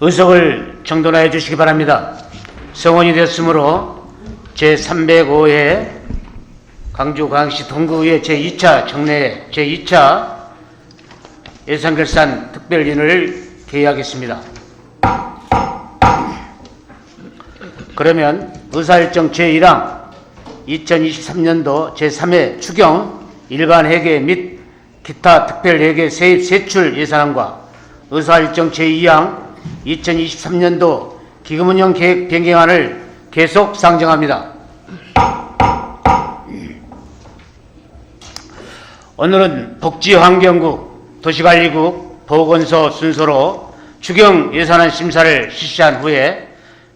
의석을 정돈하여 주시기 바랍니다. 성원이 됐으므로 제305회 광주광역시 동구의회 제2차 정례 제2차 예산결산 특별위원회를 개의하겠습니다. 그러면 의사일정 제1항 2023년도 제3회 추경 일반 회계 및 기타 특별회계 세입 세출 예산안과 의사일정 제2항 2023년도 기금운용 계획 변경안을 계속 상정합니다. 오늘은 복지환경국, 도시관리국, 보건소 순서로 추경 예산안 심사를 실시한 후에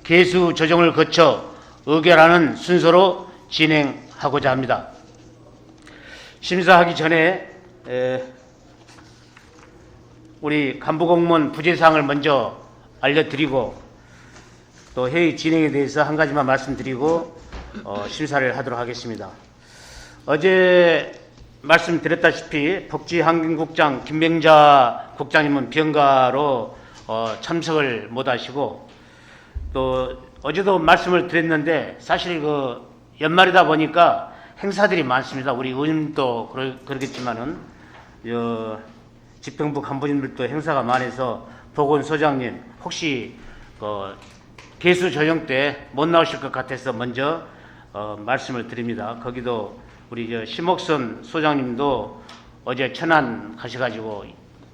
개수 조정을 거쳐 의결하는 순서로 진행하고자 합니다. 심사하기 전에 우리 간부공무원 부재사항을 먼저 알려드리고 또 회의 진행에 대해서 한 가지만 말씀드리고 심사를 하도록 하겠습니다. 어제 말씀드렸다시피 복지환경국장 김병자 국장님은 병가로 참석을 못하시고 또 어제도 말씀을 드렸는데 사실 그 연말이다 보니까 행사들이 많습니다. 우리 의원님도 그러겠지만은 집행부 간부님들도 행사가 많아서 보건소장님 혹시 개수 조정 때 못 나오실 것 같아서 먼저 말씀을 드립니다. 거기도 우리 심옥선 소장님도 어제 천안 가셔가지고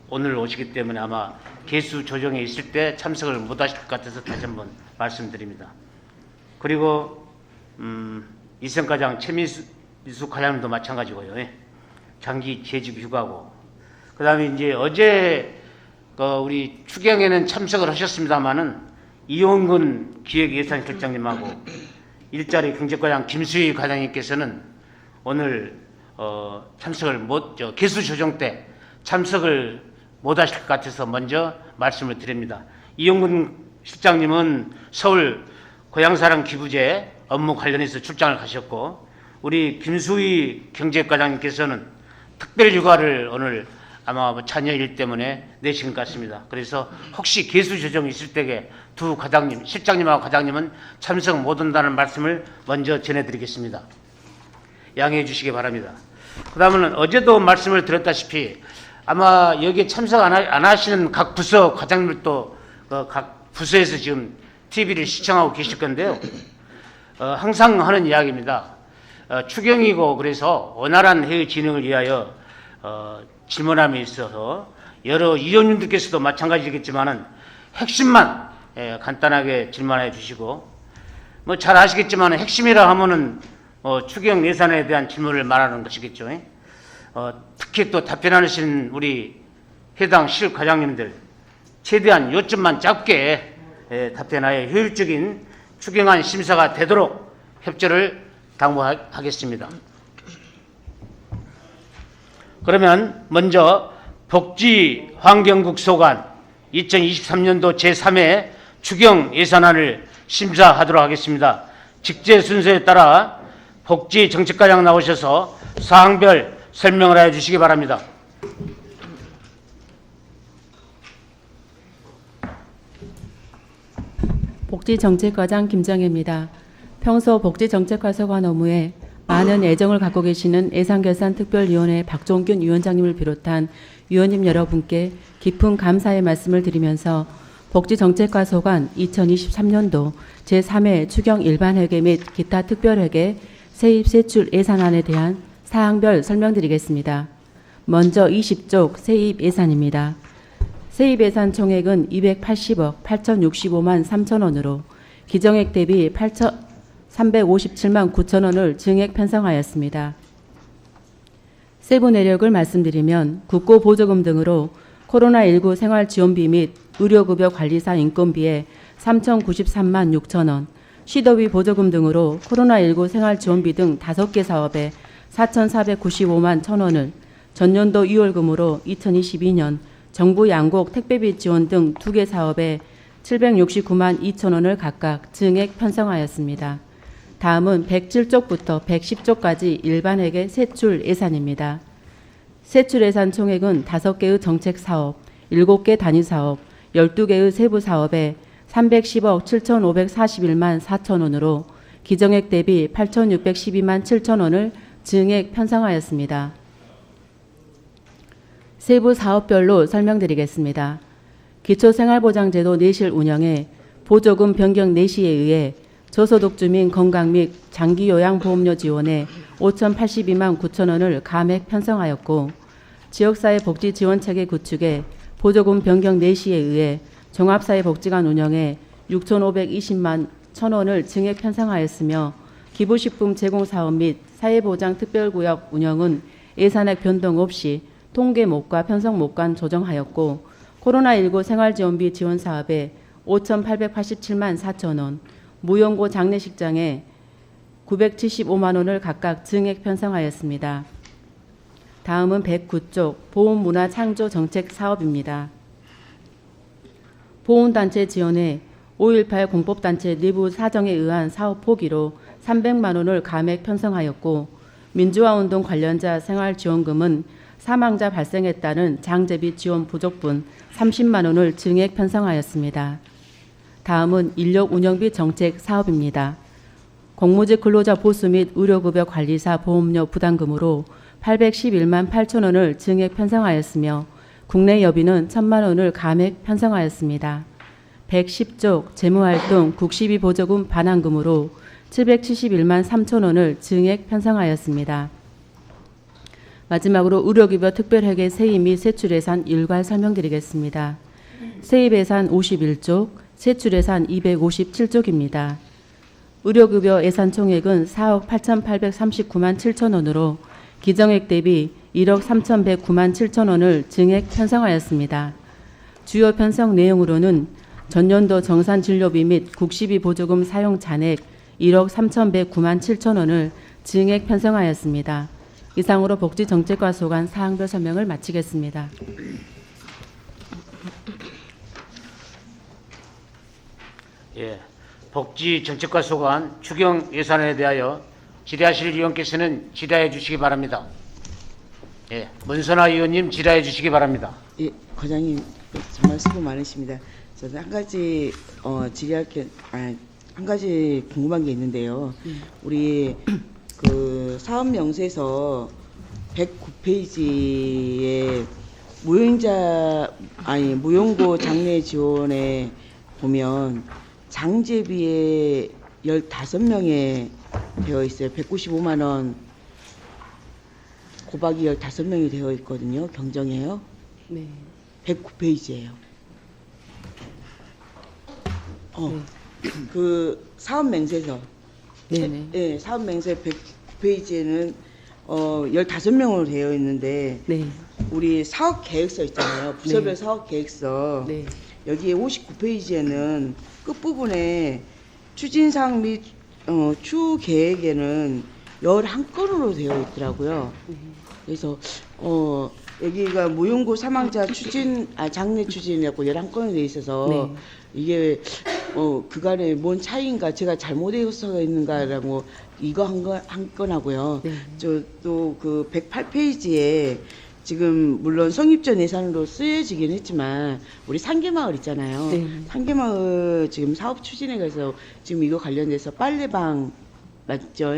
오늘 오시기 때문에 아마 개수 조정에 있을 때 참석을 못 하실 것 같아서 다시 한번 말씀드립니다. 그리고 이성과장 최민수 과장님도 마찬가지고요. 장기 재직 휴가고 그 다음에 이제 어제 우리 추경에는 참석을 하셨습니다만은 이용근 기획예산실장님하고 일자리 경제과장 김수희 과장님께서는 오늘 참석을 개수 조정 때 참석을 못 하실 것 같아서 먼저 말씀을 드립니다. 이용근 실장님은 서울 고향사랑 기부제 업무 관련해서 출장을 가셨고 우리 김수희 경제과장님께서는 특별휴가를 오늘 아마 자녀일 때문에 내신 것 같습니다. 그래서 혹시 개수 조정이 있을 때에 두 과장님, 실장님하고 과장님은 참석 못 한다는 말씀을 먼저 전해드리겠습니다. 양해해 주시기 바랍니다. 그 다음은 어제도 말씀을 드렸다시피 아마 여기에 참석 안 하시는 각 부서 과장님들도 각 부서에서 지금 TV를 시청하고 계실 건데요. 항상 하는 이야기입니다. 추경이고 그래서 원활한 회의 진행을 위하여 질문함에 있어서 여러 위원님들께서도 마찬가지겠지만은 핵심만 간단하게 질문해 주시고 뭐 잘 아시겠지만 핵심이라 하면은 추경 예산에 대한 질문을 말하는 것이겠죠. 특히 또 답변하시는 우리 해당 실 과장님들 최대한 요점만 짧게 답변하여 효율적인 추경안 심사가 되도록 협조를 당부하겠습니다. 그러면 먼저 복지환경국 소관 2023년도 제3회 추경 예산안을 심사하도록 하겠습니다. 직제 순서에 따라 복지정책과장 나오셔서 사항별 설명을 해 주시기 바랍니다. 복지정책과장 김정혜입니다. 평소 복지정책과 소관 업무에 많은 애정을 갖고 계시는 예산결산특별위원회 박종균 위원장님을 비롯한 위원님 여러분께 깊은 감사의 말씀을 드리면서 복지정책과 소관 2023년도 제3회 추경 일반회계 및 기타 특별회계 세입세출 예산안에 대한 사항별 설명드리겠습니다. 먼저 20쪽 세입예산입니다. 세입예산 총액은 280억 8,065만 3천원으로 기정액 대비 357만 9천원을 증액 편성하였습니다. 세부 내역을 말씀드리면 국고보조금 등으로 코로나19 생활지원비 및 의료급여 관리사 인건비에 3,093만 6천원, 시도비 보조금 등으로 코로나19 생활지원비 등 5개 사업에 4,495만 1천원을 전년도 2월금으로 2022년 정부 양곡 택배비 지원 등 2개 사업에 769만 2천원을 각각 증액 편성하였습니다. 다음은 107쪽부터 110쪽까지 일반회계 세출 예산입니다. 세출 예산 총액은 5개의 정책 사업, 7개 단위 사업, 12개의 세부 사업에 310억 7,541만 4천 원으로 기정액 대비 8,612만 7천 원을 증액 편성하였습니다. 세부 사업별로 설명드리겠습니다. 기초생활보장제도 내실 운영에 보조금 변경 내시에 의해 저소득 주민 건강 및 장기요양보험료 지원에 5,082만 9천 원을 감액 편성하였고, 지역사회복지지원체계 구축에 보조금 변경 내시에 의해 종합사회복지관 운영에 6,520만 1천 원을 증액 편성하였으며, 기부식품 제공사업 및 사회보장특별구역 운영은 예산액 변동 없이 통계목과 편성목간 조정하였고, 코로나19 생활지원비 지원사업에 5,887만 4천 원, 무용고 장례식장에 975만 원을 각각 증액 편성하였습니다. 다음은 109쪽 보훈문화창조 정책 사업입니다. 보훈단체 지원에 5.18 공법단체 내부 사정에 의한 사업 포기로 300만 원을 감액 편성하였고, 민주화운동 관련자 생활지원금은 사망자 발생에 따른 장제비 지원 부족분 30만 원을 증액 편성하였습니다. 다음은 인력 운영비 정책 사업입니다. 공무직 근로자 보수 및 의료급여 관리사 보험료 부담금으로 811만 8천 원을 증액 편성하였으며, 국내 여비는 1,000만 원을 감액 편성하였습니다. 110쪽 재무활동 국시비 보조금 반환금으로 771만 3천 원을 증액 편성하였습니다. 마지막으로 의료급여 특별회계 세입 및 세출예산 일괄 설명드리겠습니다. 세입예산 51쪽, 세출예산 257쪽입니다. 의료급여 예산 총액은 4억 8,839만 7천 원으로 기정액 대비 1억 3,109만 7천 원을 증액 편성하였습니다. 주요 편성 내용으로는 전년도 정산진료비 및 국시비 보조금 사용 잔액 1억 3,109만 7천 원을 증액 편성하였습니다. 이상으로 복지정책과 소관 사항별 설명을 마치겠습니다. 예, 복지정책과 소관 추경 예산에 대하여 질의하실 의원께서는 질의해 주시기 바랍니다. 예, 문선화 의원님 질의해 주시기 바랍니다. 예, 과장님 정말 수고 많으십니다. 저는 한 가지 한 가지 궁금한 게 있는데요. 우리 그 사업 명세서 109페이지에 무용고 장례 지원에 보면 장제비에 15명에 되어 있어요. 195만 원 곱하기 15명이 되어 있거든요. 경정해요. 네. 109페이지예요. 그 사업 맹세서. 네네. 네, 사업 맹세 109페이지에는 15명으로 되어 있는데 네. 우리 사업 계획서 있잖아요. 부서별 네. 사업 계획서. 네. 여기에 59페이지에는 끝부분에 추진사항 및 추후 계획에는 11건으로 되어 있더라고요. 그래서 여기가 무용고 사망자 장례 추진이라고 11건이 되어 있어서 네. 이게 그간에 뭔 차이인가 제가 잘못해서 있는가라고 이거 한 건하고요. 네. 또 그 108페이지에 지금 물론 성입전 예산으로 쓰여지긴 했지만 우리 상계마을 있잖아요. 네. 상계마을 지금 사업 추진에 가서 지금 이거 관련돼서 빨래방 맞죠?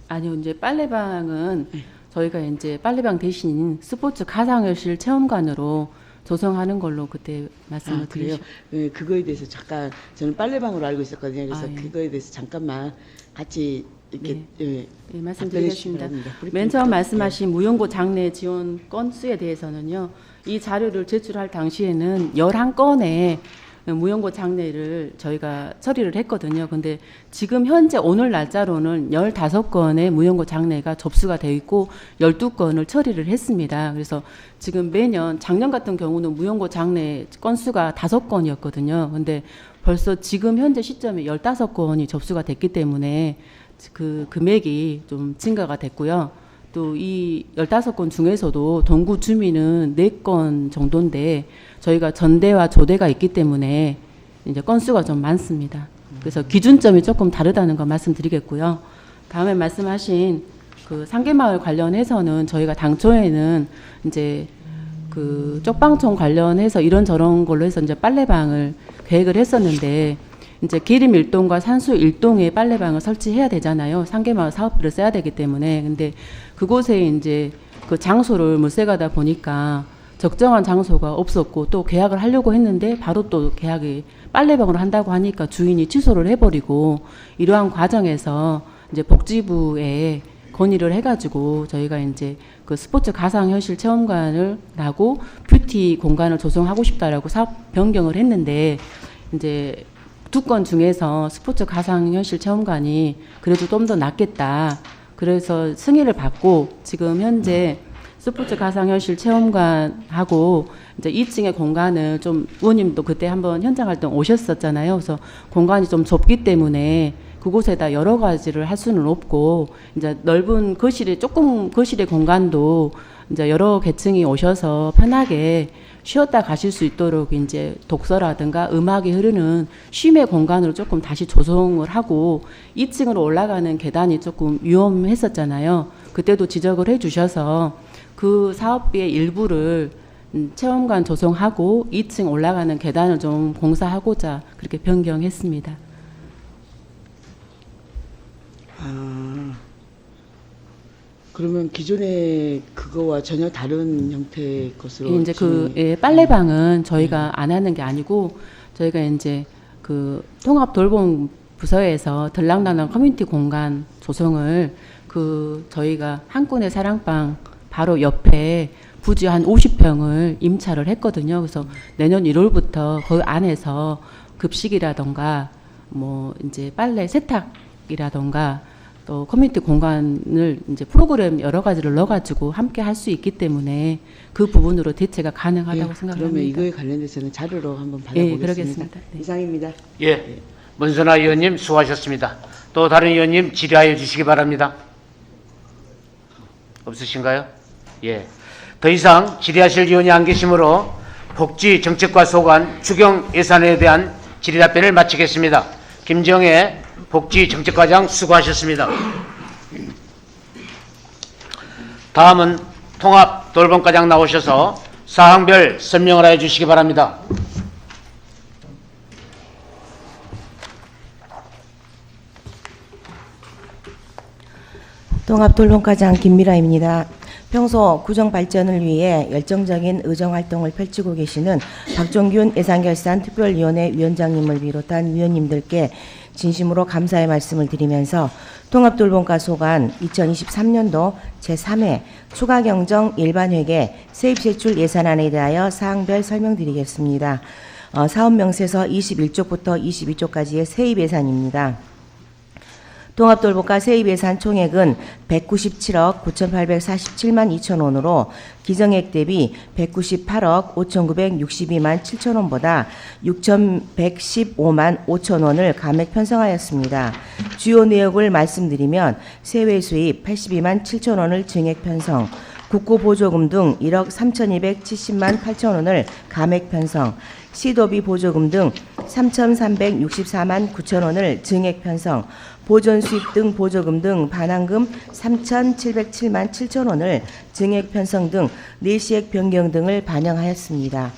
아니요, 이제 빨래방은 저희가 이제 빨래방 대신 스포츠 가상현실 체험관으로 조성하는 걸로 그때 말씀을 그래요? 드리죠. 네, 그거에 대해서 잠깐 저는 빨래방으로 알고 있었거든요. 그래서 예. 그거에 대해서 잠깐만 같이 이렇게 네, 답변해 말씀드리겠습니다. 주시기 바랍니다. 맨 처음 브리핑 말씀하신 무용고 장례 지원 건수에 대해서는요, 이 자료를 제출할 당시에는 11건의 무용고 장례를 저희가 처리를 했거든요. 근데 지금 현재 오늘 날짜로는 15건의 무용고 장례가 접수가 되어 있고 12건을 처리를 했습니다. 그래서 지금 매년 작년 같은 경우는 무용고 장례 건수가 5건이었거든요. 근데 벌써 지금 현재 시점에 15건이 접수가 됐기 때문에 그 금액이 좀 증가가 됐고요. 또 이 15건 중에서도 동구 주민은 4건 정도인데 저희가 전대와 조대가 있기 때문에 이제 건수가 좀 많습니다. 그래서 기준점이 조금 다르다는 거 말씀드리겠고요. 다음에 말씀하신 그 상계마을 관련해서는 저희가 당초에는 이제 그 쪽방촌 관련해서 이런저런 걸로 해서 이제 빨래방을 계획을 했었는데 이제 기림 1동과 산수 1동에 빨래방을 설치해야 되잖아요. 상계마을 사업비를 써야 되기 때문에. 근데 그곳에 이제 그 장소를 못 세가다 보니까 적정한 장소가 없었고 또 계약을 하려고 했는데 바로 또 계약이 빨래방으로 한다고 하니까 주인이 취소를 해버리고 이러한 과정에서 이제 복지부에 건의를 해가지고 저희가 이제 그 스포츠 가상현실 체험관을 하고 뷰티 공간을 조성하고 싶다라고 사업 변경을 했는데 이제 두 건 중에서 스포츠 가상현실 체험관이 그래도 좀 더 낫겠다. 그래서 승인을 받고 지금 현재 스포츠 가상현실 체험관하고 이제 2층의 공간을 좀 의원님도 그때 한번 현장 활동 오셨었잖아요. 그래서 공간이 좀 좁기 때문에 그곳에다 여러 가지를 할 수는 없고 이제 넓은 거실에 조금 거실의 공간도 이제 여러 계층이 오셔서 편하게 쉬었다 가실 수 있도록 이제 독서라든가 음악이 흐르는 쉼의 공간으로 조금 다시 조성을 하고 2층으로 올라가는 계단이 조금 위험했었잖아요. 그때도 지적을 해 주셔서 그 사업비의 일부를 체험관 조성하고 2층 올라가는 계단을 좀 공사하고자 그렇게 변경했습니다. 그러면 기존의 그거와 전혀 다른 형태의 것으로 이제 그 빨래방은 저희가 안 하는 게 아니고 저희가 이제 그 통합 돌봄 부서에서 들락날락 커뮤니티 공간 조성을 그 저희가 한꾼의 사랑방 바로 옆에 부지 한 50평을 임차를 했거든요. 그래서 내년 1월부터 그 안에서 급식이라던가 뭐 이제 빨래 세탁이라던가 또 커뮤니티 공간을 이제 프로그램 여러 가지를 넣어가지고 함께 할 수 있기 때문에 그 부분으로 대체가 가능하다고 생각합니다. 그러면 이거에 관련돼서는 자료로 한번 받아보겠습니다. 예, 그러겠습니다. 네. 이상입니다. 예, 문선아 의원님 수고하셨습니다. 또 다른 의원님 질의하여 주시기 바랍니다. 없으신가요? 예. 더 이상 질의하실 의원이 안 계시므로 복지 정책과 소관 추경 예산에 대한 질의 답변을 마치겠습니다. 김정혜 복지정책과장 수고하셨습니다. 다음은 통합돌봄과장 나오셔서 사항별 설명을 해 주시기 바랍니다. 통합돌봄과장 김미라입니다. 평소 구정 발전을 위해 열정적인 의정활동을 펼치고 계시는 박종균 예산결산특별위원회 위원장님을 비롯한 위원님들께 진심으로 감사의 말씀을 드리면서 통합돌봄과 소관 2023년도 제3회 추가경정 일반회계 세입세출 예산안에 대하여 사항별 설명드리겠습니다. 사업명세서 21쪽부터 22쪽까지의 세입예산입니다. 통합돌봄과 세입예산 총액은 197억 9,847만 2천 원으로 기정액 대비 198억 5,962만 7천 원보다 6,115만 5천 원을 감액 편성하였습니다. 주요 내역을 말씀드리면 세외 수입 82만 7천 원을 증액 편성, 국고보조금 등 1억 3,270만 8천 원을 감액 편성, 시도비 보조금 등 3,364만 9천 원을 증액 편성, 보존수입 등 보조금 등 반환금 3,707만 7천 원을 증액 편성 등 내시액 변경 등을 반영하였습니다.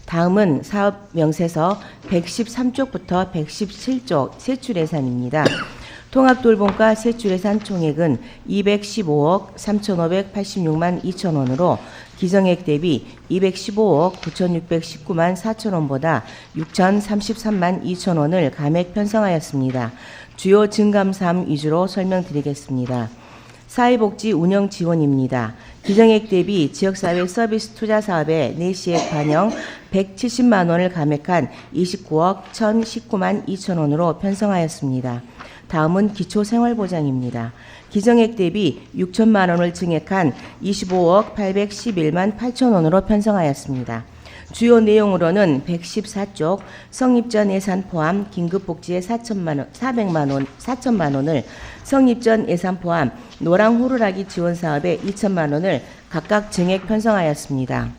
다음은 사업 명세서 113쪽부터 117쪽 세출예산입니다. 통합돌봄과 세출예산 총액은 215억 3,586만 2천 원으로 기정액 대비 215억 9,619만 4천 원보다 6,033만 2천 원을 감액 편성하였습니다. 주요 증감사항 위주로 설명드리겠습니다. 사회복지 운영 지원입니다. 기정액 대비 지역사회 서비스 투자 사업의 내시액 반영 170만 원을 감액한 29억 1,019만 2천 원으로 편성하였습니다. 다음은 기초생활보장입니다. 기정액 대비 6천만 원을 증액한 25억 811만 8천 원으로 편성하였습니다. 주요 내용으로는 114쪽 성립전 예산 포함 긴급복지에 400만 원을 성립전 예산 포함 노랑 호루라기 지원 사업에 2천만 원을 각각 증액 편성하였습니다.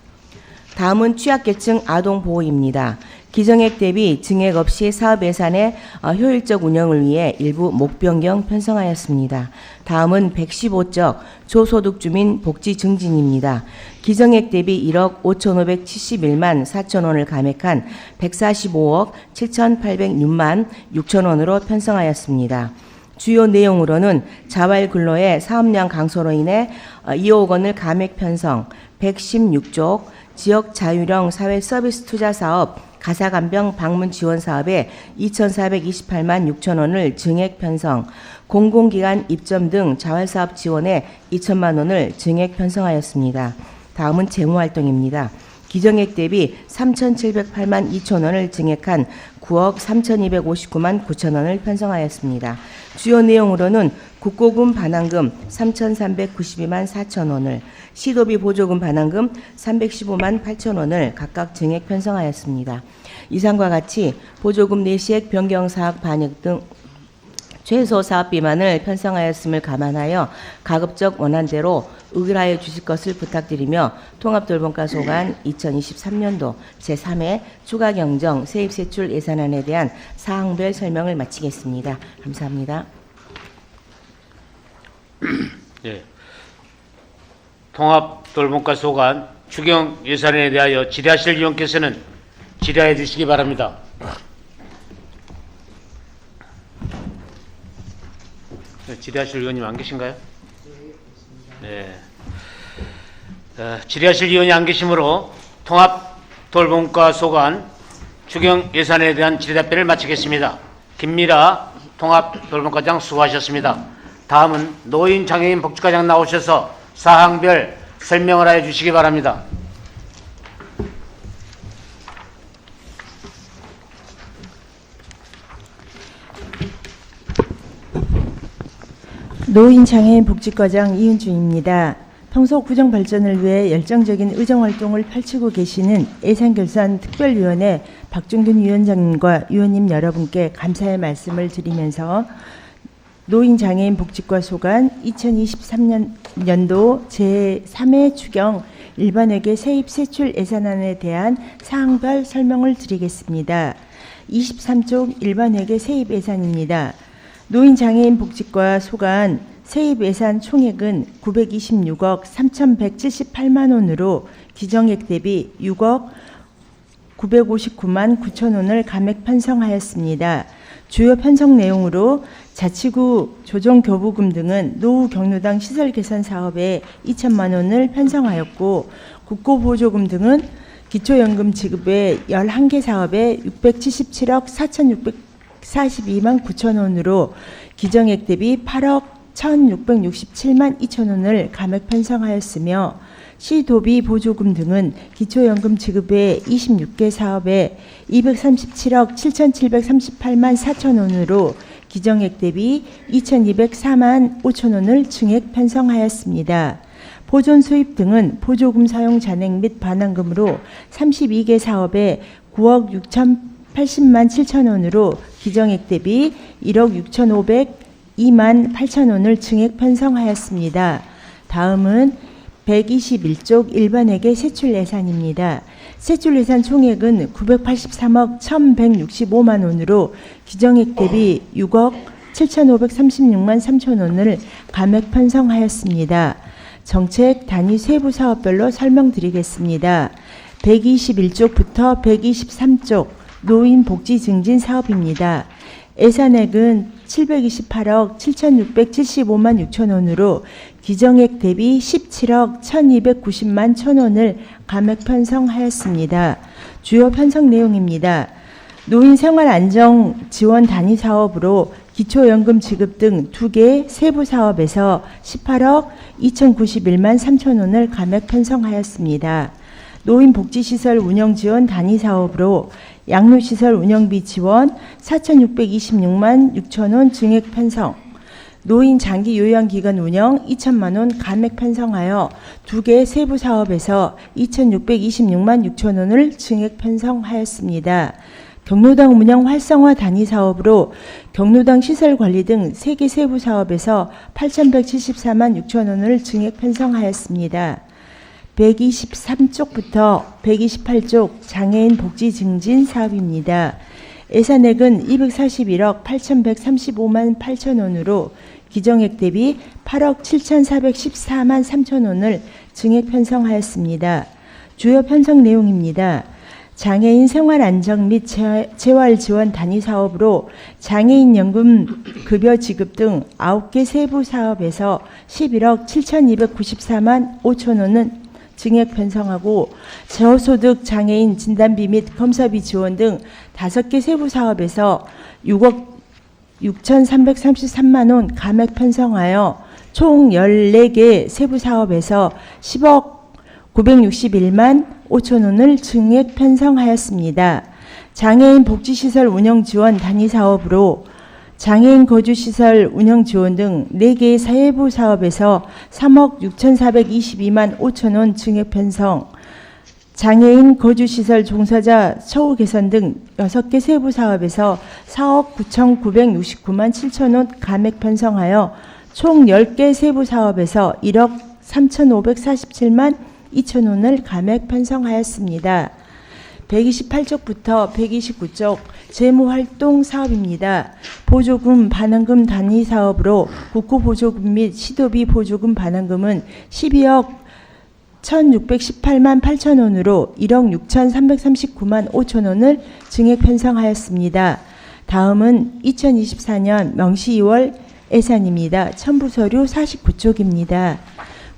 다음은 취약계층 아동보호입니다. 기정액 대비 증액 없이 사업 예산의 효율적 운영을 위해 일부 목 변경 편성하였습니다. 다음은 115적 조소득 주민 복지 증진입니다. 기정액 대비 1억 5,571만 4천 원을 감액한 145억 7,806만 6천 원으로 편성하였습니다. 주요 내용으로는 자활근로의 사업량 강소로 인해 2억 원을 감액 편성, 116쪽 지역 자율형 사회 서비스 투자 사업 가사간병 방문 지원 사업에 2,428만 6천 원을 증액 편성, 공공기관 입점 등 자활사업 지원에 2천만 원을 증액 편성하였습니다. 다음은 재무활동입니다. 기정액 대비 3,708만 2천 원을 증액한 9억 3,259만 9천 원을 편성하였습니다. 주요 내용으로는 국고금 반환금 3,392만 4천 원을, 시도비 보조금 반환금 315만 8천 원을 각각 증액 편성하였습니다. 이상과 같이 보조금 내시액 변경 사업 반영 등 최소 사업 비만을 편성하였음을 감안하여 가급적 원안대로 의결하여 주실 것을 부탁드리며 통합돌봄과 소관 2023년도 제3회 추가경정 세입세출 예산안에 대한 사항별 설명을 마치겠습니다. 감사합니다. 예. 통합돌봄과 소관 추경 예산에 대하여 질의하실 의원께서는 질의해 주시기 바랍니다. 질의하실 의원님 안 계신가요? 네. 질의하실 의원이 안 계시므로 통합돌봄과 소관 추경 예산에 대한 질의답변을 마치겠습니다. 김미라 통합돌봄과장 수고하셨습니다. 다음은 노인 장애인 복지과장 나오셔서 사항별 설명을 하여 주시기 바랍니다. 노인장애인 복지과장 이은주입니다. 평소 구정 발전을 위해 열정적인 의정활동을 펼치고 계시는 예산결산 특별위원회 박중균 위원장님과 위원님 여러분께 감사의 말씀을 드리면서 노인장애인 복지과 소관 2023년도 제3회 추경 일반회계 세입세출 예산안에 대한 사항별 설명을 드리겠습니다. 23쪽 일반회계 세입 예산입니다. 노인장애인 복지과 소관 세입 예산 총액은 926억 3,178만 원으로 기정액 대비 6억 959만 9천 원을 감액 편성하였습니다. 주요 편성 내용으로 자치구 조정교부금 등은 노후 경로당 시설 개선 사업에 2천만 원을 편성하였고, 국고보조금 등은 기초연금 지급의 11개 사업에 677억 4,642만 9천 원으로 기정액 대비 8억 1,667만 2천 원을 감액 편성하였으며, 시도비 보조금 등은 기초연금 지급의 26개 사업에 237억 7,738만 4천 원으로 기정액 대비 2,204만 5천 원을 증액 편성하였습니다. 보존 수입 등은 보조금 사용 잔액 및 반환금으로 32개 사업에 9억 6,080만 7천 원으로 기정액 대비 1억 6,502만 8천 원을 증액 편성하였습니다. 다음은 121쪽 일반회계 세출 예산입니다. 세출 예산 총액은 983억 1,165만 원으로 기정액 대비 6억 7,536만 3천 원을 감액 편성하였습니다. 정책 단위 세부 사업별로 설명드리겠습니다. 121쪽부터 123쪽 노인 복지 증진 사업입니다. 예산액은 728억 7,675만 6천 원으로 기정액 대비 17억 1,290만 1천 원을 감액 편성하였습니다. 주요 편성 내용입니다. 노인 생활 안정 지원 단위 사업으로 기초연금 지급 등 2개 세부 사업에서 18억 2,091만 3천 원을 감액 편성하였습니다. 노인복지시설 운영지원 단위 사업으로 양로시설 운영비 지원 4,626만 6천 원 증액 편성, 노인 장기 요양기관 운영 2천만 원 감액 편성하여 2개 세부 사업에서 2,626만 6천 원을 증액 편성하였습니다. 경로당 운영 활성화 단위 사업으로 경로당 시설 관리 등 3개 세부 사업에서 8,174만 6천 원을 증액 편성하였습니다. 123쪽부터 128쪽 장애인 복지 증진 사업입니다. 예산액은 241억 8,135만 8천 원으로 기정액 대비 8억 7,414만 3천 원을 증액 편성하였습니다. 주요 편성 내용입니다. 장애인 생활 안정 및 재활 지원 단위 사업으로 장애인 연금 급여 지급 등 9개 세부 사업에서 11억 7,294만 5천 원은 증액 편성하고 저소득 장애인 진단비 및 검사비 지원 등 5개 세부 사업에서 6억 6,333만 원 감액 편성하여 총 14개 세부 사업에서 10억 961만 5천 원을 증액 편성하였습니다. 장애인 복지시설 운영 지원 단위 사업으로 장애인 거주시설 운영 지원 등 4개의 사회부 사업에서 3억 6,422만 5천 원 증액 편성, 장애인 거주시설 종사자 처우 개선 등 6개 세부 사업에서 4억 9,969만 7천 원 감액 편성하여 총 10개 세부 사업에서 1억 3,547만 2천 원을 감액 편성하였습니다. 128쪽부터 129쪽 재무활동 사업입니다. 보조금, 반환금 단위 사업으로 국고 보조금 및 시도비 보조금 반환금은 12억 1,618만 8천 원으로 1억 6,339만 5천 원을 증액 편성하였습니다. 다음은 2024년 명시 2월 예산입니다. 첨부서류 49쪽입니다.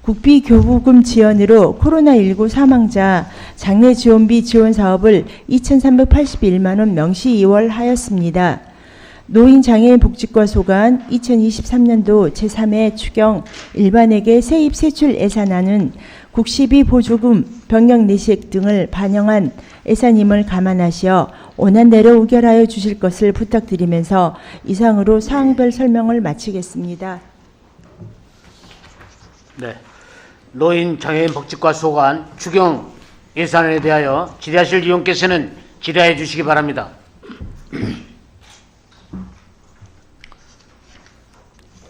국비 교부금 지원으로 코로나19 사망자 장례 지원비 지원 사업을 2,381만 원 명시 2월 하였습니다. 노인장애인 복지과 소관 2023년도 제3회 추경 일반회계 세입 세출 예산안은 국시비 보조금, 병역 내식 등을 반영한 예산임을 감안하시어 원안대로 의결하여 주실 것을 부탁드리면서 이상으로 사항별 설명을 마치겠습니다. 네. 노인 장애인 복지과 소관 추경 예산안에 대하여 질의하실 의원께서는 질의해 주시기 바랍니다.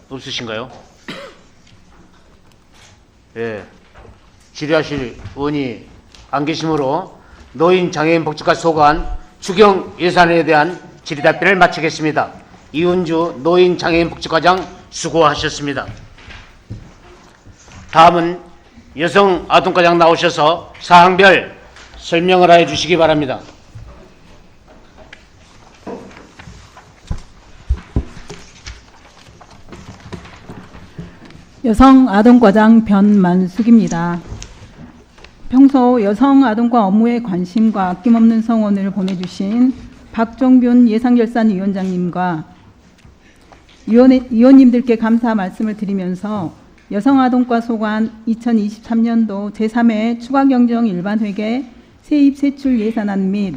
없으신가요? 예. 질의하실 의원이 안 계시므로 노인 장애인 복지과 소관 추경 예산안에 대한 질의 답변을 마치겠습니다. 이은주 노인 장애인 복지과장 수고하셨습니다. 다음은 여성 아동과장 나오셔서 사항별 설명을 해 주시기 바랍니다. 여성 아동과장 변만숙입니다. 평소 여성 아동과 업무에 관심과 아낌없는 성원을 보내주신 박종균 예산결산위원장님과 위원님들께 감사 말씀을 드리면서 여성아동과 소관 2023년도 제3회 추가경정 일반회계 세입세출 예산안 및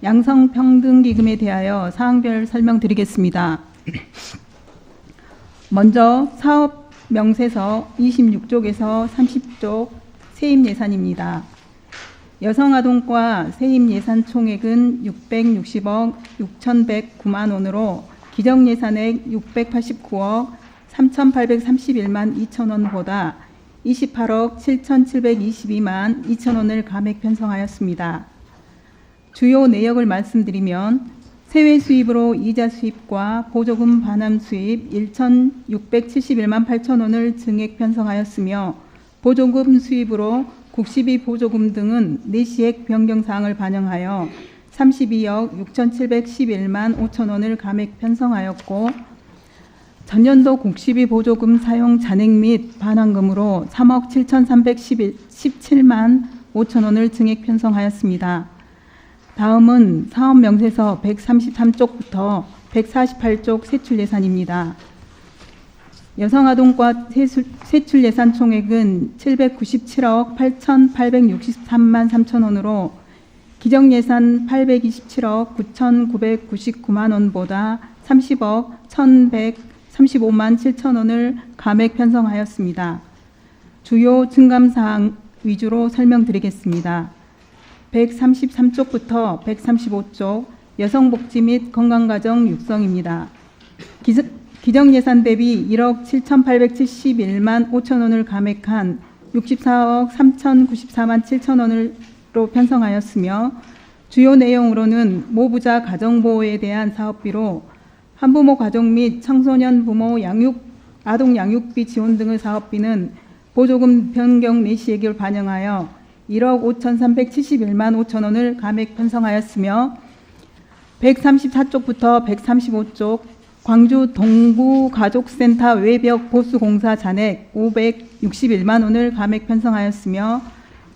양성평등기금에 대하여 사항별 설명드리겠습니다. 먼저 사업 명세서 26쪽에서 30쪽 세입 예산입니다. 여성아동과 세입 예산 총액은 660억 6,109만 원으로 기정예산액 689억 3,831만 2천 원보다 28억 7,722만 2천 원을 감액 편성하였습니다. 주요 내역을 말씀드리면 세외 수입으로 이자 수입과 보조금 반환 수입 1,671만 8천 원을 증액 편성하였으며 보조금 수입으로 국시비 보조금 등은 내시액 변경 사항을 반영하여 32억 6,711만 5천 원을 감액 편성하였고 전년도 국시비 보조금 사용 잔액 및 반환금으로 3억 7,317만 5천 원을 증액 편성하였습니다. 다음은 사업 명세서 133쪽부터 148쪽 세출 예산입니다. 여성아동과 세출 예산 총액은 797억 8,863만 3천 원으로 기정예산 827억 9,999만 원보다 30억 1,135만 7천 원을 감액 편성하였습니다. 주요 증감사항 위주로 설명드리겠습니다. 133쪽부터 135쪽 여성복지 및 건강가정 육성입니다. 기정예산 대비 1억 7,871만 5천 원을 감액한 64억 3,094만 7천 원으로 편성하였으며 주요 내용으로는 모부자 가정보호에 대한 사업비로 한부모 가정 및 청소년 부모 아동 양육비 지원 등의 사업비는 보조금 변경 내시액을 반영하여 1억 5,371만 5천 원을 감액 편성하였으며 134쪽부터 135쪽 광주 동구가족센터 외벽 보수공사 잔액 561만 원을 감액 편성하였으며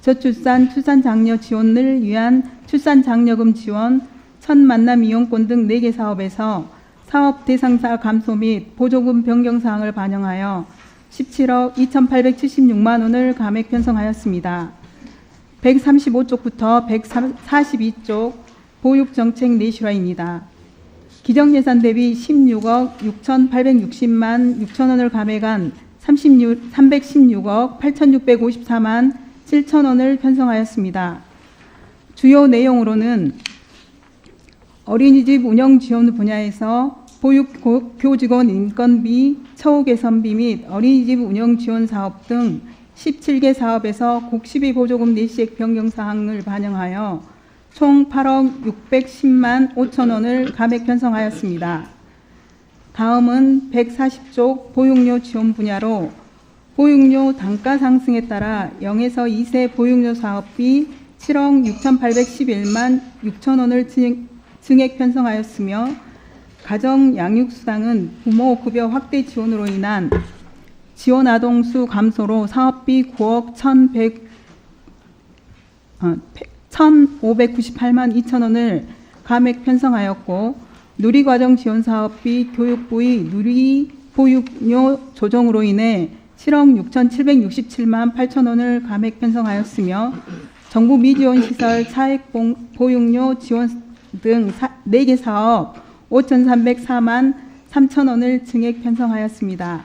저출산 출산장려 지원을 위한 출산장려금 지원, 첫 만남 이용권 등 4개 사업에서 사업 대상자 감소 및 보조금 변경 사항을 반영하여 17억 2,876만 원을 감액 편성하였습니다. 135쪽부터 142쪽 보육정책 내실화입니다. 기정예산 대비 16억 6,860만 6천 원을 감액한 316억 8,654만 7천 원을 편성하였습니다. 주요 내용으로는 어린이집 운영 지원 분야에서 보육교직원 인건비, 처우 개선비 및 어린이집 운영 지원 사업 등 17개 사업에서 곡식비 보조금 내시액 변경 사항을 반영하여 총 8억 610만 5천 원을 감액 편성하였습니다. 다음은 140쪽 보육료 지원 분야로 보육료 단가 상승에 따라 0에서 2세 보육료 사업비 7억 6,811만 6천 원을 증액 편성하였으며 가정 양육수당은 부모 급여 확대 지원으로 인한 지원 아동수 감소로 사업비 9억 1,598만 2천 원을 감액 편성하였고 누리과정 지원 사업비 교육부의 누리보육료 조정으로 인해 7억 6,767만 8천 원을 감액 편성하였으며 정부 미지원 시설 차액 보육료 지원 등 4개 사업 5,304만 3천 원을 증액 편성하였습니다.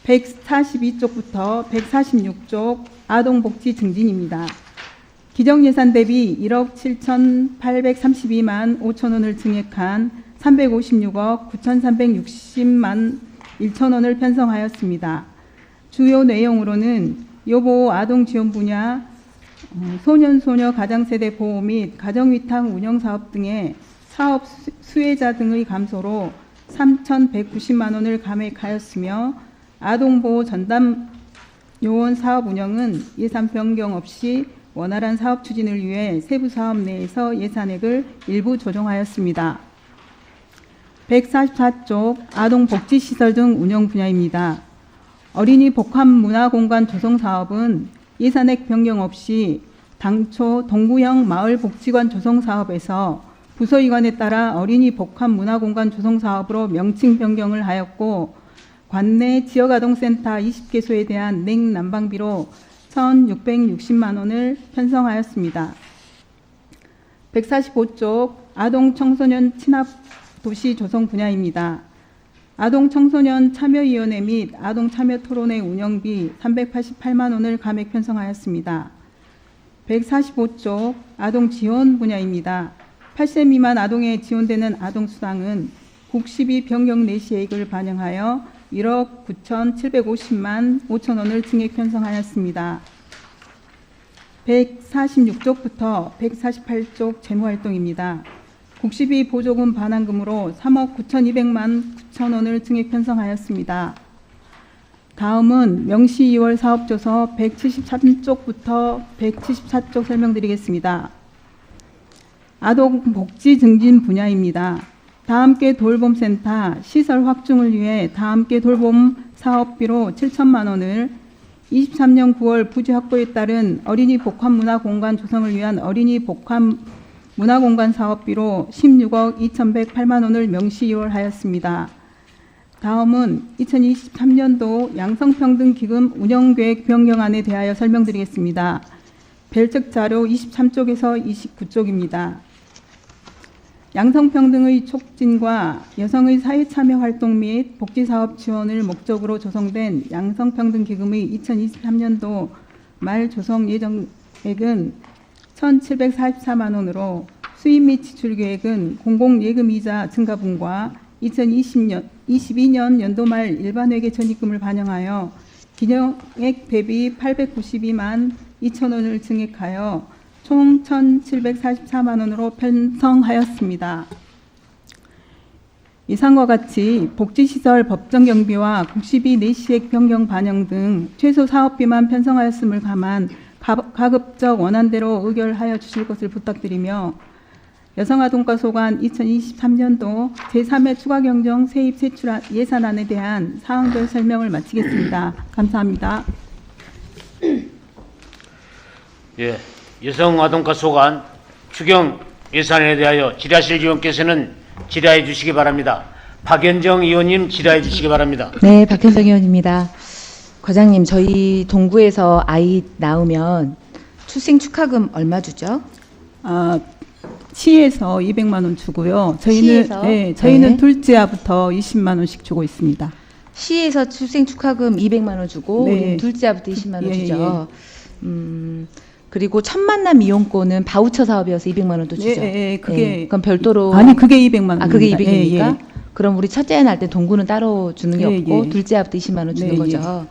142쪽부터 146쪽 아동복지 증진입니다. 기정예산 대비 1억 7,832만 5천 원을 증액한 356억 9,360만 1천 원을 편성하였습니다. 주요 내용으로는 여보호 아동 지원 분야, 소년소녀 가장세대 보호 및 가정위탁 운영사업 등의 사업 수혜자 등의 감소로 3,190만 원을 감액하였으며 아동보호 전담 요원 사업 운영은 예산 변경 없이 원활한 사업 추진을 위해 세부 사업 내에서 예산액을 일부 조정하였습니다. 144쪽 아동복지시설 등 운영 분야입니다. 어린이 복합 문화공간 조성 사업은 예산액 변경 없이 당초 동구형 마을복지관 조성 사업에서 부서기관에 따라 어린이 복합 문화공간 조성 사업으로 명칭 변경을 하였고 관내 지역아동센터 20개소에 대한 냉난방비로 1,660만 원을 편성하였습니다. 145쪽 아동청소년 친합도시 조성 분야입니다. 아동청소년 참여위원회 및 아동참여토론회 운영비 388만 원을 감액 편성하였습니다. 145쪽 아동지원 분야입니다. 8세 미만 아동에 지원되는 아동수당은 국시비 변경 내시액을 반영하여 1억 9,750만 5천 원을 증액 편성하였습니다. 146쪽부터 148쪽 재무활동입니다. 국시비 보조금 반환금으로 3억 9,200만 9천 원을 증액 편성하였습니다. 다음은 명시 2월 사업조서 173쪽부터 174쪽 설명드리겠습니다. 아동복지 증진 분야입니다. 다함께 돌봄센터 시설 확충을 위해 다함께 돌봄 사업비로 7천만 원을 23년 9월 부지 확보에 따른 어린이 복합 문화공간 조성을 위한 어린이 복합 문화공간 사업비로 16억 2,108만 원을 명시 이월하였습니다. 다음은 2023년도 양성평등기금 운영계획 변경안에 대하여 설명드리겠습니다. 별책 자료 23쪽에서 29쪽입니다. 양성평등의 촉진과 여성의 사회참여 활동 및 복지사업 지원을 목적으로 조성된 양성평등기금의 2023년도 말 조성 예정액은 1,744만 원으로 수입 및 지출 계획은 공공예금이자 증가분과 2022년 연도 말 일반회계 전입금을 반영하여 기정액 대비 892만 2천 원을 증액하여 총 1,744만 원으로 편성하였습니다. 이상과 같이 복지시설 법정 경비와 국시비 내시액 변경 반영 등 최소 사업비만 편성하였음을 감안 가급적 원안대로 의결하여 주실 것을 부탁드리며 여성아동과 소관 2023년도 제3회 추가경정 세입 세출 예산안에 대한 사항별 설명을 마치겠습니다. 감사합니다. 예, 여성아동과 소관 추경 예산에 대하여 질의하실 의원께서는 질의해 주시기 바랍니다. 박연정 의원님 질의해 주시기 바랍니다. 네, 박현정 의원입니다. 과장님, 저희 동구에서 아이 낳으면 출생 축하금 얼마 주죠? 시에서 200만 원 주고요. 저희는 시에서? 저희는 네. 둘째아부터 20만 원씩 주고 있습니다. 시에서 출생 축하금 200만 원 주고 네. 우리는 둘째아부터 20만 원 예, 주죠. 그리고 첫 만남 이용권은 바우처 사업이어서 200만 원도 주죠. 그게 그럼 별도로 아니 그게 200만 원. 그게 200입니까? 그럼 우리 첫째 낳을 때 동구는 따로 주는 게 예, 없고 예. 둘째아부터 20만 원 주는 네, 거죠.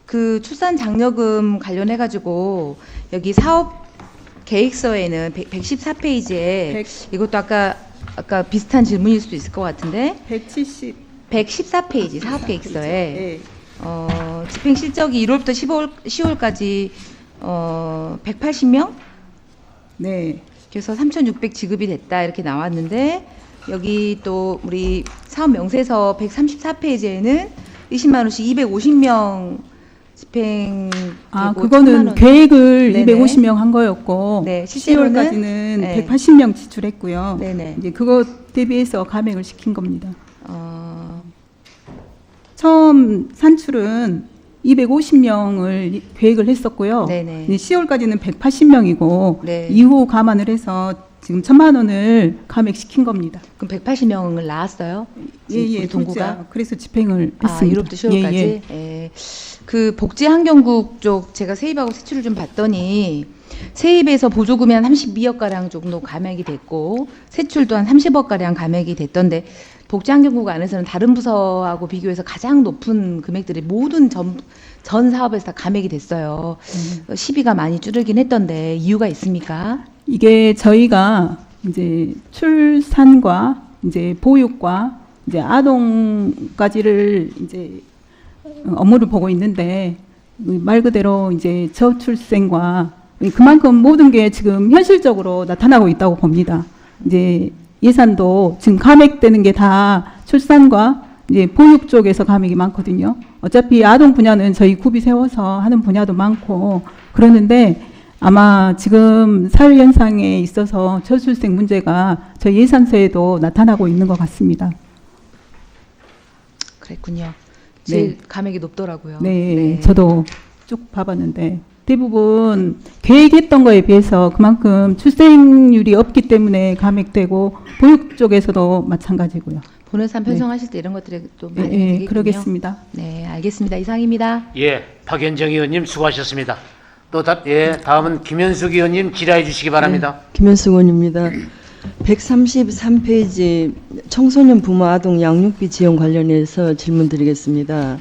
그 출산 장려금 관련해 가지고 여기 사업 계획서에는 114페이지에 이것도 아까 비슷한 질문일 수도 있을 것 같은데 114페이지 사업 계획서에 집행 실적이 1월부터 10월까지 180명? 네. 그래서 3,600 지급이 됐다 이렇게 나왔는데 여기 또 우리 사업 명세서 134페이지에는 20만 원씩 250명 집행되고 그거는 계획을 네네. 250명 한 거였고 네, 실제로는 10월까지는 네. 180명 지출했고요. 네네. 이제 그거 대비해서 감액을 시킨 겁니다. 어, 처음 산출은 250명을 계획을 했었고요. 네네. 10월까지는 180명이고 네. 이후 감안을 해서 지금 1,000만 원을 감액시킨 겁니다. 그럼 180명을 낳았어요? 우리 동구가? 둘째야. 그래서 집행을 했습니다. 1월부터 10월까지? 예. 예. 그 복지환경국 쪽 제가 세입하고 세출을 좀 봤더니 세입에서 보조금이 한 32억 가량 정도 감액이 됐고 세출도 한 30억 가량 감액이 됐던데 복지환경국 안에서는 다른 부서하고 비교해서 가장 높은 금액들이 모든 전 사업에서 다 감액이 됐어요. 시비가 많이 줄어들긴 했던데 이유가 있습니까? 이게 저희가 이제 출산과 이제 보육과 이제 아동까지를 이제 업무를 보고 있는데 말 그대로 이제 저출생과 그만큼 모든 게 지금 현실적으로 나타나고 있다고 봅니다. 이제 예산도 지금 감액되는 게 다 출산과 이제 보육 쪽에서 감액이 많거든요. 어차피 아동 분야는 저희 굽이 세워서 하는 분야도 많고 그러는데 아마 지금 사회 현상에 있어서 저출생 문제가 저희 예산서에도 나타나고 있는 것 같습니다. 그랬군요. 제일 네. 감액이 높더라고요. 네, 저도 쭉 봐봤는데 대부분 계획했던 거에 비해서 그만큼 출생률이 없기 때문에 감액되고 보육 쪽에서도 마찬가지고요. 본예산 편성하실 때 이런 것들이 또 많이 네, 되겠군요. 그러겠습니다. 네, 알겠습니다. 이상입니다. 예, 박연정 의원님 수고하셨습니다. 다음은 김현숙 의원님 질의해 주시기 바랍니다. 김현숙 의원입니다. 133페이지 청소년 부모 아동 양육비 지원 관련해서 질문드리겠습니다.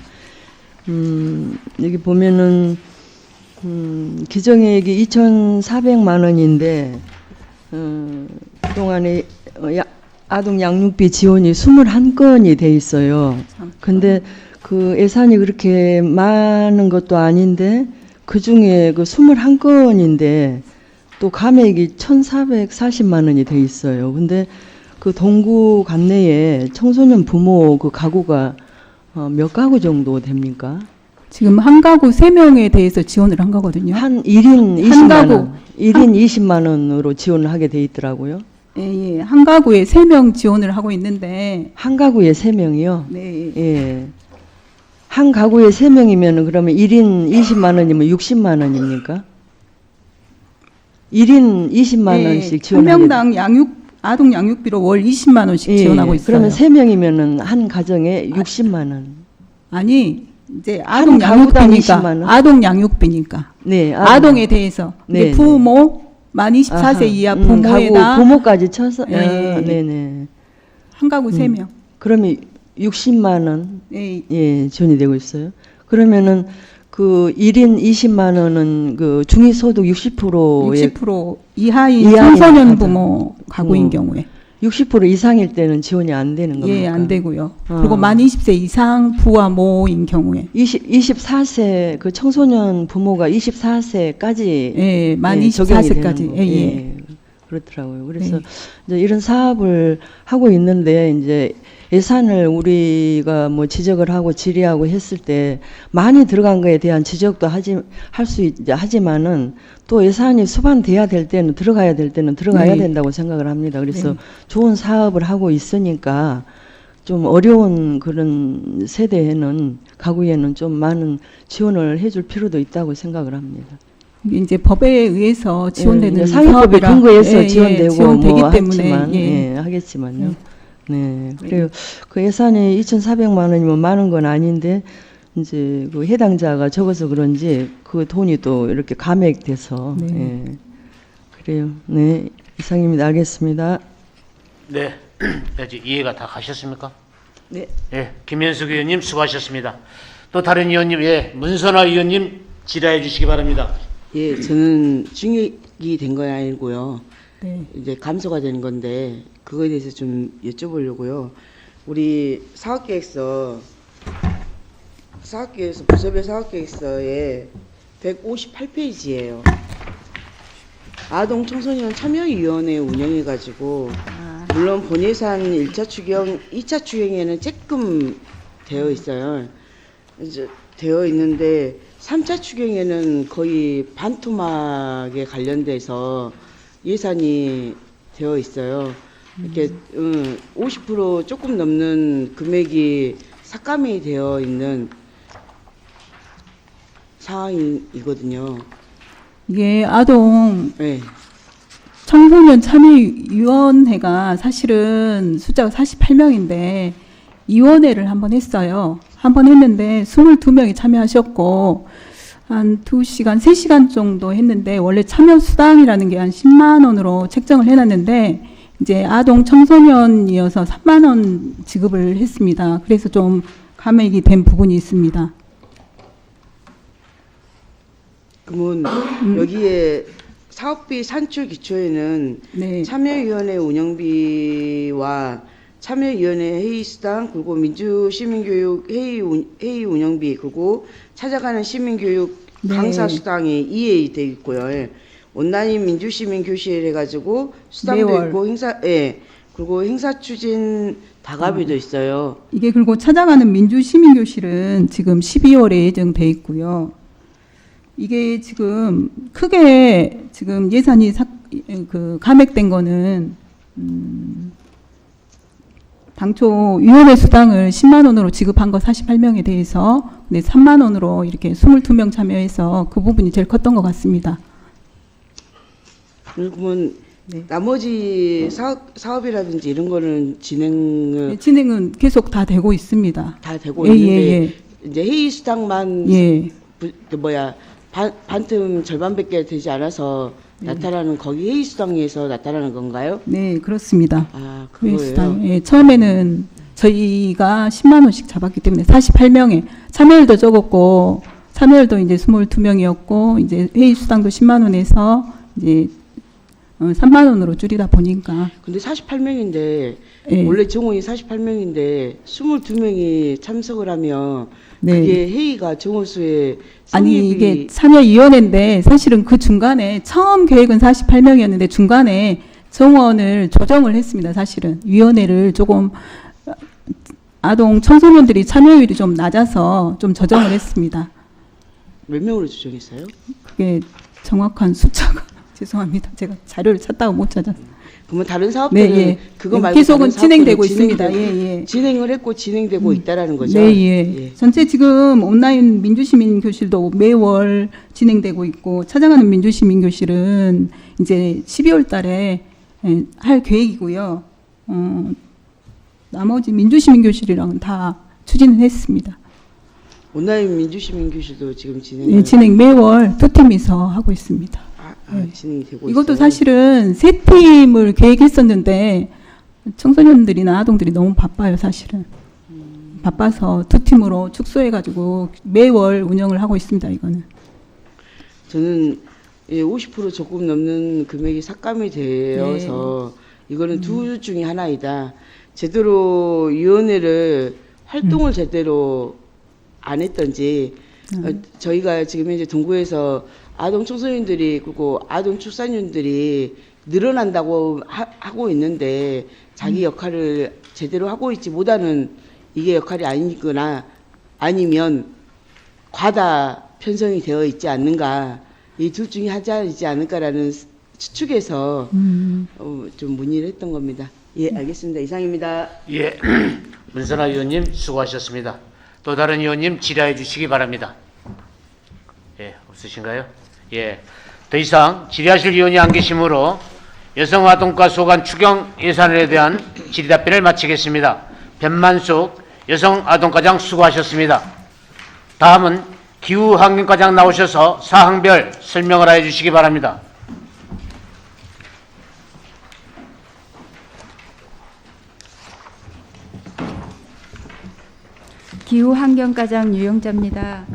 여기 보면은 기정액이 2,400만 원인데 그동안에 아동 양육비 지원이 21건이 돼 있어요. 근데 그 예산이 그렇게 많은 것도 아닌데 그중에 그 21건인데 또 감액이 1,440만 원이 돼 있어요. 근데 그 동구 관내에 청소년 부모 그 가구가 몇 가구 정도 됩니까? 지금 한 가구 3명에 대해서 지원을 한 거거든요. 한 1인 20만 한 가구. 원. 1인 20만 원으로 지원을 하게 돼 있더라고요. 예, 한 가구에 3명 지원을 하고 있는데 한 가구에 3명이요? 네, 예. 한 가구에 3명이면 그러면 1인 20만 원이면 60만 원입니까? 1인 20만 원씩 한 지원하게 명당 아동 양육비로 월 20만 원씩 예, 지원하고 있어요. 그러면 3명이면은 한 가정에 60만 원. 아니 이제 한 아동 가구당 20만 양육비니까 원? 아동 양육비니까 네. 아동에 대해서 네, 이제 부모 만 24세 아하. 이하 부모에다 부모까지 쳐서 예, 예. 네네. 한 가구 3명. 그러면 60만 원 예, 예, 지원이 되고 있어요. 그러면은 그 1인 20만 원은 그 중위소득 60%의 60% 이하인 이하인 청소년 가족. 부모 가구인 음. 경우에 60% 이상일 때는 지원이 안 되는 겁니까? 예, 안 되고요. 어. 그리고 만 20세 이상 부와 모인 경우에 24세 그 청소년 부모가 24세까지 예, 만 적용이 24세까지 되는 거. 예, 예. 그렇더라고요. 그래서 네. 이제 이런 사업을 하고 있는데 이제 예산을 우리가 뭐 지적을 하고 질의하고 했을 때 많이 들어간 거에 대한 지적도 할 수 하지만은 또 예산이 수반돼야 될 때는 들어가야 될 때는 들어가야 네. 된다고 생각을 합니다. 그래서 네. 좋은 사업을 하고 있으니까 좀 어려운 그런 세대에는 가구에는 좀 많은 지원을 해줄 필요도 있다고 생각을 합니다. 이게 이제 법에 의해서 지원되는 예, 상위법에 사업이라 근거해서 예, 지원되고 지원되기 뭐 때문에 하지만, 예. 하겠지만요. 네. 그래요. 그 예산이 2,400만 원이면 많은 건 아닌데 이제 그 해당자가 적어서 그런지 그 돈이 또 이렇게 감액돼서 네. 예. 그래요. 네. 이상입니다. 알겠습니다. 네. 이제 이해가 다 가셨습니까? 네. 예, 김현숙 의원님 수고하셨습니다. 또 다른 의원님, 예, 문선화 의원님 질의해 주시기 바랍니다. 예, 저는 증액이 된 건 아니고요. 네. 이제 감소가 되는 건데 그거에 대해서 좀 여쭤보려고요. 우리 사업계획서 부서별 사업계획서에 158페이지예요. 아동 청소년 참여위원회 운영해가지고 물론 본예산 1차 추경, 2차 추경에는 조금 되어 있어요. 이제 되어 있는데 3차 추경에는 거의 반토막에 관련돼서 예산이 되어 있어요. 이렇게 50% 조금 넘는 금액이 삭감이 되어 있는 상황이거든요. 이게 아동 네. 청소년 참여위원회가 사실은 숫자가 48명인데 위원회를 한번 했어요. 한번 했는데 22명이 참여하셨고 한 2시간, 3시간 정도 했는데 원래 참여 수당이라는 게 한 10만 원으로 책정을 해놨는데 이제 아동 청소년이어서 3만 원 지급을 했습니다. 그래서 좀 감액이 된 부분이 있습니다. 그러면 여기에 사업비 산출 기초에는 네. 참여위원회 운영비와 참여위원회 회의수당 그리고 민주시민교육 회의 운영비 그리고 찾아가는 시민교육 네. 강사수당이 이해 되어 있고요. 예. 온라인 민주시민교실 해가지고 수당도 매월. 있고 그리고 행사 추진 다가비도 있어요. 이게 그리고 찾아가는 민주시민교실은 지금 12월에 예정돼 있고요. 이게 지금 크게 지금 예산이 감액된 거는 당초 위원회 수당을 10만 원으로 지급한 거 48명에 대해서 네, 3만 원으로 이렇게 22명 참여해서 그 부분이 제일 컸던 것 같습니다. 그러면 네. 나머지 사업이라든지 이런 거는 진행을 네, 진행은 계속 다 되고 있습니다. 다 되고 예, 있는데 예, 이제 회의 수당만 예. 반틈 절반밖에 되지 않아서 나타나는 거기 회의 수당에서 나타나는 건가요? 네, 그렇습니다. 아, 회의 그거예요. 수당. 예, 처음에는 저희가 10만 원씩 잡았기 때문에 48명에 참여율도 적었고 참여율도 이제 22명이었고 이제 회의 수당도 10만 원에서 이제 3만 원으로 줄이다 보니까 근데 48명인데 예. 원래 정원이 48명인데 22명이 참석을 하면 네. 그게 회의가 정원수의 아니 이게 참여위원회인데 사실은 그 중간에 처음 계획은 48명이었는데 중간에 정원을 조정을 했습니다. 사실은 위원회를 조금 아동 청소년들이 참여율이 좀 낮아서 좀 조정을 했습니다. 몇 명으로 조정했어요? 그게 정확한 숫자가 죄송합니다. 제가 자료를 찾다가 못 찾았어요. 그러면 다른 사업들은 네, 예. 그거 말고 계속은 다른 사업들은 진행되고 있습니다. 예, 예. 진행을 했고 진행되고 있다라는 거죠. 네, 예. 전체 지금 온라인 민주시민 교실도 매월 진행되고 있고 찾아가는 민주시민 교실은 이제 12월 달에 할 계획이고요. 나머지 민주시민 교실이랑은 다 추진을 했습니다. 온라인 민주시민 교실도 지금 예, 진행 매월 2팀이서 하고 있습니다. 진행이 되고 이것도 있어요. 사실은 3팀을 계획했었는데 청소년들이나 아동들이 너무 바빠요, 사실은. 바빠서 두 팀으로 축소해가지고 매월 운영을 하고 있습니다. 이거는. 저는 50% 조금 넘는 금액이 삭감이 되어서 이거는 두 중에 하나이다. 제대로 위원회를 활동을 제대로 안 했던지 저희가 지금 현재 동구에서 아동 청소년들이 그리고 아동 출산율들이 늘어난다고 하고 있는데 자기 역할을 제대로 하고 있지 못하는 이게 역할이 아니거나 아니면 과다 편성이 되어 있지 않는가 이 둘 중에 하자이지 않을까라는 추측에서 좀 문의를 했던 겁니다. 예, 알겠습니다. 이상입니다. 예, 문선아 의원님 수고하셨습니다. 또 다른 의원님 질의해 주시기 바랍니다. 예, 없으신가요? 예, 더 이상 질의하실 의원이 안 계시므로 여성아동과 소관 추경 예산에 대한 질의답변을 마치겠습니다. 변만숙 여성아동과장 수고하셨습니다. 다음은 기후환경과장 나오셔서 사항별 설명을 해 주시기 바랍니다. 기후환경과장 유영자입니다.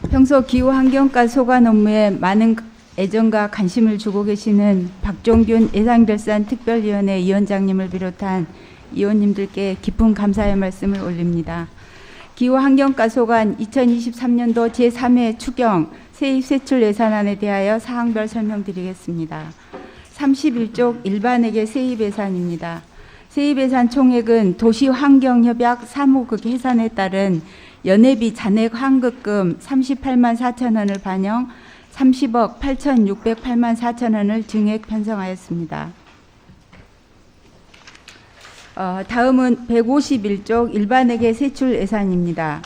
평소 기후환경과 소관 업무에 많은 애정과 관심을 주고 계시는 박종균 예산결산 특별위원회 위원장님을 비롯한 위원님들께 깊은 감사의 말씀을 올립니다. 기후환경과 소관 2023년도 제3회 추경 세입세출 예산안에 대하여 사항별 설명드리겠습니다. 31쪽 일반회계 세입예산입니다. 세입예산 총액은 도시환경협약 사무국 해산에 따른 연회비 잔액 환급금 38만 4천 원을 반영 30억 8,608만 4천 원을 증액 편성하였습니다. 다음은 151쪽 일반회계 세출 예산입니다.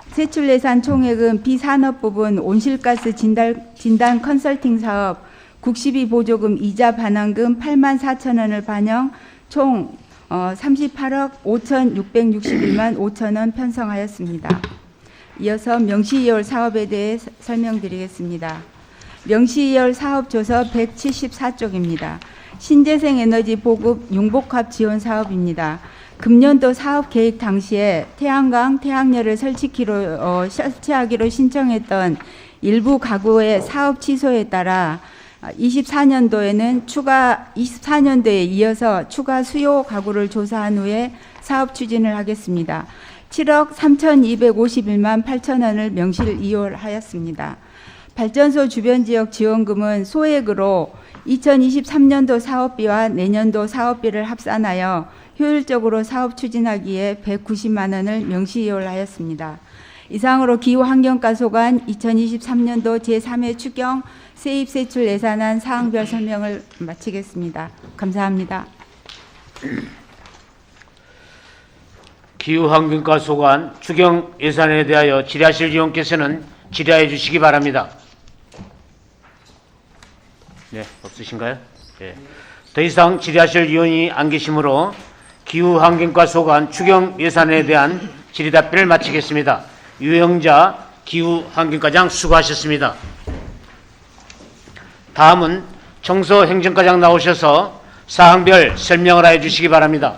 세출 예산 총액은 비산업 부분 온실가스 진단 컨설팅 사업 국시비 보조금 이자 반환금 8만 4천 원을 반영 총 38억 5,661만 5천 원 편성하였습니다. 이어서 명시이월 사업에 대해 설명드리겠습니다. 명시이월 사업조서 174쪽입니다. 신재생 에너지 보급 융복합 지원 사업입니다. 금년도 사업 계획 당시에 태양광, 태양열을 설치하기로 신청했던 일부 가구의 사업 취소에 따라 24년도에 이어서 추가 수요 가구를 조사한 후에 사업 추진을 하겠습니다. 7억 3,251만 8천 원을 명실 이월하였습니다. 발전소 주변 지역 지원금은 소액으로 2023년도 사업비와 내년도 사업비를 합산하여 효율적으로 사업 추진하기에 190만 원을 명시 이월하였습니다. 이상으로 기후환경과 소관 2023년도 제3회 추경 세입세출 예산안 사항별 설명을 마치겠습니다. 감사합니다. 기후환경과 소관 추경 예산에 대하여 질의하실 의원께서는 질의해 주시기 바랍니다. 네, 없으신가요? 네. 더 이상 질의하실 의원이 안 계시므로 기후환경과 소관 추경 예산에 대한 질의답변을 마치겠습니다. 유영자 기후환경과장 수고하셨습니다. 다음은 청소행정과장 나오셔서 사항별 설명을 해 주시기 바랍니다.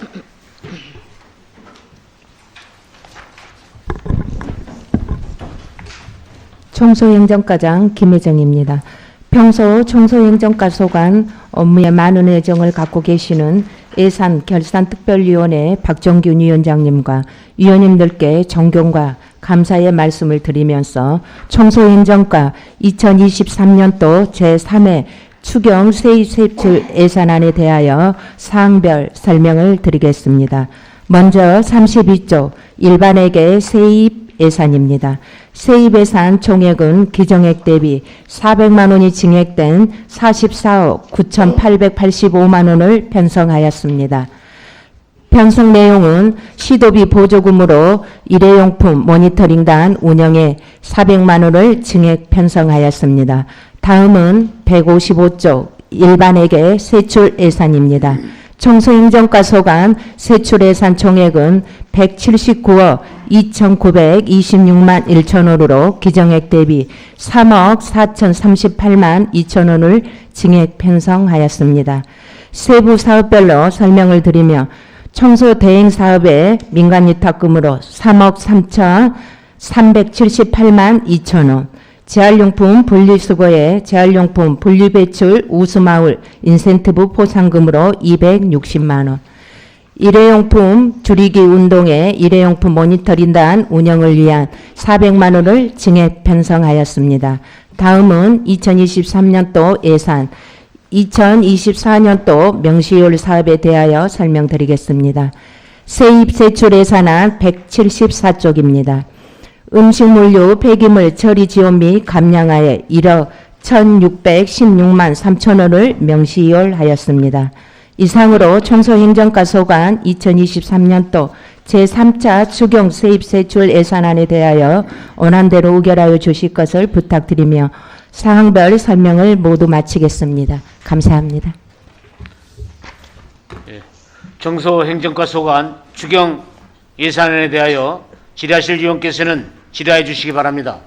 청소행정과장 김혜정입니다. 평소 청소행정과 소관 업무에 많은 애정을 갖고 계시는 예산결산특별위원회 박정균 위원장님과 위원님들께 존경과 감사의 말씀을 드리면서 청소행정과 2023년도 제3회 추경 세입세출 예산안에 대하여 사항별 설명을 드리겠습니다. 먼저 32조 일반회계 세입 예산입니다. 세입 예산 총액은 기정액 대비 400만 원이 증액된 44억 9,885만 원을 편성하였습니다. 편성 내용은 시도비 보조금으로 일회용품 모니터링단 운영에 400만 원을 증액 편성하였습니다. 다음은 155조 일반회계 세출 예산입니다. 청소행정과 소관 세출 예산 총액은 179억 2,926만 1천 원으로 기정액 대비 3억 4,038만 2천 원을 증액 편성하였습니다. 세부 사업별로 설명을 드리며 청소 대행 사업에 민간 위탁금으로 3억 3,378만 2천 원, 재활용품 분리수거에 재활용품 분리배출 우수마을 인센티브 포상금으로 260만 원, 일회용품 줄이기 운동에 일회용품 모니터링단 운영을 위한 400만 원을 증액 편성하였습니다. 다음은 2023년도 예산, 2024년도 명시율 사업에 대하여 설명드리겠습니다. 세입 세출 예산안 174쪽입니다. 음식물류 폐기물 처리 지원 및 감량하에 1억 1,616만 3천 원을 명시율하였습니다. 이상으로 청소행정과 소관 2023년도 제3차 추경 세입 세출 예산안에 대하여 원안대로 의결하여 주실 것을 부탁드리며 사항별 설명을 모두 마치겠습니다. 감사합니다. 청소행정과 소관 추경 예산안에 대하여 질의하실 의원께서는 질의해 주시기 바랍니다.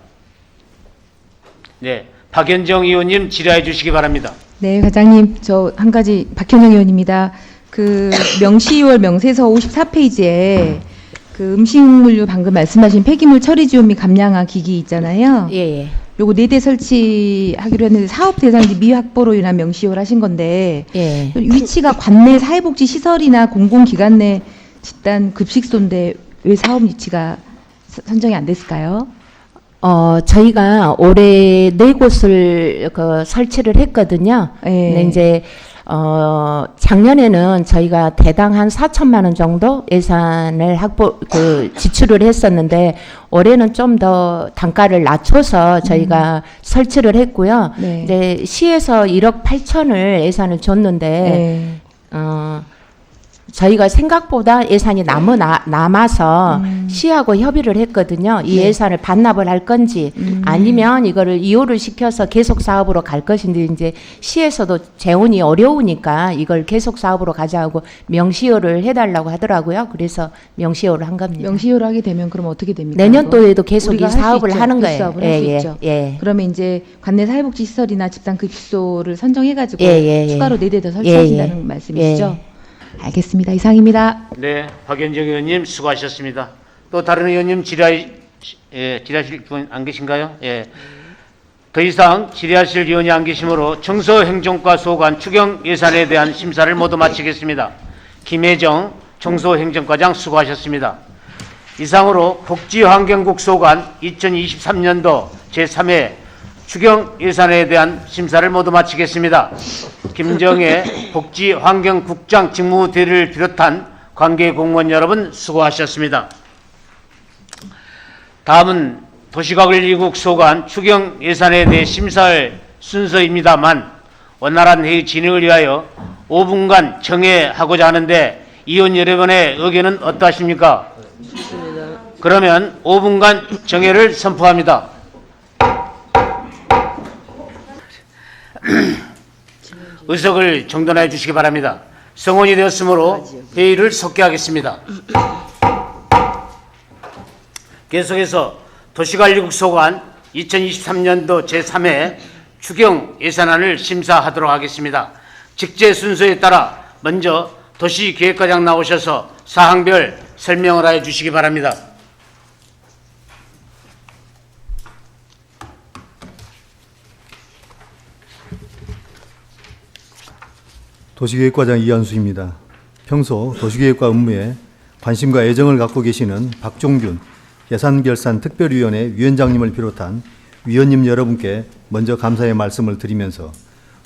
네, 박현정 의원님 질의해 주시기 바랍니다. 네, 과장님, 저 한 가지 박현정 의원입니다. 그 명시월 명세서 54페이지에 그 음식물류 방금 말씀하신 폐기물 처리 지원 및 감량화 기기 있잖아요. 예. 요거 4대 설치하기로 했는데 사업 대상지 미확보로 인한 명시월 하신 건데 예. 위치가 관내 사회복지 시설이나 공공기관 내 집단 급식소인데 왜 사업 위치가 선정이 안 됐을까요? 저희가 올해 4곳을 설치를 했거든요. 예. 근데 이제 작년에는 저희가 대당 한 4천만 원 정도 예산을 지출을 했었는데 올해는 좀 더 단가를 낮춰서 저희가 설치를 했고요. 네. 근데 시에서 1억 8천을 예산을 줬는데 저희가 생각보다 예산이 남아서 시하고 협의를 했거든요. 이 네. 예산을 반납을 할 건지 아니면 이거를 이호를 시켜서 계속 사업으로 갈 것인지 이제 시에서도 재원이 어려우니까 이걸 계속 사업으로 가자고 명시효를 해달라고 하더라고요. 그래서 명시효를 한 겁니다. 명시효를 하게 되면 그럼 어떻게 됩니까? 내년도에도 계속 이 우리가 할수 사업을 있죠. 하는 그 거예요. 사업을 할 수 있죠. 예. 그러면 이제 관내 사회복지 시설이나 집단 급식소를 선정해가지고 예. 추가로 4대 더 설치하신다는 말씀이시죠? 알겠습니다. 이상입니다. 네, 박현정 의원님 수고하셨습니다. 또 다른 의원님 질의하실 분 안 계신가요? 예. 더 이상 질의하실 의원이 안 계시므로 청소행정과 소관 추경 예산에 대한 심사를 모두 마치겠습니다. 김혜정 청소행정과장 수고하셨습니다. 이상으로 복지환경국 소관 2023년도 제3회 추경 예산에 대한 심사를 모두 마치겠습니다. 김정혜 복지환경국장 직무대리를 비롯한 관계 공무원 여러분 수고하셨습니다. 다음은 도시과학관리국 소관 추경 예산에 대해 심사할 순서입니다만 원활한 회의 진행을 위하여 5분간 정회하고자 하는데 의원 여러분의 의견은 어떠하십니까? 그러면 5분간 정회를 선포합니다. 의석을 정돈해 주시기 바랍니다. 성원이 되었으므로 회의를 속개하겠습니다. 계속해서 도시관리국 소관 2023년도 제3회 추경 예산안을 심사하도록 하겠습니다. 직제 순서에 따라 먼저 도시기획과장 나오셔서 사항별 설명을 해 주시기 바랍니다. 도시계획과장 이한수입니다. 평소 도시계획과 업무에 관심과 애정을 갖고 계시는 박종균 예산결산특별위원회 위원장님을 비롯한 위원님 여러분께 먼저 감사의 말씀을 드리면서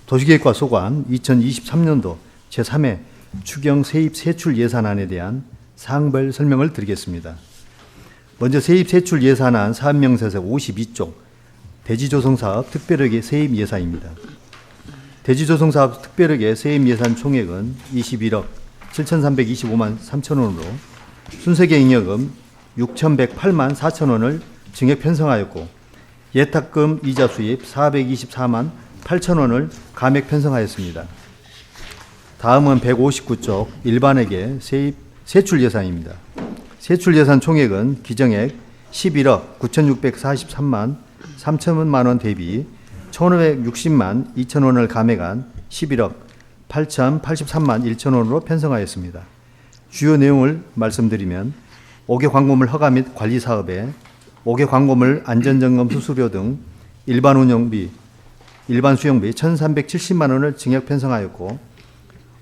도시계획과 소관 2023년도 제3회 추경 세입 세출 예산안에 대한 사항별 설명을 드리겠습니다. 먼저 세입 세출 예산안 사업명세서 52쪽 대지조성사업 특별회계 세입 예산입니다. 대지조성사업 특별회계 세입 예산 총액은 21억 7,325만 3천 원으로 순세계 잉여금 6,108만 4천 원을 증액 편성하였고 예탁금 이자 수입 424만 8천 원을 감액 편성하였습니다. 다음은 159쪽 일반회계 세입 세출 예산입니다. 세출 예산 총액은 기정액 11억 9,643만 3천만 원 대비 1,560만 2천 원을 감액한 11억 8,083만 1천 원으로 편성하였습니다. 주요 내용을 말씀드리면 5개 광고물 허가 및 관리 사업에 5개 광고물 안전점검 수수료 등 일반 운영비, 일반 수용비 1,370만 원을 증액 편성하였고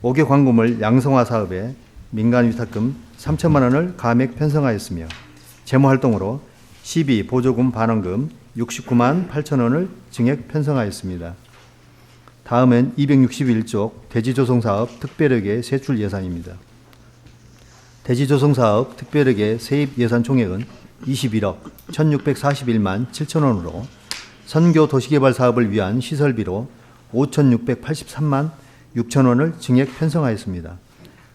5개 광고물 양성화 사업에 민간 위탁금 3천만 원을 감액 편성하였으며 재무활동으로 시비 보조금 반환금 69만 8천 원을 증액 편성하였습니다. 다음은 261쪽 대지조성사업 특별회계 세출 예산입니다. 대지조성사업 특별회계 세입 예산 총액은 21억 1,641만 7천 원으로 선교 도시개발 사업을 위한 시설비로 5,683만 6천 원을 증액 편성하였습니다.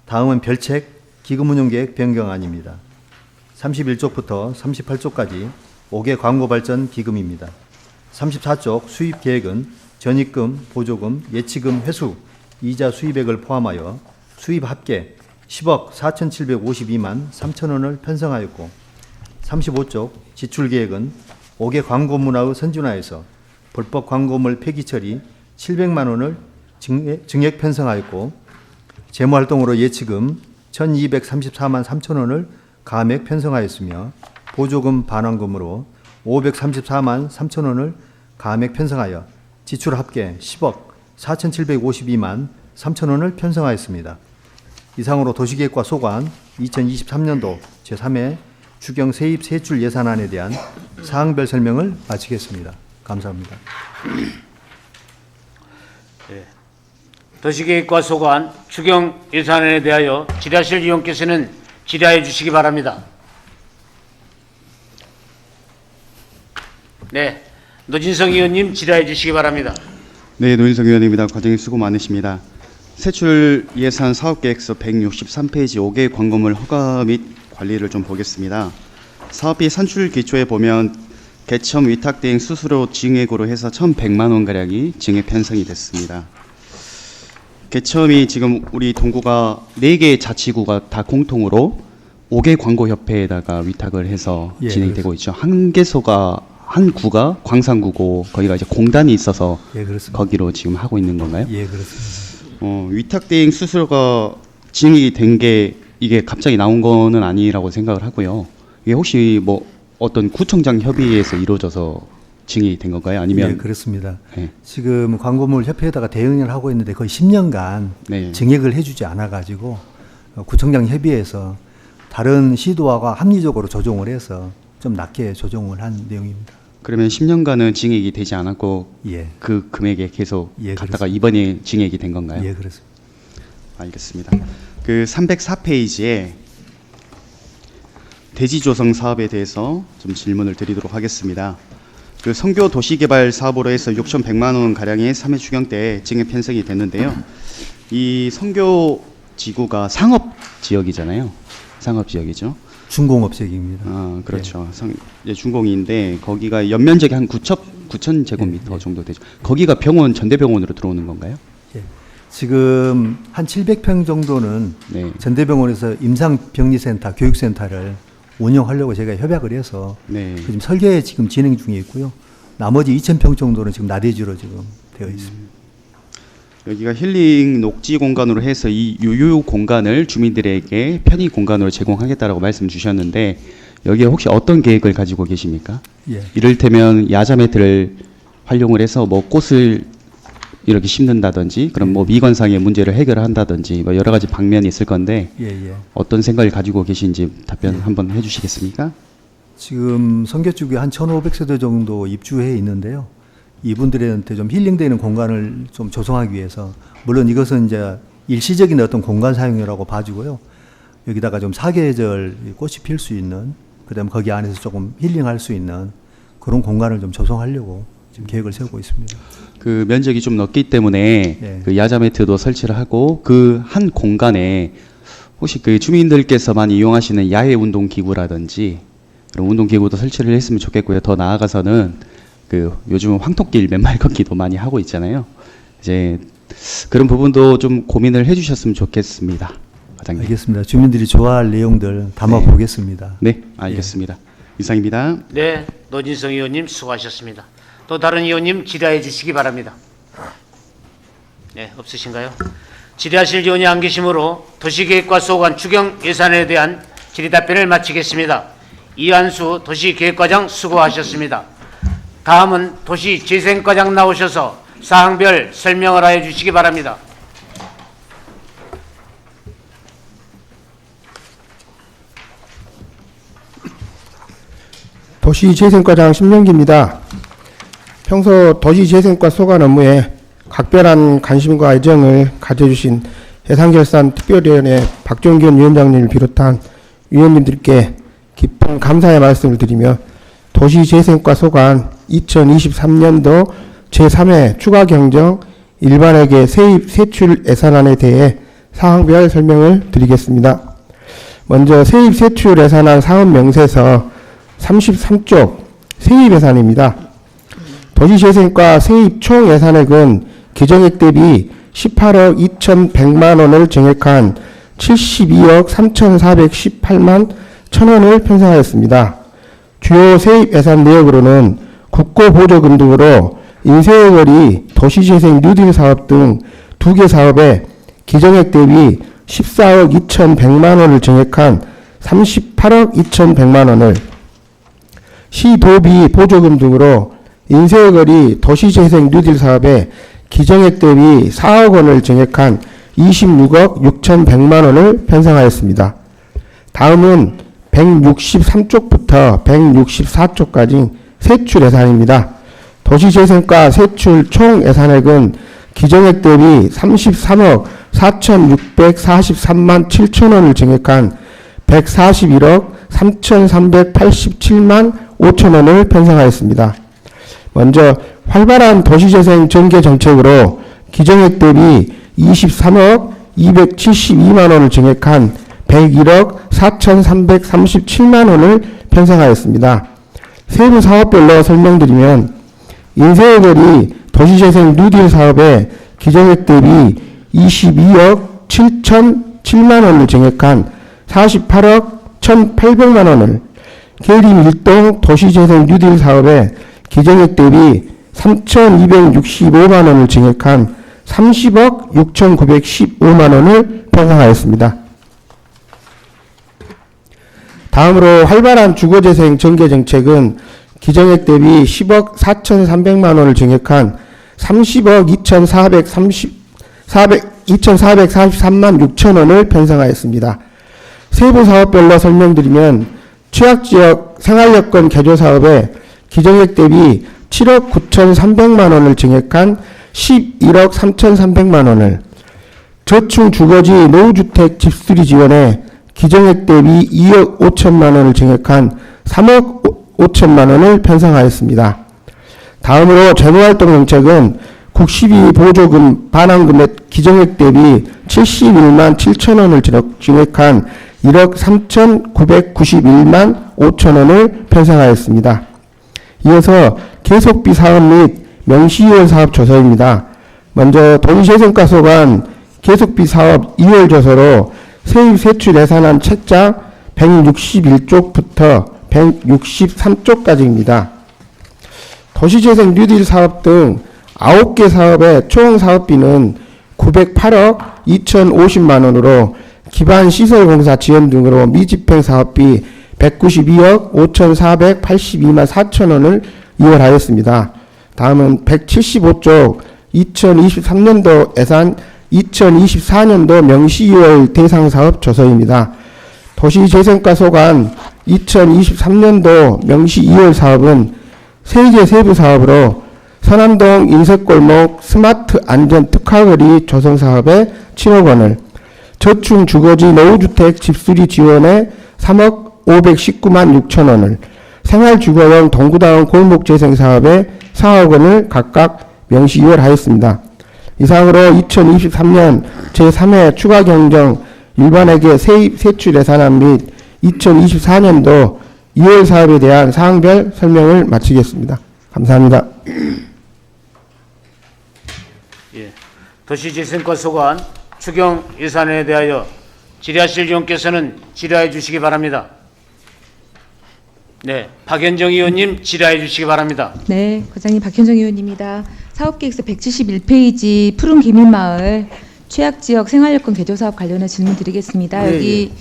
다음은 별책 기금운용계획 변경안입니다. 31쪽부터 38쪽까지 5개 광고발전 기금입니다. 34쪽 수입계획은 전입금, 보조금, 예치금 회수, 이자 수입액을 포함하여 수입 합계 10억 4,752만 3천 원을 편성하였고 35쪽 지출계획은 5개 광고문화의 선진화에서 불법 광고물 폐기 처리 700만 원을 증액 편성하였고 재무활동으로 예치금 1,234만 3천 원을 감액 편성하였으며 보조금 반환금으로 534만 3천 원을 감액 편성하여 지출 합계 10억 4,752만 3천 원을 편성하였습니다. 이상으로 도시계획과 소관 2023년도 제3회 추경 세입 세출 예산안에 대한 사항별 설명을 마치겠습니다. 감사합니다. 네. 도시계획과 소관 추경 예산안에 대하여 질의하실 의원께서는 질의해 주시기 바랍니다. 네, 노진성 의원님 질의해 주시기 바랍니다. 네, 노인성 의원입니다. 과장님 수고 많으십니다. 세출 예산 사업계획서 163페이지 5개 광고물 허가 및 관리를 좀 보겠습니다. 사업비 산출 기초에 보면 개첨 위탁 대행 수수료 증액으로 해서 1,100만 원가량이 증액 편성이 됐습니다. 개첨이 지금 우리 동구가 4개 자치구가 다 공통으로 5개 광고협회에다가 위탁을 해서 예, 진행되고 있죠. 한 개소가 한 구가 광산구고 거기가 이제 공단이 있어서 예, 그렇습니다. 거기로 지금 하고 있는 건가요? 예, 그렇습니다. 위탁 대행 수수료가 증액이 된 게 이게 갑자기 나온 거는 아니라고 생각을 하고요. 이게 혹시 뭐 어떤 구청장 협의에서 이루어져서 증액이 된 건가요? 아니면 예, 그렇습니다. 네. 지금 광고물 협회에다가 대응을 하고 있는데 거의 10년간 네. 증액을 해주지 않아가지고 구청장 협의회에서 다른 시도와 합리적으로 조정을 해서 좀 낮게 조정을 한 내용입니다. 그러면 10년간은 증액이 되지 않았고 예, 그 금액에 계속 예, 갔다가 그렇습니다. 이번에 증액이 된 건가요? 예, 그렇습니다. 알겠습니다. 그 304페이지에 대지조성 사업에 대해서 좀 질문을 드리도록 하겠습니다. 그 성교 도시개발 사업으로 해서 6,100만 원 가량의 3회 추경 때 증액 편성이 됐는데요. 이 성교 지구가 상업 지역이잖아요. 상업 지역이죠. 중공업색입니다. 아, 그렇죠. 이제 중공인데 거기가 연면적이 한 9천 제곱미터 정도 되죠. 거기가 병원 전대병원으로 들어오는 건가요? 지금 한 700평 정도는 네. 전대병원에서 임상병리센터, 교육센터를 운영하려고 제가 협약을 해서 네. 지금 설계 지금 진행 중에 있고요. 나머지 2,000평 정도는 지금 나대지로 지금 되어 있습니다. 여기가 힐링 녹지 공간으로 해서 이 유유 공간을 주민들에게 편의 공간으로 제공하겠다라고 말씀 주셨는데 여기에 혹시 어떤 계획을 가지고 계십니까? 예. 이를테면 야자 매트를 활용을 해서 뭐 꽃을 이렇게 심는다든지 그럼 뭐 미관상의 문제를 해결한다든지 뭐 여러 가지 방면이 있을 건데 예, 예. 어떤 생각을 가지고 계신지 답변 한번 해주시겠습니까? 지금 선교 쪽에 한 1,500세대 정도 입주해 있는데요. 이분들한테 좀 힐링되는 공간을 좀 조성하기 위해서 물론 이것은 이제 일시적인 어떤 공간 사용이라고 봐주고요. 여기다가 좀 사계절 꽃이 필 수 있는 그다음 거기 안에서 조금 힐링할 수 있는 그런 공간을 좀 조성하려고 지금 계획을 세우고 있습니다. 그 면적이 좀 넓기 때문에 예. 그 야자 매트도 설치를 하고 그 한 공간에 혹시 그 주민들께서 많이 이용하시는 야외 운동 기구라든지 그런 운동 기구도 설치를 했으면 좋겠고요. 더 나아가서는 그 요즘은 황토길 맨발 걷기도 많이 하고 있잖아요. 이제 그런 부분도 좀 고민을 해주셨으면 좋겠습니다, 과장님. 알겠습니다. 주민들이 좋아할 내용들 담아 보겠습니다. 네, 알겠습니다. 이상입니다. 네, 노진성 의원님 수고하셨습니다. 또 다른 의원님 질의해 주시기 바랍니다. 네, 없으신가요? 질의하실 의원이 안 계시므로 도시계획과 소관 추경 예산에 대한 질의답변을 마치겠습니다. 이한수 도시계획과장 수고하셨습니다. 다음은 도시재생과장 나오셔서 사항별 설명을 하여 주시기 바랍니다. 도시재생과장 신명기입니다. 평소 도시재생과 소관 업무에 각별한 관심과 애정을 가져주신 예산결산특별위원회 박종균 위원장님을 비롯한 위원님들께 깊은 감사의 말씀을 드리며 도시재생과 소관 2023년도 제3회 추가경정 일반회계 세입 세출 예산안에 대해 사항별 설명을 드리겠습니다. 먼저 세입 세출 예산안 사업 명세서 33쪽 세입 예산입니다. 도시재생과 세입 총 예산액은 기정액 대비 18억 2,100만 원을 증액한 72억 3,418만 1,000원을 편성하였습니다. 주요 세입 예산 내역으로는 국고보조금 등으로 인쇄거리, 도시재생 뉴딜 사업 등 2개 사업에 기정액 대비 14억 2,100만 원을 증액한 38억 2,100만 원을, 시도비 보조금 등으로 인쇄거리, 도시재생 뉴딜 사업에 기정액 대비 4억 원을 증액한 26억 6,100만 원을 편성하였습니다. 다음은 163쪽부터 164쪽까지 세출 예산입니다. 도시재생과 세출 총 예산액은 기정액 대비 33억 4,643만 7천 원을 증액한 141억 3,387만 5천 원을 편성하였습니다. 먼저 활발한 도시재생 전개 정책으로 기정액 대비 23억 272만 원을 증액한 101억 4,337만 원을 편성하였습니다. 세부 사업별로 설명드리면 인쇄거리 도시재생 뉴딜 사업에 기정액 대비 22억 7,007만 원을 증액한 48억 1,800만 원을, 계림일동 도시재생 뉴딜 사업에 기정액 대비 3,265만 원을 증액한 30억 6,915만 원을 편성하였습니다. 다음으로 활발한 주거재생 전개 정책은 기정액 대비 10억 4,300만 원을 증액한 30억 2,443만 6천 원을 편성하였습니다. 세부 사업별로 설명드리면 취약지역 생활여건 개조 사업에 기정액 대비 7억 9,300만 원을 증액한 11억 3,300만 원을, 저층 주거지 노후주택 집수리 지원에 기정액 대비 2억 5천만 원을 증액한 3억 5천만 원을 편성하였습니다. 다음으로 재무활동 정책은 국시비 보조금 반환금액 기정액 대비 71만 7천 원을 증액한 1억 3,991만 5천 원을 편성하였습니다. 이어서 계속비 사업 및 명시이월 사업 조서입니다. 먼저 도시재생과 소관 계속비 사업 2월 조서로 세입 세출 예산안 책자 161쪽부터 163쪽까지입니다. 도시재생 뉴딜 사업 등 9개 사업의 총 사업비는 908억 2,050만 원으로 기반 시설공사 지원 등으로 미집행 사업비 192억 5,482만 4천 원을 이월하였습니다. 다음은 175쪽 2023년도 예산 2024년도 명시이월 대상사업 조서입니다. 도시재생과 소관 2023년도 명시이월 사업은 3개 세부 사업으로 선암동 인석골목 스마트 안전 특화거리 조성사업에 7억 원을, 저층 주거지 노후주택 집수리 지원에 3억 519만 6천 원을, 생활주거용 동구다운 골목재생사업에 4억 원을 각각 명시이월하였습니다. 이상으로 2023년 제3회 추가경정 일반회계 세입 세출 예산안 및 2024년도 2월 사업에 대한 사항별 설명을 마치겠습니다. 감사합니다. 예, 도시재생과 소관 추경 예산에 대하여 질의하실 의원께서는 질의해 주시기 바랍니다. 네, 박현정 의원님 질의해 주시기 바랍니다. 네, 과장님 박현정 의원입니다. 사업계획서 171페이지 푸른 기밀마을 최악 지역 생활여건 개조 사업 관련해 질문 드리겠습니다. 예, 여기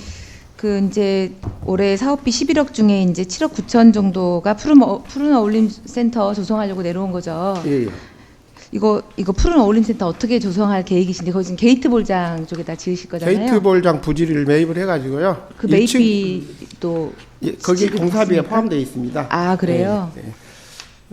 그 이제 올해 사업비 11억 중에 이제 7억 9천 정도가 푸른 어울림 센터 조성하려고 내려온 거죠. 예, 예. 이거 푸른 어울림 센터 어떻게 조성할 계획이신데 거기 지금 게이트 볼장 쪽에다 지으실 거잖아요. 게이트 볼장 부지를 매입을 해가지고요. 그 매입비도 예, 거기에 공사비에 포함되어 있습니다. 아 그래요? 네, 네.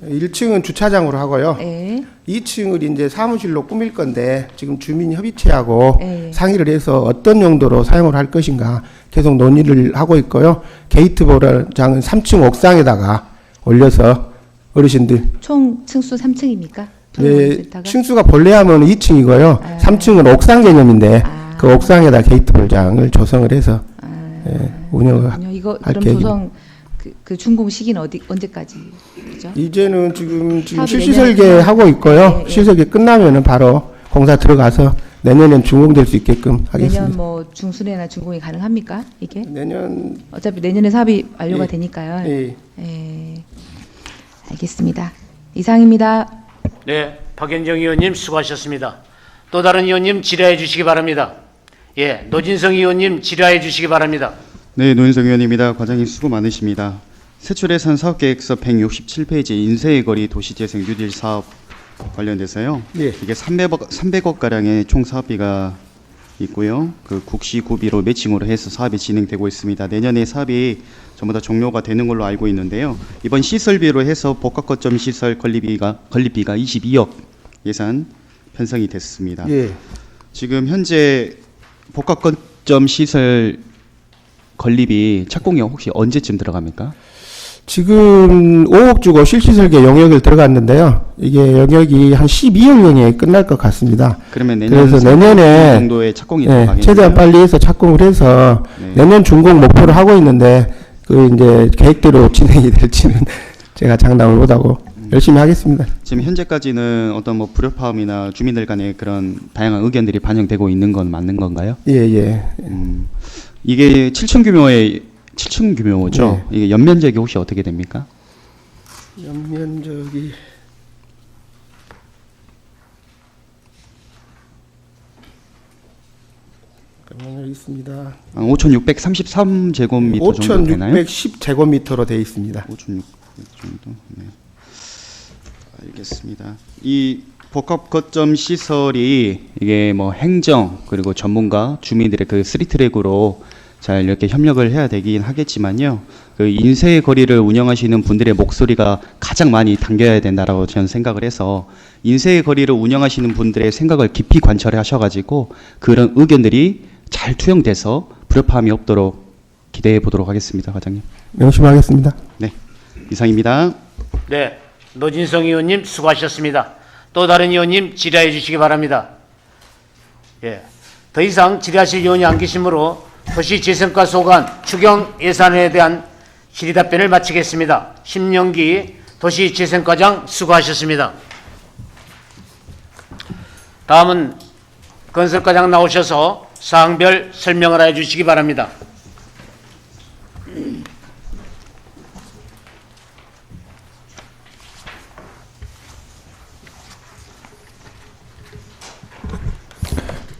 1층은 주차장으로 하고요. 네. 2층을 이제 사무실로 꾸밀 건데 지금 주민 협의체하고 네. 상의를 해서 어떤 용도로 사용을 할 것인가 계속 논의를 하고 있고요. 게이트 볼장은 3층 옥상에다가 올려서 어르신들 총 층수 3층입니까? 네, 층수가 본래하면 2층이고요. 3층은 옥상 개념인데 그 옥상에다 게이트 볼장을 조성을 해서 운영을 이거 할 그럼 계획입니다. 조성 그 준공 시기는 언제까지? 그죠? 이제는 지금 사업이 실시 내년에 설계하고 있고요. 네, 네. 실설계 끝나면은 바로 공사 들어가서 내년엔 준공될 수 있게끔 하겠습니다. 내년 뭐 중순에나 준공이 가능합니까? 이게? 내년 어차피 내년에 사업이 완료가 예. 되니까요. 예. 예. 알겠습니다. 이상입니다. 네, 박현정 의원님 수고하셨습니다. 또 다른 의원님 질의해 주시기 바랍니다. 예, 노진성 의원님 질의해 주시기 바랍니다. 네, 노인성 의원입니다. 과장님 수고 많으십니다. 세출예산 사업계획서 167페이지 인쇄의 거리 도시재생 뉴딜 사업 관련돼서요. 예. 이게 300억 가량의 총 사업비가 있고요. 그 국시 구비로 매칭으로 해서 사업이 진행되고 있습니다. 내년에 사업이 전부 다 종료가 되는 걸로 알고 있는데요. 이번 시설비로 해서 복합 거점 시설 건립비가 22억 예산 편성이 됐습니다. 예. 지금 현재 복합 거점 시설 건립이 착공이 혹시 언제쯤 들어갑니까? 지금 5억 주고 실시 설계 영역을 들어갔는데요. 이게 영역이 한 12월경에 끝날 것 같습니다. 그러면 내년 그래서 내년에 정도의 착공이 네, 들어가겠네요. 최대한 빨리 해서 착공을 해서 네. 내년 준공 목표를 하고 있는데 그 이제 계획대로 진행이 될지는 제가 장담을 못하고 열심히 하겠습니다. 지금 현재까지는 어떤 뭐 불협화음이나 주민들 간의 그런 다양한 의견들이 반영되고 있는 건 맞는 건가요? 예, 예. 이게 7층 규모죠. 네. 이게 연면적이 혹시 어떻게 됩니까? 연면적이 잠깐만요, 있습니다. 5,633제곱미터 정도 되나요? 5,610제곱미터로 되어 있습니다. 5,600 정도. 네. 알겠습니다. 이 복합 거점 시설이 이게 뭐 행정 그리고 전문가 주민들의 그 3트랙으로 잘 이렇게 협력을 해야 되긴 하겠지만요. 그 인쇄의 거리를 운영하시는 분들의 목소리가 가장 많이 담겨야 된다라고 저는 생각을 해서 인쇄의 거리를 운영하시는 분들의 생각을 깊이 관철하셔가지고 그런 의견들이 잘 투영돼서 불협화음이 없도록 기대해 보도록 하겠습니다, 과장님. 열심히 하겠습니다. 네, 이상입니다. 네, 노진성 의원님 수고하셨습니다. 또 다른 의원님 질의해 주시기 바랍니다. 예, 더 이상 질의하실 의원이 안 계시므로 도시재생과 소관 추경 예산에 대한 질의 답변을 마치겠습니다. 심영기 도시재생과장 수고하셨습니다. 다음은 건설과장 나오셔서 사항별 설명을 해 주시기 바랍니다.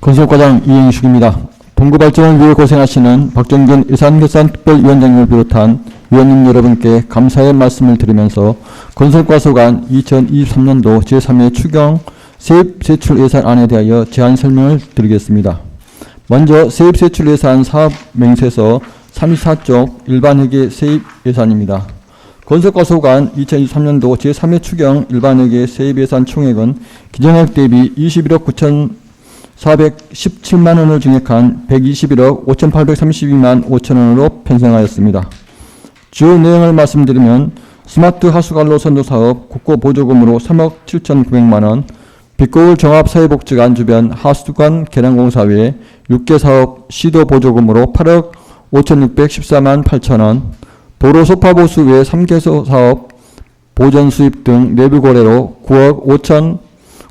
건설과장 이행식입니다. 동구발전을 위해 고생하시는 박정균 예산결산특별위원장님을 비롯한 위원님 여러분께 감사의 말씀을 드리면서 건설과 소관 2023년도 제3회 추경 세입세출 예산안에 대하여 제안 설명을 드리겠습니다. 먼저 세입세출 예산 사업 명세서 34쪽 일반회계 세입 예산입니다. 건설과 소관 2023년도 제3회 추경 일반회계 세입 예산 총액은 기정액 대비 21억 9,417만 원을 증액한 121억 5,832만 5천 원으로 편성하였습니다. 주요 내용을 말씀드리면 스마트 하수관로 선도 사업 국고 보조금으로 3억 7,900만 원, 빛거울 종합사회복지관 주변 하수관 개량공사 외에 6개 사업 시도 보조금으로 8억 5,614만 8천 원, 도로 소파 보수 외 3개 사업 보전 수입 등 내부 거래로 9억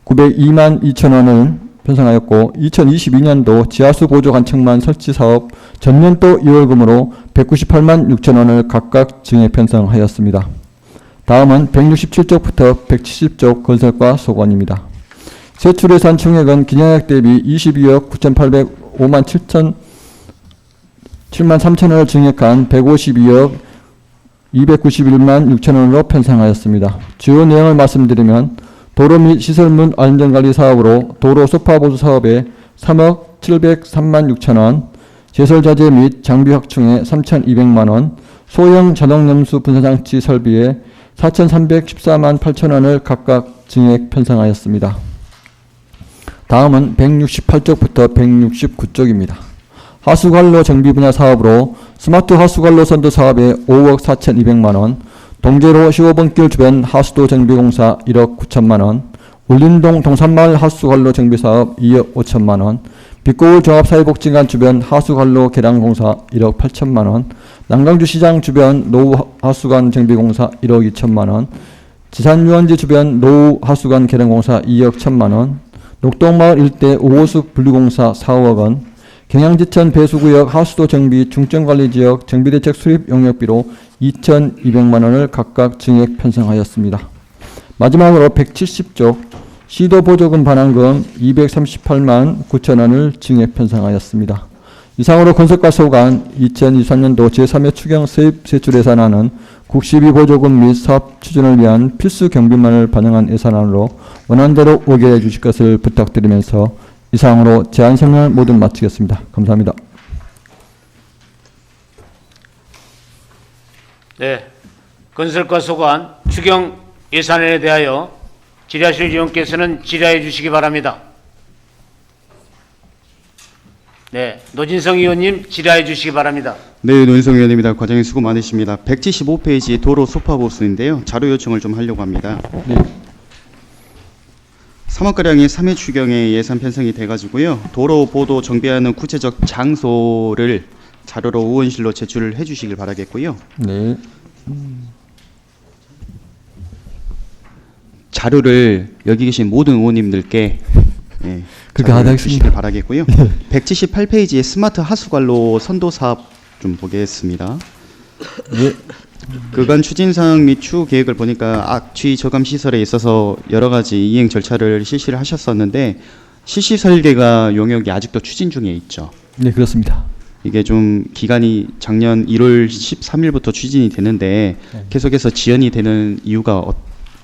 5,902만 2천 원을 편성하였고 2022년도 지하수 보조 관측만 설치 사업 전년도 2월금으로 198만 6천 원을 각각 증액 편성하였습니다. 다음은 167쪽부터 170쪽 건설과 소관입니다. 세출 예산 총액은 기존액 대비 22억 9,805만 7만 3천원을 증액한 152억 291만 6천원으로 편성하였습니다. 주요 내용을 말씀드리면 도로 및 시설물 안전관리 사업으로 도로 소파보수 사업에 3억 703만 6천원, 제설자재 및 장비 확충에 3,200만원, 소형 자동염수 분사장치 설비에 4,314만 8천원을 각각 증액 편성하였습니다. 다음은 168쪽부터 169쪽입니다. 하수관로 정비 분야 사업으로 스마트 하수관로 선도 사업에 5억 4,200만원, 동제로 15번길 주변 하수도 정비공사 1억 9천만원, 울림동 동산마을 하수관로 정비사업 2억 5천만원, 빛고울 종합사회복지관 주변 하수관로 개량공사 1억 8천만원, 남강주시장 주변 노후 하수관 정비공사 1억 2천만원, 지산유원지 주변 노후 하수관 개량공사 2억 1천만원, 녹동마을 일대 오호수 분류공사 4억원, 경양지천 배수구역 하수도 정비 중점관리지역 정비대책 수립 용역비로 2,200만원을 각각 증액 편성하였습니다. 마지막으로 170쪽 시도보조금 반환금 238만 9천원을 증액 편성하였습니다. 이상으로 건설과 소관 2023년도 제3회 추경 세입 세출 예산안은 국시비 보조금 및 사업 추진을 위한 필수 경비만을 반영한 예산안으로 원안대로 의결해 주실 것을 부탁드리면서 이상으로 제안 설명을 모두 마치겠습니다. 감사합니다. 네, 건설과 소관 추경 예산안에 대하여 질의하실 의원께서는 질의해 주시기 바랍니다. 네, 노진성 의원님 질의해 주시기 바랍니다. 네, 노인성 의원입니다. 과장님 수고 많으십니다. 175페이지 도로 소파 보수인데요. 자료 요청을 좀 하려고 합니다. 네. 3억가량의 3회 추경에 예산 편성이 돼가지고요. 도로 보도 정비하는 구체적 장소를 자료로 의원실로 제출을 해주시길 바라겠고요. 네. 자료를 여기 계신 모든 의원님들께 그렇게 하겠습니다. 주시길 바라겠고요. 178페이지의 스마트 하수관로 선도 사업 좀 보겠습니다. 예. 그간 추진사항 및 추후 계획을 보니까 악취 저감 시설에 있어서 여러 가지 이행 절차를 실시를 하셨었는데 실시 설계가 용역이 아직도 추진 중에 있죠. 네, 그렇습니다. 이게 좀 기간이 작년 1월 13일부터 추진이 되는데 계속해서 지연이 되는 이유가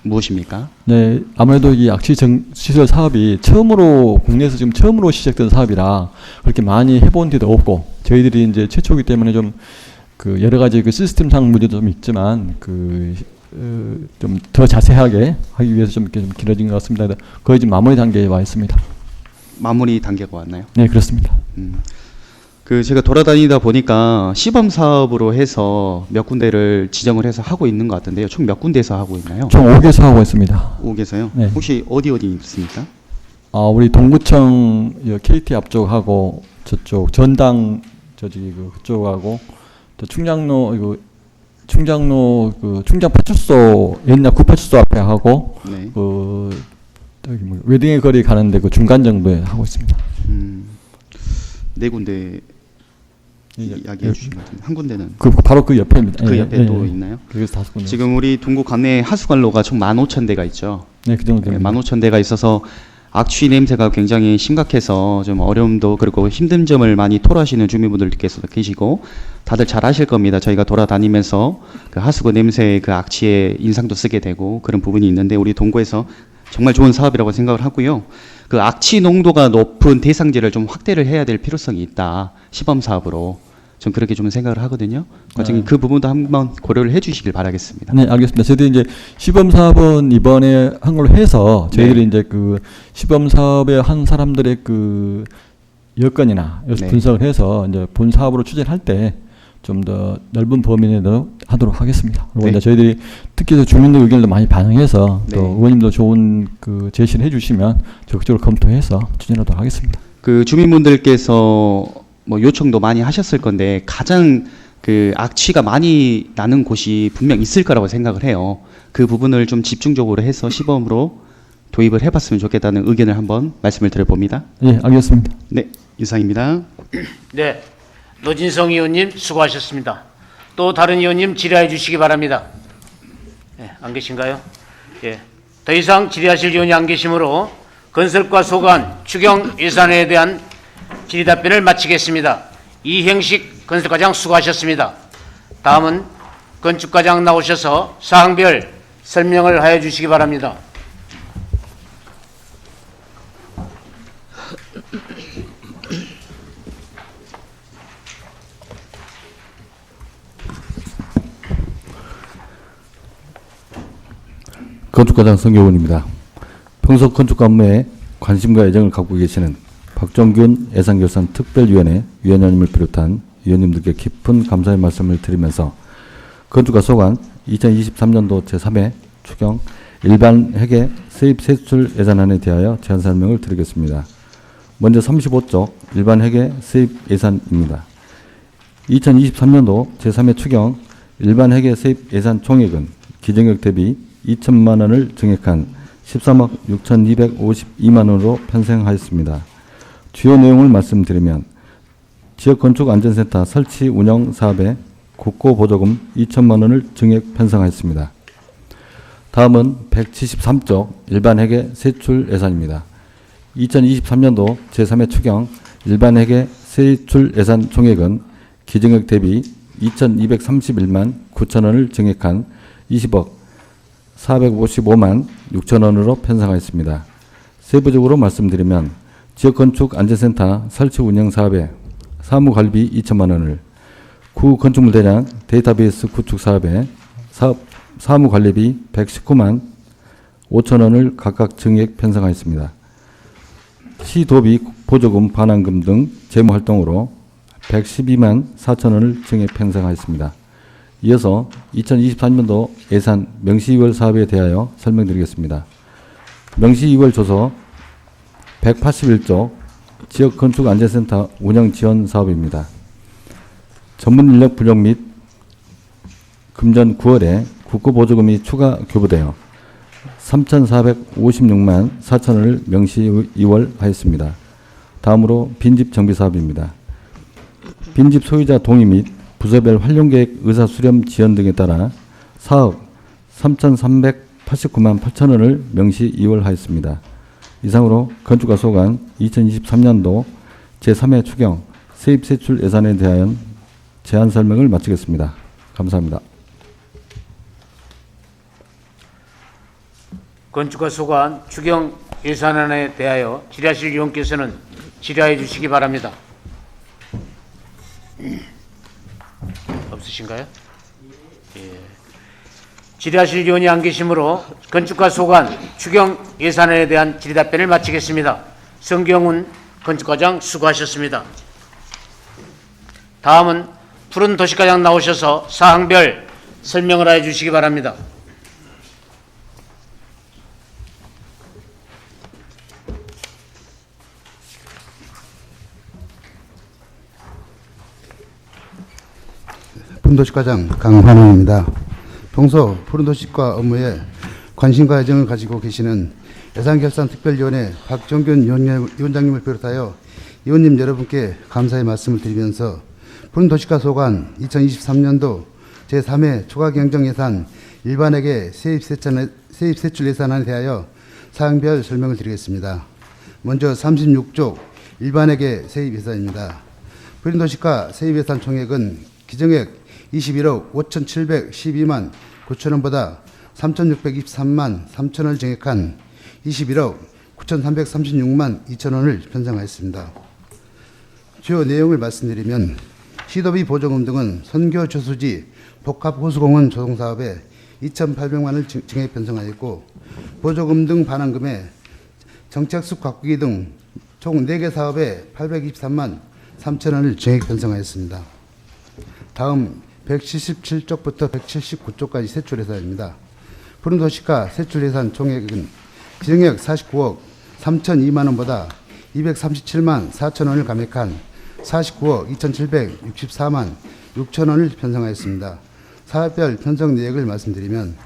무엇입니까? 네, 아무래도 이 악취 시설 사업이 국내에서 지금 처음으로 시작된 사업이라 그렇게 많이 해본 데도 없고 저희들이 이제 최초이기 때문에 좀 그 여러 가지 그 시스템상 문제도 좀 있지만 좀 더 자세하게 하기 위해서 좀 이렇게 좀 길어진 것 같습니다. 거의 지금 마무리 단계에 와 있습니다. 마무리 단계가 왔나요? 네, 그렇습니다. 제가 돌아다니다 보니까 시범 사업으로 해서 몇 군데를 지정을 해서 하고 있는 것 같은데요. 총 몇 군데에서 하고 있나요? 총 5개에서 하고 있습니다. 5개서요? 네. 혹시 어디 있습니까? 우리 동구청 KT 앞쪽하고 저쪽 전당 그쪽하고 또 충장로 충장 파출소 옛날 구파출소 앞에 하고 네. 웨딩의 거리 가는데 그 중간 정도에 하고 있습니다. 네 군데 이야기해 주신 것 같은데 한 군데는 바로 그 옆에입니다. 그 옆에 또 있나요? 그래서 5군데. 지금 우리 동구 관내 하수관로가 총 15,000대가 있죠. 네, 그 정도 됩니다. 15,000대가 있어서 악취 냄새가 굉장히 심각해서 좀 어려움도 그리고 힘든 점을 많이 토로하시는 주민분들께서도 계시고 다들 잘 아실 겁니다. 저희가 돌아다니면서 그 하수구 냄새 그 악취에 인상도 쓰게 되고 그런 부분이 있는데 우리 동구에서 정말 좋은 사업이라고 생각을 하고요. 그 악취 농도가 높은 대상지를 좀 확대를 해야 될 필요성이 있다. 시범 사업으로. 좀 그렇게 좀 생각을 하거든요. 과장님 그 부분도 한번 고려를 해 주시길 바라겠습니다. 네, 알겠습니다. 저희들이 이제 시범 사업은 이번에 한 걸로 해서 저희들이 네. 이제 그 시범 사업에 한 사람들의 그 여건이나 네. 분석을 해서 이제 본 사업으로 추진할 때 좀 더 넓은 범위 내로 하도록 하겠습니다. 그리고 네. 이제 저희들이 특히 주민들 의견도 많이 반영해서 네. 또 의원님도 좋은 그 제시를 해주시면 적극적으로 검토해서 추진하도록 하겠습니다. 그 주민분들께서 뭐 요청도 많이 하셨을 건데 가장 그 악취가 많이 나는 곳이 분명 있을 거라고 생각을 해요. 그 부분을 좀 집중적으로 해서 시범으로 도입을 해봤으면 좋겠다는 의견을 한번 말씀을 드려봅니다. 네, 알겠습니다. 네, 이상입니다. 네, 노진성 의원님 수고하셨습니다. 또 다른 의원님 질의해 주시기 바랍니다. 네, 안 계신가요? 예, 더 이상 질의하실 의원이 안 계시므로 건설과 소관, 추경 예산에 대한 질의답변을 마치겠습니다. 이형식 건설과장 수고하셨습니다. 다음은 건축과장 나오셔서 사항별 설명을 하여 주시기 바랍니다. 건축과장 성교훈입니다. 평소 건축 업무에 관심과 애정을 갖고 계시는 박정균 예산결산 특별위원회 위원장님을 비롯한 위원님들께 깊은 감사의 말씀을 드리면서 건축과 소관 2023년도 제3회 추경 일반 회계 세입 세출 예산안에 대하여 제안 설명을 드리겠습니다. 먼저 35쪽 일반 회계 세입 예산입니다. 2023년도 제3회 추경 일반 회계 세입 예산 총액은 기정역 대비 2천만 원을 증액한 13억 6,252만 원으로 편성하였습니다. 주요 내용을 말씀드리면 지역건축안전센터 설치 운영 사업에 국고보조금 2천만 원을 증액 편성하였습니다. 다음은 173쪽 일반회계 세출 예산입니다. 2023년도 제3회 추경 일반회계 세출 예산 총액은 기증액 대비 2,231만 9천 원을 증액한 20억 455만 6천 원으로 편성하였습니다. 세부적으로 말씀드리면 지역건축안전센터 설치 운영 사업에 사무관리비 2천만 원을, 구건축물 대량 데이터베이스 구축 사업에 사무관리비 119만 5천 원을 각각 증액 편성하였습니다. 시도비 보조금 반환금 등 재무활동으로 112만 4천 원을 증액 편성하였습니다. 이어서 2023년도 예산 명시2월 사업에 대하여 설명드리겠습니다. 명시2월 조서 181조 지역건축안전센터 운영지원 사업입니다. 전문인력 부족 및 금전 9월에 국고보조금이 추가 교부되어 3,456만 4천 원을 명시2월 하였습니다. 다음으로 빈집 정비 사업입니다. 빈집 소유자 동의 및 부서별 활용계획 의사 수렴 지연 등에 따라 사업 3,389만 8천 원을 명시2월 하였습니다. 이상으로 건축과 소관 2023년도 제3회 추경 세입 세출 예산에 대한 제안 설명을 마치겠습니다. 감사합니다. 건축과 소관 추경 예산안에 대하여 질의하실 위원께서는 질의해 주시기 바랍니다. 없으신가요? 예. 질의하실 위원이 안 계시므로 건축과 소관 추경 예산안에 대한 질의답변을 마치겠습니다. 성경훈 건축과장 수고하셨습니다. 다음은 푸른 도시과장 나오셔서 사항별 설명을 해 주시기 바랍니다. 푸른도시과장 강환웅입니다. 평소 푸른도시과 업무에 관심과 애정을 가지고 계시는 예산결산특별위원회 박정균 위원장님을 비롯하여 위원님 여러분께 감사의 말씀을 드리면서 푸른도시과 소관 2023년도 제3회 추가경정예산 일반회계 세입세출 예산안에 대하여 사항별 설명을 드리겠습니다. 먼저 36조 일반회계 세입예산입니다. 푸른도시과 세입예산 총액은 기정액 21억 5,712만 9천 원보다 3,623만 3천 원을 증액한 21억 9,336만 2천 원을 편성하였습니다. 주요 내용을 말씀드리면 시도비 보조금 등은 선교 저수지 복합호수공원 조성사업에 2,800만 원을 증액 편성하였고 보조금 등 반환금에 정책숲 가꾸기 등 총 4개 사업에 823만 3천 원을 증액 편성하였습니다. 다음 177쪽부터 179쪽까지 세출 예산입니다. 푸른도시과 세출 예산 총액은 기정액 49억 3,002만 원보다 237만 4천 원을 감액한 49억 2,764만 6천 원을 편성하였습니다. 사업별 편성 내역을 말씀드리면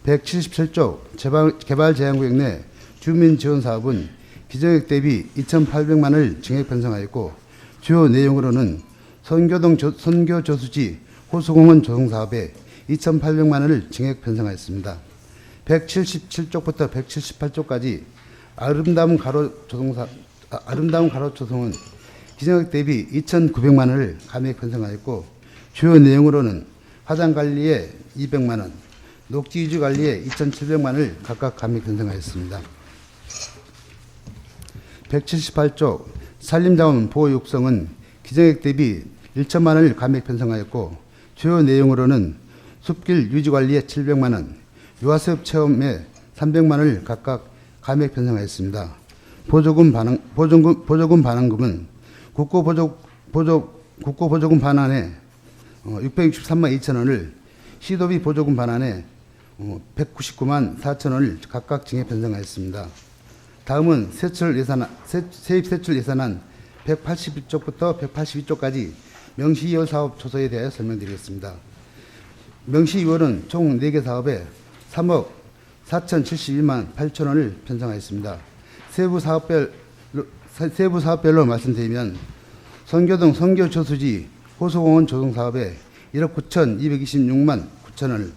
177쪽 개발제한구역 내 주민지원사업은 기정액 대비 2,800만 원을 증액 편성하였고 주요 내용으로는 선교저수지 호수공원 조성사업에 2,800만 원을 증액 편성하였습니다. 177쪽부터 178쪽까지 아름다운 가로 조성은 기정액 대비 2,900만 원을 감액 편성하였고 주요 내용으로는 화장 관리에 200만 원, 녹지 유지 관리에 2,700만 원을 각각 감액 편성하였습니다. 178조 산림자원 보호 육성은 기정액 대비 1천만 원을 감액 편성하였고 주요 내용으로는 숲길 유지 관리에 700만 원, 유아수업 체험에 300만 원을 각각 감액 편성하였습니다. 보조금 반환금은 국고보조금 반환에 663만 2천 원을, 시도비 보조금 반환에 199만 4천 원을 각각 증액 편성하였습니다. 다음은 세입 세출 예산안 181쪽부터 182쪽까지 명시 2월 사업 조서에 대하여 설명드리겠습니다. 명시 2월은 총 4개 사업에 3억 4,071만 8천 원을 편성하였습니다. 세부 사업별로 말씀드리면 선교동 선교저수지 호수공원 조성사업에 1억 9,226만 9천 원을,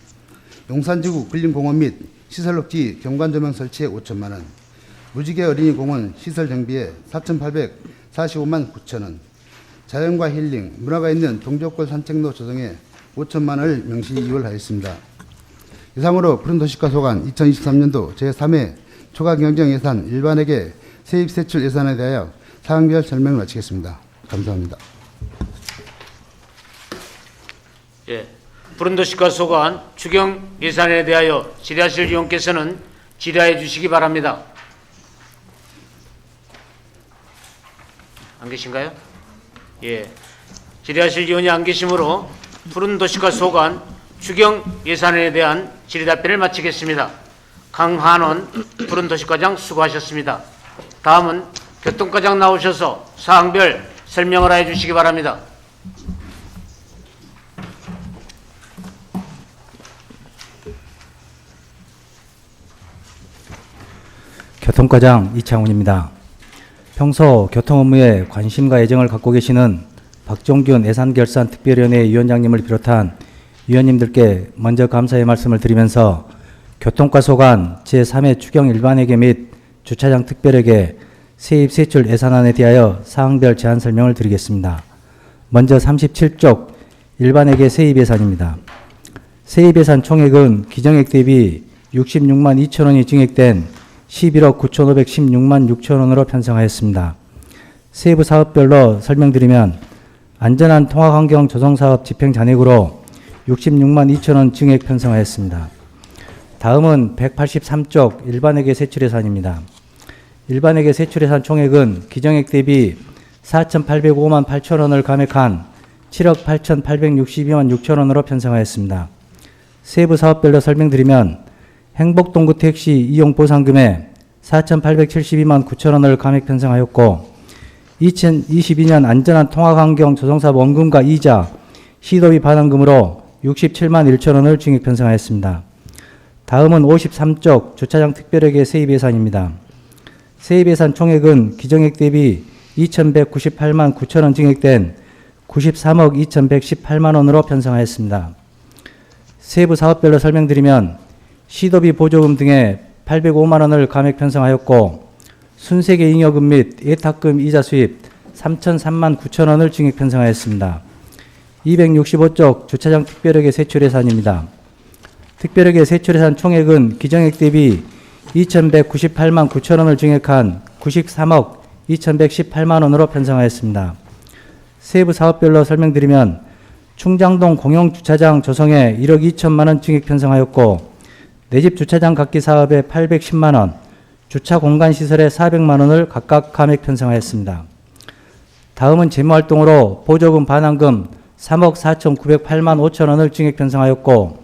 용산지구 근린공원 및 시설녹지 경관조명 설치에 5천만 원, 무지개 어린이공원 시설 정비에 4,845만 9천 원, 자연과 힐링, 문화가 있는 동족골 산책로 조성에 5천만 원을 명시 2월하였습니다. 이상으로 푸른도시과 소관 2023년도 제3회 초과경정예산 일반회계 세입세출 예산에 대하여 사항별 설명을 마치겠습니다. 감사합니다. 예, 푸른도시과 소관 추경 예산에 대하여 질의하실 의원께서는 질의해 주시기 바랍니다. 안 계신가요? 예, 질의하실 의원이 안 계시므로 푸른도시과 소관 추경 예산에 대한 질의 답변을 마치겠습니다. 강한원 푸른도시과장 수고하셨습니다. 다음은 교통과장 나오셔서 사항별 설명을 해 주시기 바랍니다. 교통과장 이창훈입니다. 평소 교통 업무에 관심과 애정을 갖고 계시는 박종균 예산결산특별위원회 위원장님을 비롯한 위원님들께 먼저 감사의 말씀을 드리면서 교통과 소관 제3회 추경 일반회계 및 주차장 특별회계 세입세출 예산안에 대하여 사항별 제안 설명을 드리겠습니다. 먼저 37쪽 일반회계 세입예산입니다. 세입예산 총액은 기정액 대비 66만 2천 원이 증액된 11억 9,516만 6천 원으로 편성하였습니다. 세부 사업별로 설명드리면 안전한 통학환경 조성사업 집행 잔액으로 66만 2천 원 증액 편성하였습니다. 다음은 183쪽 일반회계 세출예산입니다. 일반회계 세출예산 총액은 기정액 대비 4,805만 8천 원을 감액한 7억 8,862만 6천 원으로 편성하였습니다. 세부 사업별로 설명드리면 행복동구 택시 이용 보상금에 4,872만 9천 원을 감액 편성하였고 2022년 안전한 통학환경 조성사업 원금과 이자, 시도비 반환금으로 67만 1천 원을 증액 편성하였습니다. 다음은 53쪽 주차장 특별회계 세입예산입니다. 세입예산 총액은 기정액 대비 2,198만 9천 원 증액된 93억 2,118만 원으로 편성하였습니다. 세부 사업별로 설명드리면 시도비 보조금 등에 805만 원을 감액 편성하였고 순세계 잉여금 및 예탁금 이자 수입 3,003만 9천 원을 증액 편성하였습니다. 265쪽 주차장 특별회계 세출예산입니다. 특별회계 세출예산 총액은 기정액 대비 2,198만 9천 원을 증액한 93억 2,118만 원으로 편성하였습니다. 세부 사업별로 설명드리면 충장동 공용주차장 조성에 1억 2천만 원 증액 편성하였고 내집 주차장 각기 사업에 810만 원, 주차 공간 시설에 400만 원을 각각 감액 편성하였습니다. 다음은 재무활동으로 보조금 반환금 3억 4,908만 5천 원을 증액 편성하였고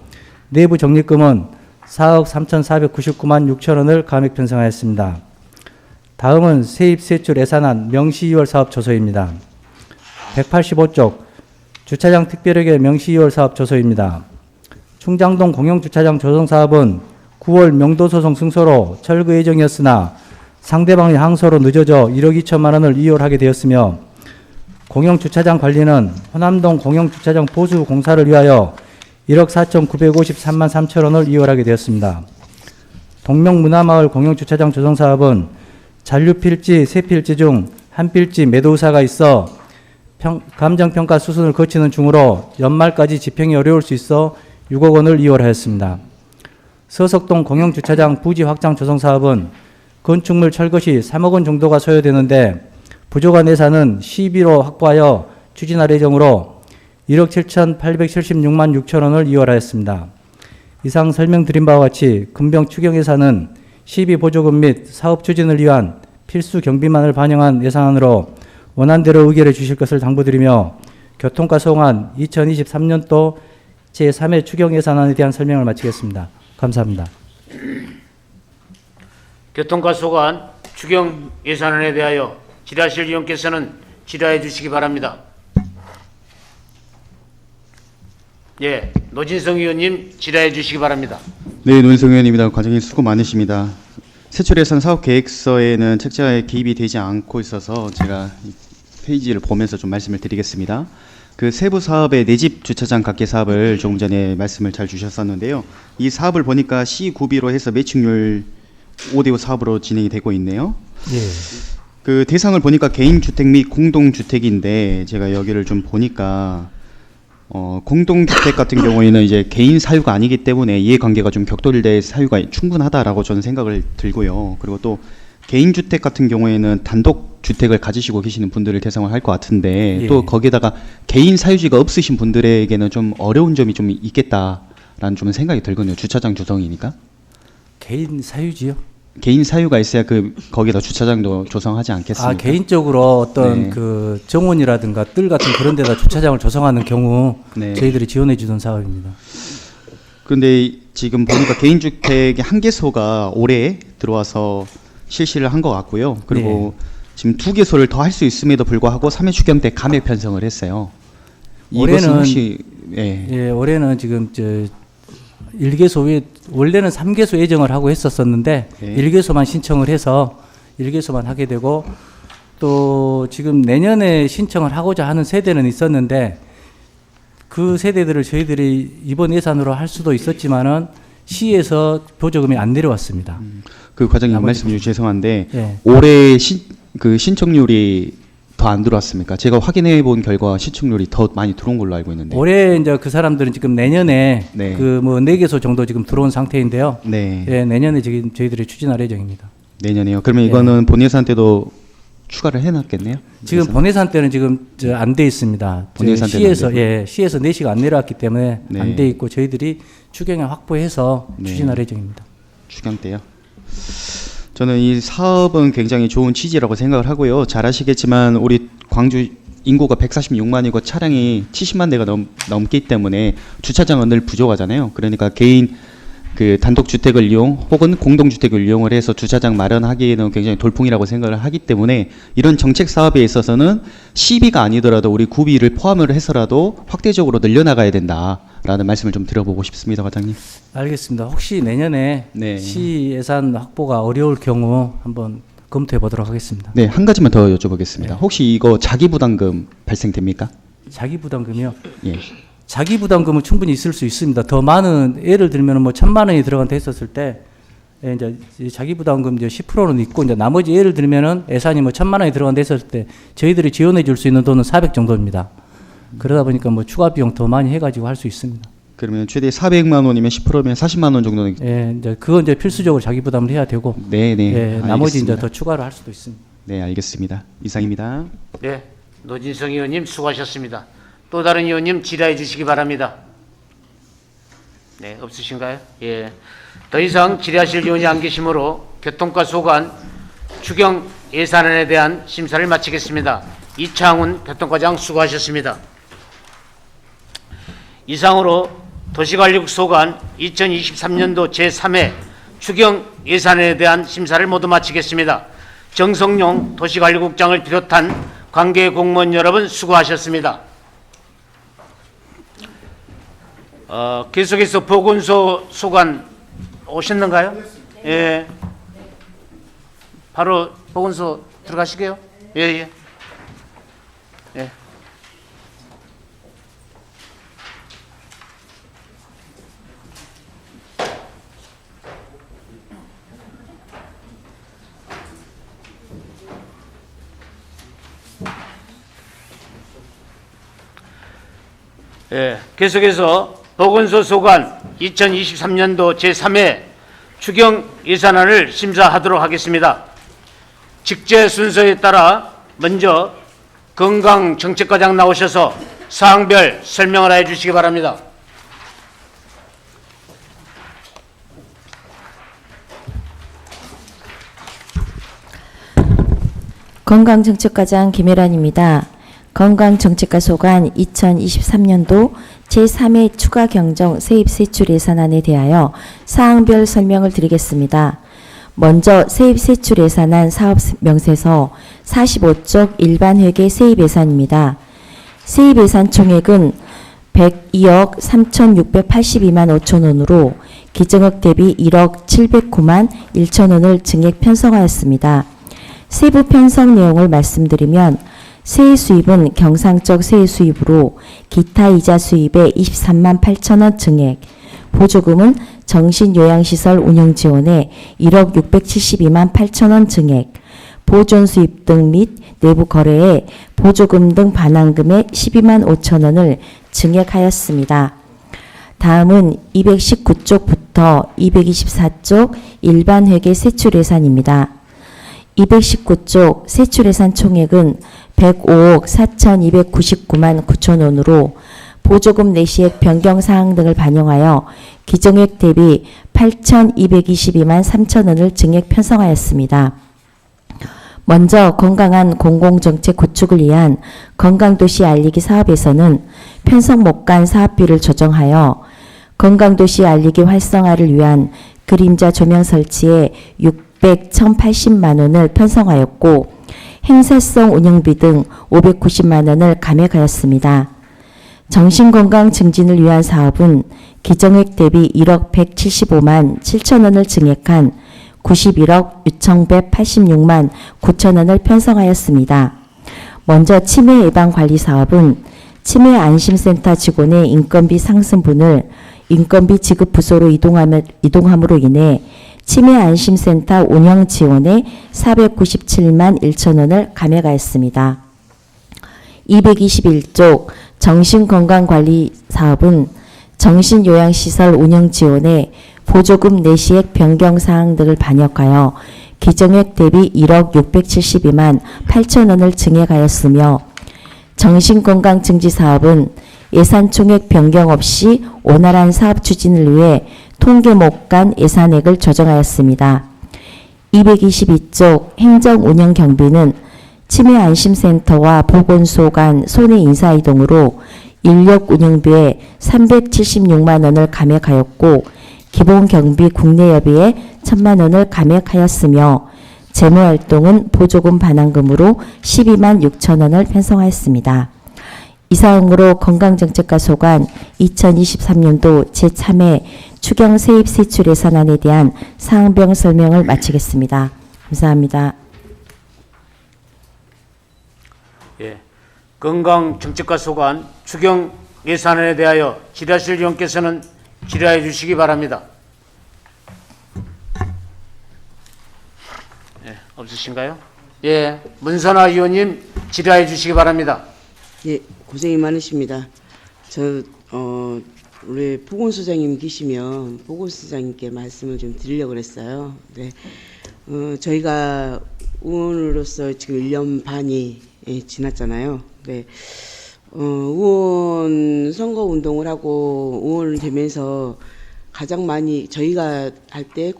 내부 적립금은 4억 3,499만 6천 원을 감액 편성하였습니다. 다음은 세입세출 예산안 명시 2월 사업 조서입니다. 185쪽 주차장 특별회계 명시 2월 사업 조서입니다. 충장동 공영주차장 조성사업은 9월 명도소송 승소로 철거 예정이었으나 상대방의 항소로 늦어져 1억 2천만 원을 이월하게 되었으며 공영주차장 관리는 호남동 공영주차장 보수 공사를 위하여 1억 4,953만 3천 원을 이월하게 되었습니다. 동명문화마을 공영주차장 조성사업은 잔류필지, 세필지 중 한 필지 매도 의사가 있어 감정평가 수순을 거치는 중으로 연말까지 집행이 어려울 수 있어 6억 원을 이월하였습니다. 서석동 공영주차장 부지 확장 조성 사업은 건축물 철거 시 3억 원 정도가 소요되는데 부족한 예산은 시비로 확보하여 추진할 예정으로 1억 7,876만 6천 원을 이월하였습니다. 이상 설명드린 바와 같이 금병 추경 예산은 시비 보조금 및 사업 추진을 위한 필수 경비만을 반영한 예산안으로 원안대로 의결해 주실 것을 당부드리며 교통과 소관 2023년도 제3회 추경 예산안에 대한 설명을 마치겠습니다. 감사합니다. 교통과 소관 추경 예산안에 대하여 질의하실 의원께서는 질의해 주시기 바랍니다. 예, 노진성 의원님 질의해 주시기 바랍니다. 네, 노인성 의원입니다. 과장님 수고 많으십니다. 세출예산 사업계획서에는 책자에 기입이 되지 않고 있어서 제가 이 페이지를 보면서 좀 말씀을 드리겠습니다. 그 세부 사업의 내 집 주차장 각계 사업을 조금 전에 말씀을 잘 주셨었는데요. 이 사업을 보니까 시구비로 해서 매칭률 5대5 사업으로 진행이 되고 있네요. 예. 그 대상을 보니까 개인주택 및 공동주택인데 제가 여기를 좀 보니까 공동주택 같은 경우에는 이제 개인 사유가 아니기 때문에 이해관계가 좀 격돌될 사유가 충분하다라고 저는 생각을 들고요. 그리고 또 개인주택 같은 경우에는 단독주택을 가지시고 계시는 분들을 대상으로 할 것 같은데 예. 또 거기에다가 개인 사유지가 없으신 분들에게는 좀 어려운 점이 좀 있겠다라는 좀 생각이 들거든요. 주차장 조성이니까. 개인 사유지요? 개인 사유가 있어야 거기다 주차장도 조성하지 않겠습니까? 아, 개인적으로 어떤 네. 그 정원이라든가 뜰 같은 그런 데다 주차장을 조성하는 경우 네. 저희들이 지원해 주던 사업입니다. 그런데 지금 보니까 개인주택의 한개소가 올해 들어와서 실시를 한 것 같고요. 그리고 지금 2개소를 더 할 수 있음에도 불구하고 3회 추경 때 감액 편성을 했어요. 이것은 혹시 예, 올해는 지금 저 1개소 외에 원래는 3개소 예정을 하고 했었었는데 네. 1개소만 신청을 해서 1개소만 하게 되고 또 지금 내년에 신청을 하고자 하는 세대는 있었는데 그 세대들을 저희들이 이번 예산으로 할 수도 있었지만은 시에서 보조금이 안 내려왔습니다. 그 과장님 말씀 주셔서 죄송한데 예. 올해 그 신청률이 더 안 들어왔습니까? 제가 확인해 본 결과 신청률이 더 많이 들어온 걸로 알고 있는데. 올해 이제 그 사람들은 지금 내년에 네. 그 뭐 4개소 정도 지금 들어온 상태인데요. 네. 예, 내년에 지금 저희들이 추진할 예정입니다. 내년에요. 그러면 이거는 본 예산 때도 추가를 해놨겠네요. 지금 예산. 본예산 때는 지금 안 돼 있습니다. 본 예산 때는 시에서 안 되고. 예, 시에서 내시가 안 내려왔기 때문에 네. 안 돼 있고 저희들이 추경에 확보해서 네. 추진할 예정입니다. 추경 때요. 저는 이 사업은 굉장히 좋은 취지라고 생각을 하고요. 잘 아시겠지만 우리 광주 인구가 146만이고 차량이 70만 대가 넘기 때문에 주차장은 늘 부족하잖아요. 그러니까 개인 그 단독주택을 이용 혹은 공동주택을 이용을 해서 주차장 마련하기에는 굉장히 돌풍이라고 생각을 하기 때문에 이런 정책 사업에 있어서는 시비가 아니더라도 우리 구비를 포함을 해서라도 확대적으로 늘려나가야 된다라는 말씀을 좀 드려보고 싶습니다, 과장님. 알겠습니다. 혹시 내년에 네. 시 예산 확보가 어려울 경우 한번 검토해 보도록 하겠습니다. 네, 한 가지만 더 여쭤보겠습니다. 혹시 이거 자기 부담금 발생됩니까? 자기 부담금이요? 예. 자기 부담금은 충분히 있을 수 있습니다. 더 많은 예를 들면 뭐 1,000만 원이 들어간다 했었을 때 예, 이제 자기 부담금 이제 10%는 있고 이제 나머지 예를 들면은 예산이 뭐 1,000만 원이 들어간다 했었을 때 저희들이 지원해 줄 수 있는 돈은 400 정도입니다. 그러다 보니까 뭐 추가 비용 더 많이 해가지고 할 수 있습니다. 그러면 최대 400만 원이면 10%면 40만 원 정도는. 예, 이제 그건 이제 필수적으로 자기 부담을 해야 되고. 네, 네. 예, 나머지 이제 알겠습니다. 더 추가로 할 수도 있습니다. 네, 알겠습니다. 이상입니다. 네, 노진성 의원님 수고하셨습니다. 또 다른 의원님 질의해 주시기 바랍니다. 네, 없으신가요? 예. 더 이상 질의하실 의원이 안 계시므로 교통과 소관 추경 예산안에 대한 심사를 마치겠습니다. 이창훈 교통과장 수고하셨습니다. 이상으로 도시관리국 소관 2023년도 제3회 추경 예산에 대한 심사를 모두 마치겠습니다. 정성용 도시관리국장을 비롯한 관계 공무원 여러분 수고하셨습니다. 계속해서 보건소 소관 오셨는가요? 예. 바로 보건소 들어가시게요. 예, 예. 예. 예, 계속해서 보건소 소관 2023년도 제3회 추경 예산안을 심사하도록 하겠습니다. 직제 순서에 따라 먼저 건강정책과장 나오셔서 사항별 설명을 해 주시기 바랍니다. 건강정책과장 김혜란입니다. 건강정책과 소관 2023년도 제3회 추가 경정 세입 세출 예산안에 대하여 사항별 설명을 드리겠습니다. 먼저 세입 세출 예산안 사업 명세서 45쪽 일반 회계 세입 예산입니다. 세입 예산 총액은 102억 3,682만 5천 원으로 기정액 대비 1억 709만 1천 원을 증액 편성하였습니다. 세부 편성 내용을 말씀드리면 세액 수입은 경상적 세액 수입으로 기타 이자 수입에 23만 8천 원 증액, 보조금은 정신요양시설 운영 지원에 1억 672만 8천 원 증액, 보존 수입 등 및 내부 거래에 보조금 등 반환금에 12만 5천 원을 증액하였습니다. 다음은 219쪽부터 224쪽 일반 회계 세출 예산입니다. 219쪽 세출 예산 총액은 105억 4,299만 9천 원으로 보조금 내시액 변경 사항 등을 반영하여 기정액 대비 8,222만 3천 원을 증액 편성하였습니다. 먼저 건강한 공공정책 구축을 위한 건강도시 알리기 사업에서는 편성 못간 사업비를 조정하여 건강도시 알리기 활성화를 위한 그림자 조명 설치에 1,080만 원을 편성하였고 행사성 운영비 등 590만 원을 감액하였습니다. 정신건강 증진을 위한 사업은 기정액 대비 1억 175만 7천 원을 증액한 91억 6,186만 9천 원을 편성하였습니다. 먼저 치매 예방 관리 사업은 치매 안심센터 직원의 인건비 상승분을 인건비 지급 부서로 이동함으로 인해 치매 안심센터 운영 지원에 497만 1천 원을 감액하였습니다. 221쪽 정신건강관리 사업은 정신요양시설 운영 지원에 보조금 내시액 변경 사항 등을 반영하여 기정액 대비 1억 672만 8천 원을 증액하였으며 정신건강증지 사업은 예산 총액 변경 없이 원활한 사업 추진을 위해 통계 못간 예산액을 조정하였습니다. 222쪽 행정운영경비는 치매안심센터와 보건소 간 손해 인사이동으로 인력 운영비에 376만 원을 감액하였고 기본경비 국내여비에 1,000만 원을 감액하였으며 재무활동은 보조금 반환금으로 12만 6천 원을 편성하였습니다. 이상으로 건강정책과 소관 2023년도 제3회 추경 세입 세출 예산안에 대한 사항별 설명을 마치겠습니다. 감사합니다. 예, 건강정책과 소관 추경 예산안에 대하여 질의하실 의원께서는 질의해 주시기 바랍니다. 예, 없으신가요? 예, 문선화 의원님 질의해 주시기 바랍니다. 예, 고생이 많으십니다. 우리 보건소장님 계시면 보건소장님께 말씀을 좀 드리려고 그랬어요. 네, 저희가 의원으로서 지금 1년 반이 지났잖아요. 네, 의원 선거 운동을 하고 의원을 되면서 가장 많이 저희가 할 때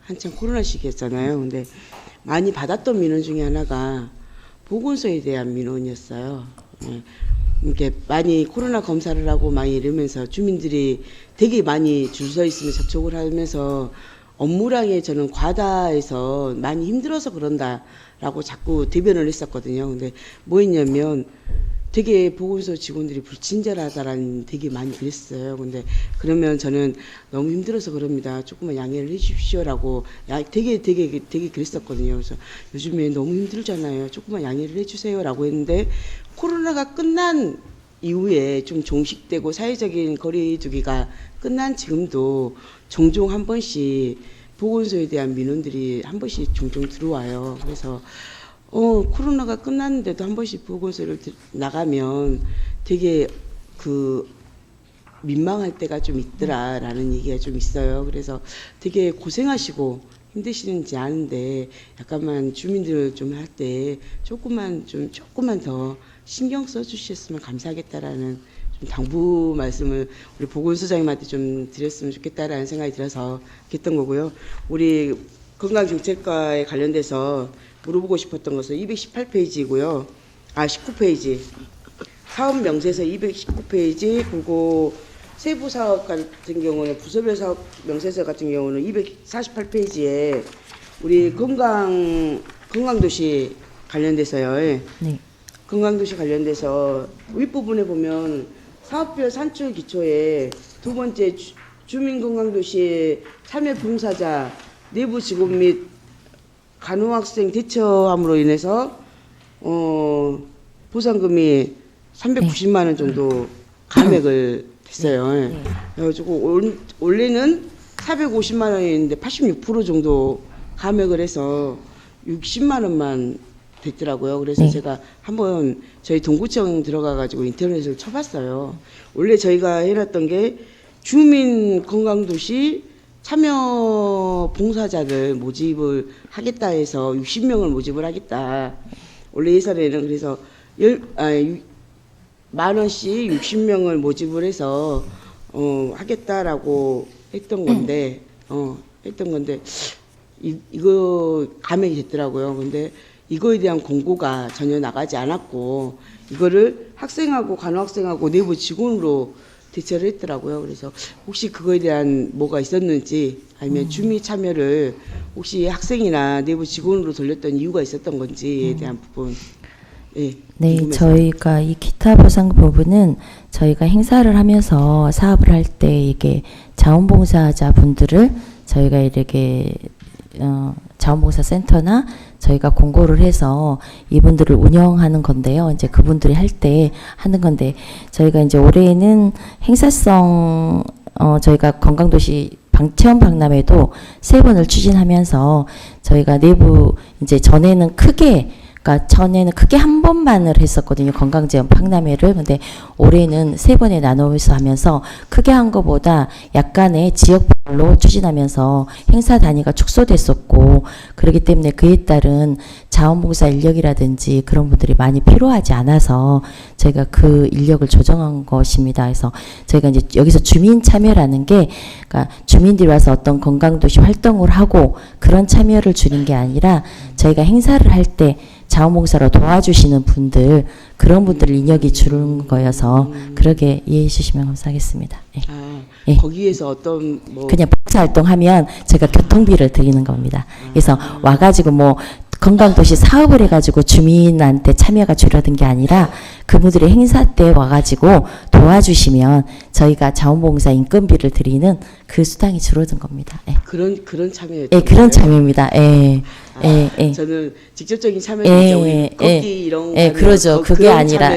한참 코로나 시기였잖아요. 근데 많이 받았던 민원 중에 하나가 보건소에 대한 민원이었어요. 네. 이렇게 많이 코로나 검사를 하고 많이 이러면서 주민들이 되게 많이 줄 서 있으면 접촉을 하면서 업무량에 저는 과다해서 많이 힘들어서 그런다라고 자꾸 대변을 했었거든요. 근데 뭐 했냐면 되게 보건소 직원들이 불친절하다라는 되게 많이 그랬어요. 근데 그러면 저는 너무 힘들어서 그럽니다. 조금만 양해를 해 주십시오라고 되게 그랬었거든요. 그래서 요즘에 너무 힘들잖아요. 조금만 양해를 해 주세요라고 했는데 코로나가 끝난 이후에 좀 종식되고 사회적인 거리두기가 끝난 지금도 종종 한 번씩 보건소에 대한 민원들이 한 번씩 종종 들어와요. 그래서 코로나가 끝났는데도 한 번씩 보건소를 나가면 되게 그 민망할 때가 좀 있더라라는 얘기가 좀 있어요. 그래서 되게 고생하시고 힘드시는지 아는데 약간만 주민들 좀 할 때 조금만 더 신경 써주셨으면 감사하겠다라는 좀 당부 말씀을 우리 보건소장님한테 좀 드렸으면 좋겠다라는 생각이 들어서 했던 거고요. 우리 건강정책과에 관련돼서 물어보고 싶었던 것은 218페이지고요. 19페이지. 사업 명세서 219페이지, 그리고 세부 사업 같은 경우는 부서별 사업 명세서 같은 경우는 248페이지에 우리 건강도시 관련돼서요. 네. 건강도시 관련돼서 윗부분에 보면 사업별 산출 기초에 두 번째 주민건강도시 참여 봉사자 내부 직원 및 간호학생 대처함으로 인해서 보상금이 390만 원 정도 감액을 했어요. 그래가지고 원래는 450만 원이었는데 86% 정도 감액을 해서 60만 원만 됐더라고요. 그래서 네. 제가 한번 저희 동구청 들어가가지고 인터넷을 쳐봤어요. 원래 저희가 해놨던 게 주민 건강도시 참여 봉사자들 모집을 하겠다 해서 60명을 모집을 하겠다. 원래 예산에는 그래서 10,000원씩 60명을 모집을 해서 하겠다라고 했던 건데 이거 감액이 됐더라고요. 근데 이거에 대한 공고가 전혀 나가지 않았고 이거를 학생하고 간호학생하고 내부 직원으로 대처를 했더라고요. 그래서 혹시 그거에 대한 뭐가 있었는지 아니면 주민 참여를 혹시 학생이나 내부 직원으로 돌렸던 이유가 있었던 건지에 대한 부분. 예, 네, 궁금해서. 저희가 이 기타 보상 부분은 저희가 행사를 하면서 사업을 할 때 이게 자원봉사자 분들을 저희가 이렇게 자원봉사 센터나 저희가 공고를 해서 이분들을 운영하는 건데요. 이제 그분들이 할 때 하는 건데 저희가 이제 올해는 행사성 저희가 건강도시 체험 박람회도 3번을 추진하면서 저희가 내부 이제 전에는 크게 한 번만을 했었거든요. 건강체험 박람회를. 근데 올해는 3번에 나누어서 하면서 크게 한 것보다 약간의 지역별로 추진하면서 행사 단위가 축소됐었고 그렇기 때문에 그에 따른 자원봉사 인력이라든지 그런 분들이 많이 필요하지 않아서 저희가 그 인력을 조정한 것입니다. 그래서 저희가 이제 여기서 주민 참여라는 게 그러니까 주민들이 와서 어떤 건강도시 활동을 하고 그런 참여를 주는 게 아니라 저희가 행사를 할 때 자원봉사로 도와주시는 분들 그런 분들 인력이 주는 거여서 그렇게 이해해 주시면 감사하겠습니다. 네. 예. 거기에서 어떤 뭐 그냥 봉사활동하면 제가 교통비를 드리는 겁니다. 그래서 와가지고 뭐 건강도시 사업을 해가지고 주민한테 참여가 줄어든 게 아니라 그분들이 행사 때 와가지고 도와주시면 저희가 자원봉사 인건비를 드리는 그 수당이 줄어든 겁니다. 예. 그런 참여였죠. 예, 그런 참여입니다. 예. 예. 저는 직접적인 참여인지 우리 걷기 이런 거 그러죠. 그게 아니라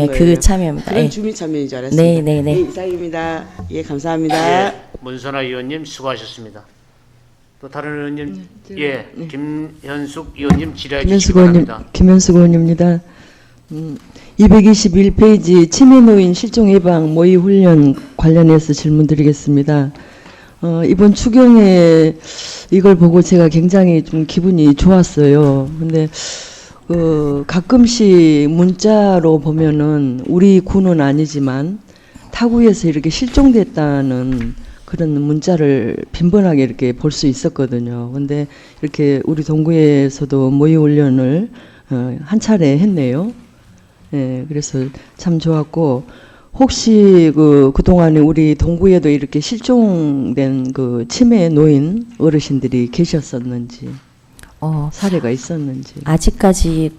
그 참여입니다. 그런 주민 참여인 줄 알았습니다. 네. 이상입니다. 예, 감사합니다. 예, 문선아 의원님 수고하셨습니다. 또 다른 의원님, 예, 김현숙 의원님 질의해 주시기 바랍니다. 김현숙 의원입니다. 221페이지 치매 노인 실종 예방 모의 훈련 관련해서 질문드리겠습니다. 이번 추경에 이걸 보고 제가 굉장히 좀 기분이 좋았어요. 근데 가끔씩 문자로 보면은 우리 군은 아니지만 타구에서 이렇게 실종됐다는 그런 문자를 빈번하게 이렇게 볼 수 있었거든요. 근데 이렇게 우리 동구에서도 모의 훈련을 한 차례 했네요. 예, 그래서 참 좋았고 혹시 그동안에 우리 동구에도 이렇게 실종된 그 치매 노인 어르신들이 계셨었는지 사례가 있었는지. 아직까지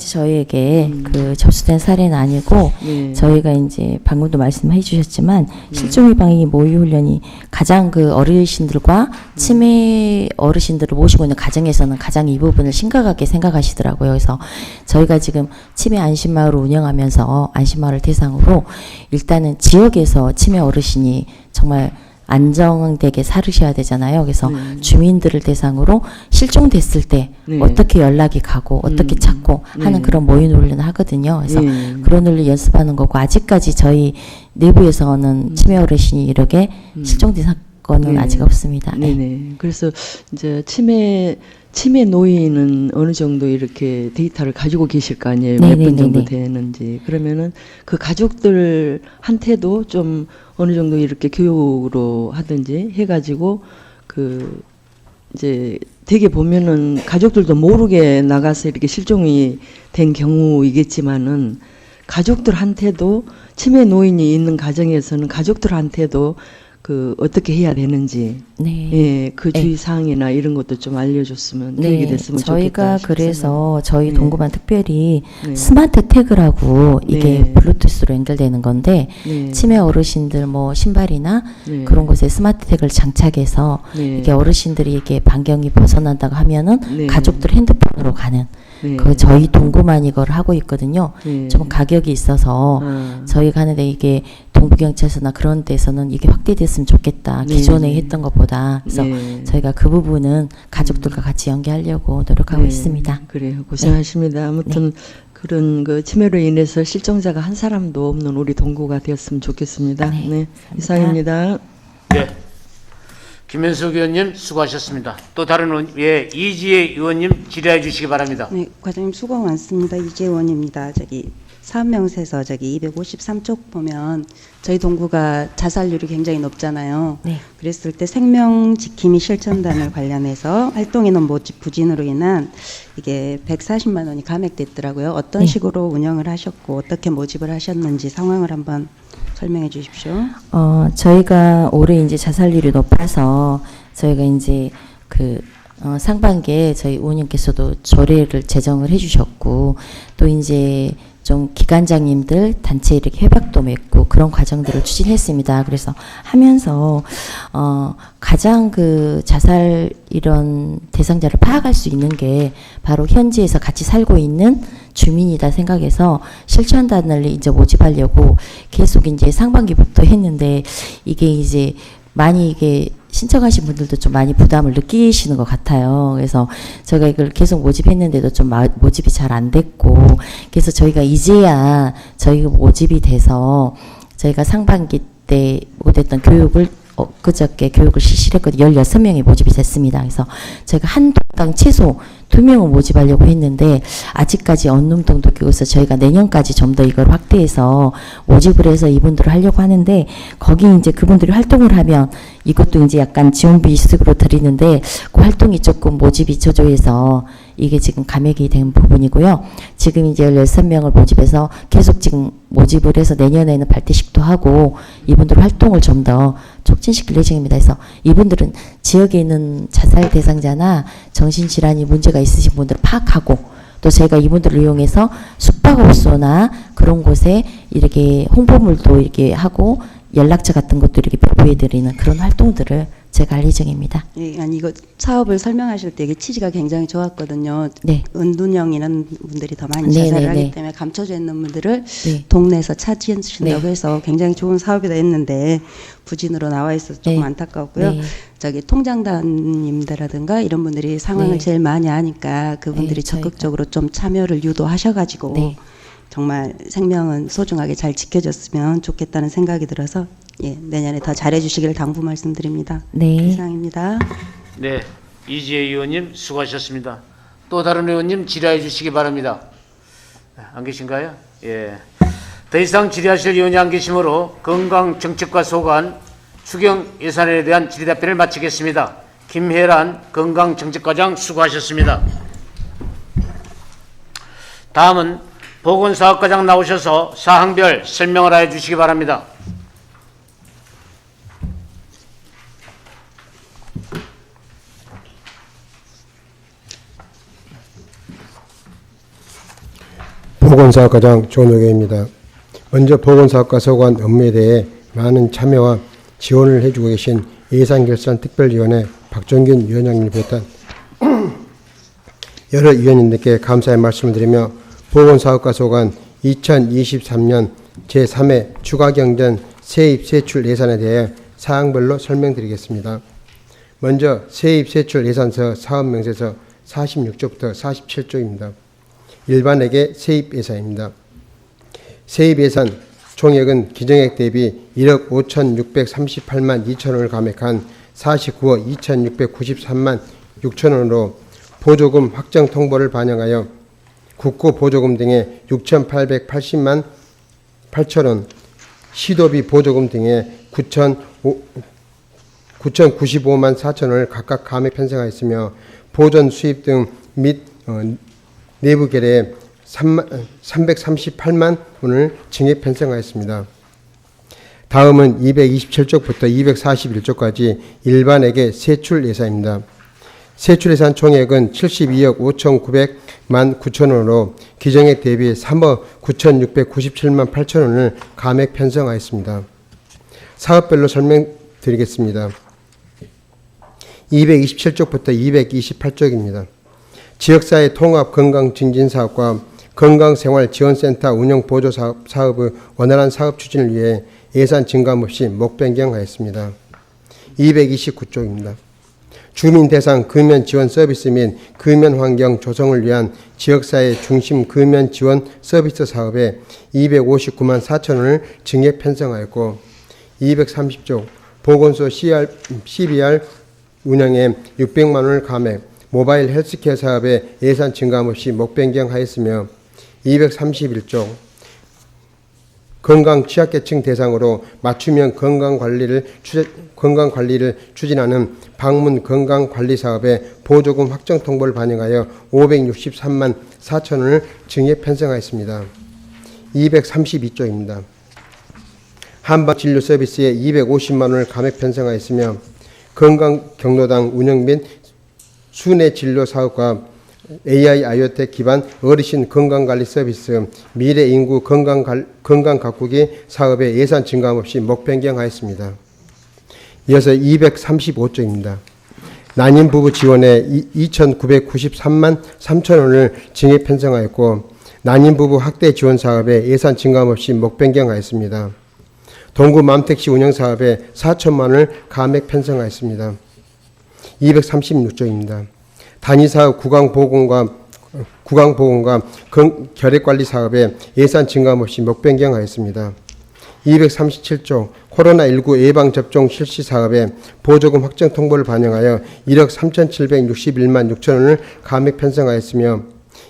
저희에게 그 접수된 사례는 아니고 저희가 이제 방금도 말씀해 주셨지만 실종 예방이 모의 훈련이 가장 그 어르신들과 치매 어르신들을 모시고 있는 가정에서는 가장 이 부분을 심각하게 생각하시더라고요. 그래서 저희가 지금 치매 안심마을을 운영하면서 안심마을을 대상으로 일단은 지역에서 치매 어르신이 정말 안정되게 살으셔야 되잖아요. 그래서 네. 주민들을 대상으로 실종됐을 때 네. 어떻게 연락이 가고 어떻게 찾고 하는 네. 그런 모의 훈련을 하거든요. 그래서 네. 그런 훈련 연습하는 거고 아직까지 저희 내부에서는 치매 어르신이 이렇게 실종된 사건은 네. 아직 없습니다. 네. 네네. 그래서 이제 치매 노인은 어느 정도 이렇게 데이터를 가지고 계실 거 아니에요. 몇 분 정도 네네네네. 되는지. 그러면은 그 가족들한테도 좀 어느 정도 이렇게 교육으로 하든지 해가지고 그 이제 되게 보면은 가족들도 모르게 나가서 이렇게 실종이 된 경우이겠지만은 가족들한테도 치매 노인이 있는 가정에서는 가족들한테도 그 어떻게 해야 되는지, 네. 예, 그 주의 사항이나 이런 것도 좀 알려줬으면 교육이 됐으면 저희가 좋겠다. 그래서 저희 네. 동구만 특별히 네. 스마트 태그라고 이게 네. 블루투스로 연결되는 건데 네. 치매 어르신들 뭐 신발이나 네. 그런 곳에 스마트 태그를 장착해서 네. 이게 어르신들이 이게 반경이 벗어난다고 하면은 네. 가족들 핸드폰으로 가는 네. 그 저희 동구만 이걸 하고 있거든요. 네. 좀 가격이 있어서 아. 저희가 하는데 이게 동부경찰서나 그런 데서는 이게 확대됐으면 좋겠다. 네. 기존에 했던 것보다. 그래서 네. 저희가 그 부분은 가족들과 같이 연계하려고 노력하고 네. 있습니다. 그래요. 고생하십니다. 아무튼 그런 그 치매로 인해서 실종자가 한 사람도 없는 우리 동구가 되었으면 좋겠습니다. 네. 이상입니다. 예. 김현숙 의원님 수고하셨습니다. 또 다른 의원, 예, 이지혜 의원님 질의해 주시기 바랍니다. 네, 과장님 수고 많습니다. 이재원입니다. 사업명세서 253쪽 보면 저희 동구가 자살률이 굉장히 높잖아요. 네. 그랬을 때 생명지킴이 실천단을 관련해서 활동인원 모집 부진으로 인한 이게 140만 원이 감액됐더라고요. 어떤 네. 식으로 운영을 하셨고 어떻게 모집을 하셨는지 상황을 한번 설명해 주십시오. 저희가 올해 이제 자살률이 높아서 저희가 이제 상반기에 저희 의원님께서도 조례를 제정을 해주셨고 또 이제 좀 기관장님들 단체 이렇게 협약도 맺고 그런 과정들을 추진했습니다. 그래서 하면서 가장 그 자살 이런 대상자를 파악할 수 있는 게 바로 현지에서 같이 살고 있는 주민이다 생각해서 실천단을 이제 모집하려고 계속 이제 상반기부터 했는데 이게 이제 많이 이게 신청하신 분들도 좀 많이 부담을 느끼시는 것 같아요. 그래서 저희가 이걸 계속 모집했는데도 좀 모집이 잘 안 됐고, 그래서 저희가 이제야 저희가 모집이 돼서 저희가 상반기 때 못했던 교육을 그저께 교육을 실시를 했거든요. 16명이 모집이 됐습니다. 그래서 저희가 한 동당 최소 2명을 모집하려고 했는데 아직까지 언룸동도 교육에서 저희가 내년까지 좀 더 이걸 확대해서 모집을 해서 이분들을 하려고 하는데 거기 이제 그분들이 활동을 하면 이것도 이제 약간 지원비 식으로 드리는데 그 활동이 조금 모집이 저조해서 이게 지금 감액이 된 부분이고요. 지금 이제 16명을 모집해서 계속 지금 모집을 해서 내년에는 발대식도 하고 이분들 활동을 좀 더 촉진시킬 예정입니다. 그래서 이분들은 지역에 있는 자살 대상자나 정신질환이 문제가 있으신 분들 파악하고 또 저희가 이분들을 이용해서 숙박업소나 그런 곳에 이렇게 홍보물도 이렇게 하고 연락처 같은 것도 이렇게 배부해드리는 그런 활동들을 제가 할 예정입니다. 예, 아니 이거 사업을 설명하실 때 이게 취지가 굉장히 좋았거든요. 네. 은둔형이라는 분들이 더 많이 네, 자살을 네, 하기 네. 때문에 감춰져 있는 분들을 네. 동네에서 찾으신다고 네. 해서 굉장히 좋은 사업이다 했는데 부진으로 나와 있어서 조금 네. 안타까웠고요. 네. 통장단님들라든가 이런 분들이 상황을 네. 제일 많이 아니까 그분들이 네, 저희가. 적극적으로 좀 참여를 유도하셔가지고 네. 정말 생명은 소중하게 잘 지켜졌으면 좋겠다는 생각이 들어서 예, 내년에 더 잘해주시기를 당부 말씀드립니다. 네. 이상입니다. 네, 이지혜 의원님 수고하셨습니다. 또 다른 의원님 질의해 주시기 바랍니다. 안 계신가요? 예. 더 이상 질의하실 의원이 안 계시므로 건강정책과 소관 추경 예산에 대한 질의답변을 마치겠습니다. 김혜란 건강정책과장 수고하셨습니다. 다음은 보건사업과장 나오셔서 사항별 설명을 해 주시기 바랍니다. 보건사업과장 조노계입니다. 먼저 보건사업과 소관 업무에 대해 많은 참여와 지원을 해주고 계신 예산결산특별위원회 박종균 위원장님을 비롯한 여러 위원님들께 감사의 말씀을 드리며 보건사업과 소관 2023년 제3회 추가경정 세입 세출 예산에 대해 사항별로 설명드리겠습니다. 먼저 세입 세출 예산서 사업명세서 46조부터 47조입니다. 일반에게 세입 예산입니다. 세입 예산 총액은 기정액 대비 1억 5,638만 2천원을 감액한 49억 2,693만 6천원으로 보조금 확정 통보를 반영하여 국고 보조금 등의 6,880만 8천원, 시도비 보조금 등의 9,095만 4천원을 각각 감액 편성하였으며 보전 수입 등 및 내부 결에 338만 원을 증액 편성하였습니다. 다음은 227쪽부터 241쪽까지 일반에게 세출 예산입니다. 세출 예산 총액은 72억 5,900만 9천원으로 기정액 대비 3억 9,697만 8천원을 감액 편성하였습니다. 사업별로 설명드리겠습니다. 227쪽부터 228쪽입니다. 지역사회 통합 건강증진사업과 건강생활지원센터 운영보조 사업의 원활한 사업 추진을 위해 예산 증감 없이 목 변경하였습니다. 229쪽입니다. 주민 대상 금연 지원 서비스 및 금연 환경 조성을 위한 지역사회 중심 금연 지원 서비스 사업에 259만 4천원을 증액 편성하였고 230쪽 보건소 CBR 운영에 600만 원을 감액, 모바일 헬스케어 사업에 예산 증감 없이 목 변경하였으며 231쪽 건강 취약계층 대상으로 맞춤형 건강관리를 추진하는 방문 건강관리 사업에 보조금 확정 통보를 반영하여 563만 4천원을 증액 편성하였습니다. 232쪽입니다. 한방진료 서비스에 250만 원을 감액 편성하였으며 건강경로당 운영 및 순회 진료 사업과 AI IoT 기반 어르신 건강관리 서비스 미래인구 건강 가꾸기 사업에 예산 증감 없이 목 변경하였습니다. 이어서 235조입니다. 난임 부부 지원에 2,993만 3천원을 증액 편성하였고 난임 부부 학대 지원 사업에 예산 증감 없이 목 변경하였습니다. 동구 맘택시 운영 사업에 4천만 원을 감액 편성하였습니다. 236조입니다. 단위사업 구강보건과 결핵관리 사업에 예산 증감 없이 목 변경하였습니다. 237조 코로나19 예방접종 실시 사업에 보조금 확정 통보를 반영하여 1억 3,761만 6천원을 감액 편성하였으며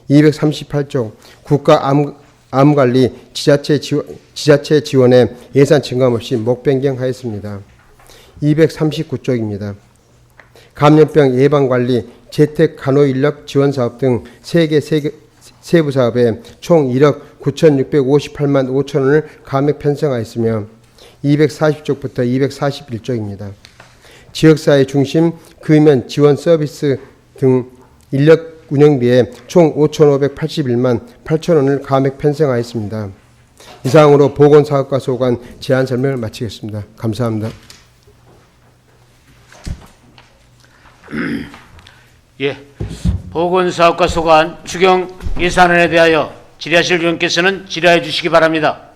238조 국가암관리 지자체 지원에 예산 증감 없이 목 변경하였습니다. 239쪽입니다. 감염병 예방관리 재택간호인력 지원사업 등 3개 세부 사업에 총 1억 9,658만 5천원을 감액 편성하였으며 240쪽부터 241쪽입니다. 지역사회 중심 금연 지원 서비스 등 인력 운영비에 총 5,581만 8천원을 감액 편성하였습니다. 이상으로 보건사업과 소관 제안 설명을 마치겠습니다. 감사합니다. 예, 보건사업과 소관 추경 예산안에 대하여 질의하실 의원께서는 질의해 주시기 바랍니다.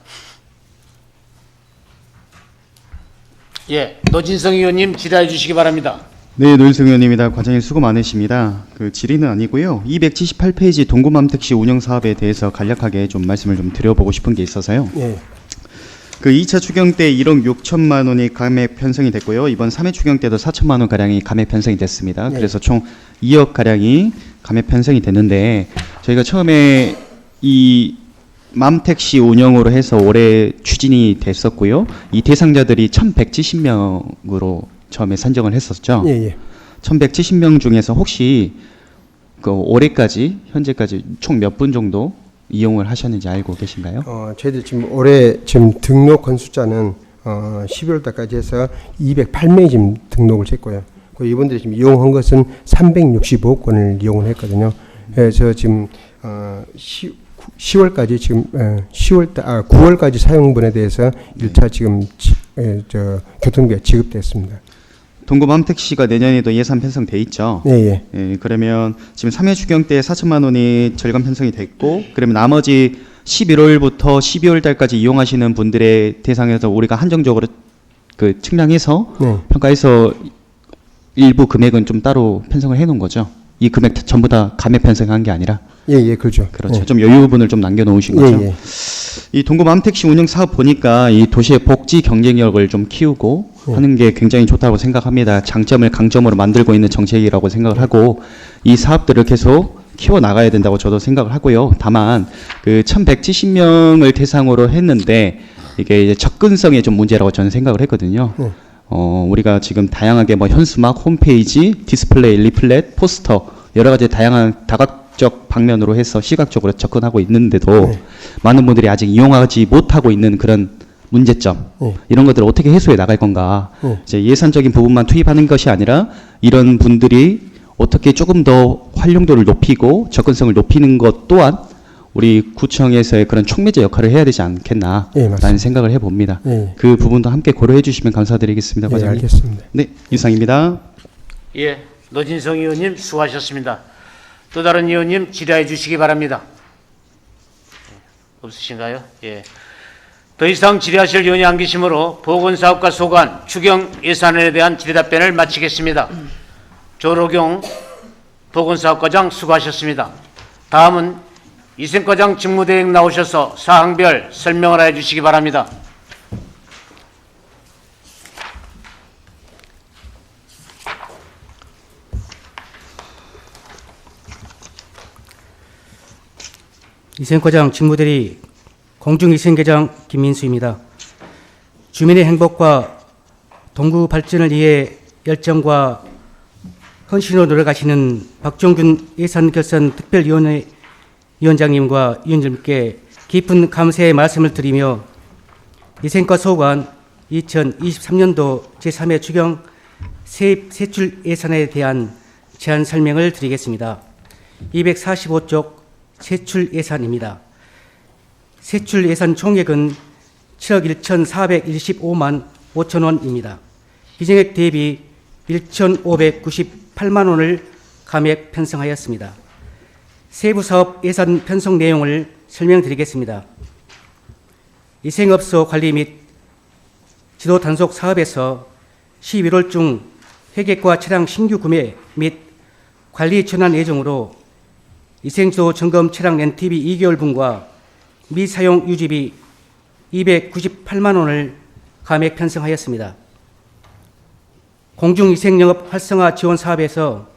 예, 노진성 의원님 질의해 주시기 바랍니다. 네, 노일성 의원입니다. 과장님 수고 많으십니다. 그 질의는 아니고요. 278페이지 동구맘택시 운영 사업에 대해서 간략하게 좀 말씀을 좀 드려보고 싶은 게 있어서요. 예. 그 2차 추경 때 1억 6천만 원이 감액 편성이 됐고요. 이번 3회 추경 때도 4천만 원 가량이 감액 편성이 됐습니다. 네. 그래서 총 2억 가량이 감액 편성이 됐는데 저희가 처음에 이 맘택시 운영으로 해서 올해 추진이 됐었고요. 이 대상자들이 1,170명으로 처음에 산정을 했었죠. 예, 예. 1,170명 중에서 혹시 그 올해까지 현재까지 총 몇 분 정도 이용을 하셨는지 알고 계신가요? 저희들 지금 올해 지금 등록 건숫자는 12월 달까지 해서 208명이 지금 등록을 했고요. 이분들이 지금 이용한 것은 365건을 이용을 했거든요. 그래서 지금 10월까지 지금 9월까지 사용분에 대해서 1차 지금 교통비가 지급됐습니다. 동구맘택시가 내년에도 예산 편성돼 있죠. 예. 그러면 지금 3회 추경 때 4천만 원이 절감 편성이 됐고, 그러면 나머지 11월부터 12월 달까지 이용하시는 분들의 대상에서 우리가 한정적으로 그 측량해서 네. 평가해서 일부 금액은 좀 따로 편성을 해놓은 거죠. 이 금액 전부 다 감액 편성한 게 아니라. 예, 그렇죠. 그렇죠. 예. 좀 여유분을 좀 남겨놓으신 거죠. 예. 이 동구맘택시 운영 사업 보니까 이 도시의 복지 경쟁력을 좀 키우고 하는 게 굉장히 좋다고 생각합니다. 장점을 강점으로 만들고 있는 정책이라고 생각을 하고 이 사업들을 계속 키워 나가야 된다고 저도 생각을 하고요. 다만 그 1,170명을 대상으로 했는데 이게 이제 접근성에 좀 문제라고 저는 생각을 했거든요. 우리가 지금 다양하게 뭐 현수막, 홈페이지, 디스플레이, 리플렛, 포스터 여러 가지 다양한 다각적 방면으로 해서 시각적으로 접근하고 있는데도 많은 분들이 아직 이용하지 못하고 있는 그런 문제점 이런 것들을 어떻게 해소해 나갈 건가. 이제 예산적인 부분만 투입하는 것이 아니라 이런 분들이 어떻게 조금 더 활용도를 높이고 접근성을 높이는 것 또한 우리 구청에서의 그런 촉매제 역할을 해야 되지 않겠나라는 생각을 해봅니다. 그 부분도 함께 고려해 주시면 감사드리겠습니다. 과장님. 알겠습니다. 네, 이상입니다. 예, 노진성 의원님 수고하셨습니다. 또 다른 의원님 질의해 주시기 바랍니다. 없으신가요? 예. 더 이상 질의하실 의원이 안 계시므로 보건사업과 소관, 추경 예산에 대한 질의답변을 마치겠습니다. 조로경 보건사업과장 수고하셨습니다. 다음은 이생과장 직무대행 나오셔서 사항별 설명을 해 주시기 바랍니다. 이생과장 직무대리 공중위생계장 김민수입니다. 주민의 행복과 동구 발전을 위해 열정과 헌신으로 노력하시는 박종균 예산결산특별위원회 위원장님과 위원님께 깊은 감사의 말씀을 드리며 위생과 소관 2023년도 제3회 추경 세출 예산에 대한 제안 설명을 드리겠습니다. 245쪽 세출 예산입니다. 세출 예산 총액은 7억 1,415만 5천 원입니다. 기정액 대비 1,598만 원을 감액 편성하였습니다. 세부 사업 예산 편성 내용을 설명드리겠습니다. 위생업소 관리 및 지도 단속 사업에서 11월 중 회계과 차량 신규 구매 및 관리 전환 예정으로 위생지도 점검 차량 렌트비 2개월분과 미사용 유지비 298만 원을 감액 편성하였습니다. 공중위생영업 활성화 지원 사업에서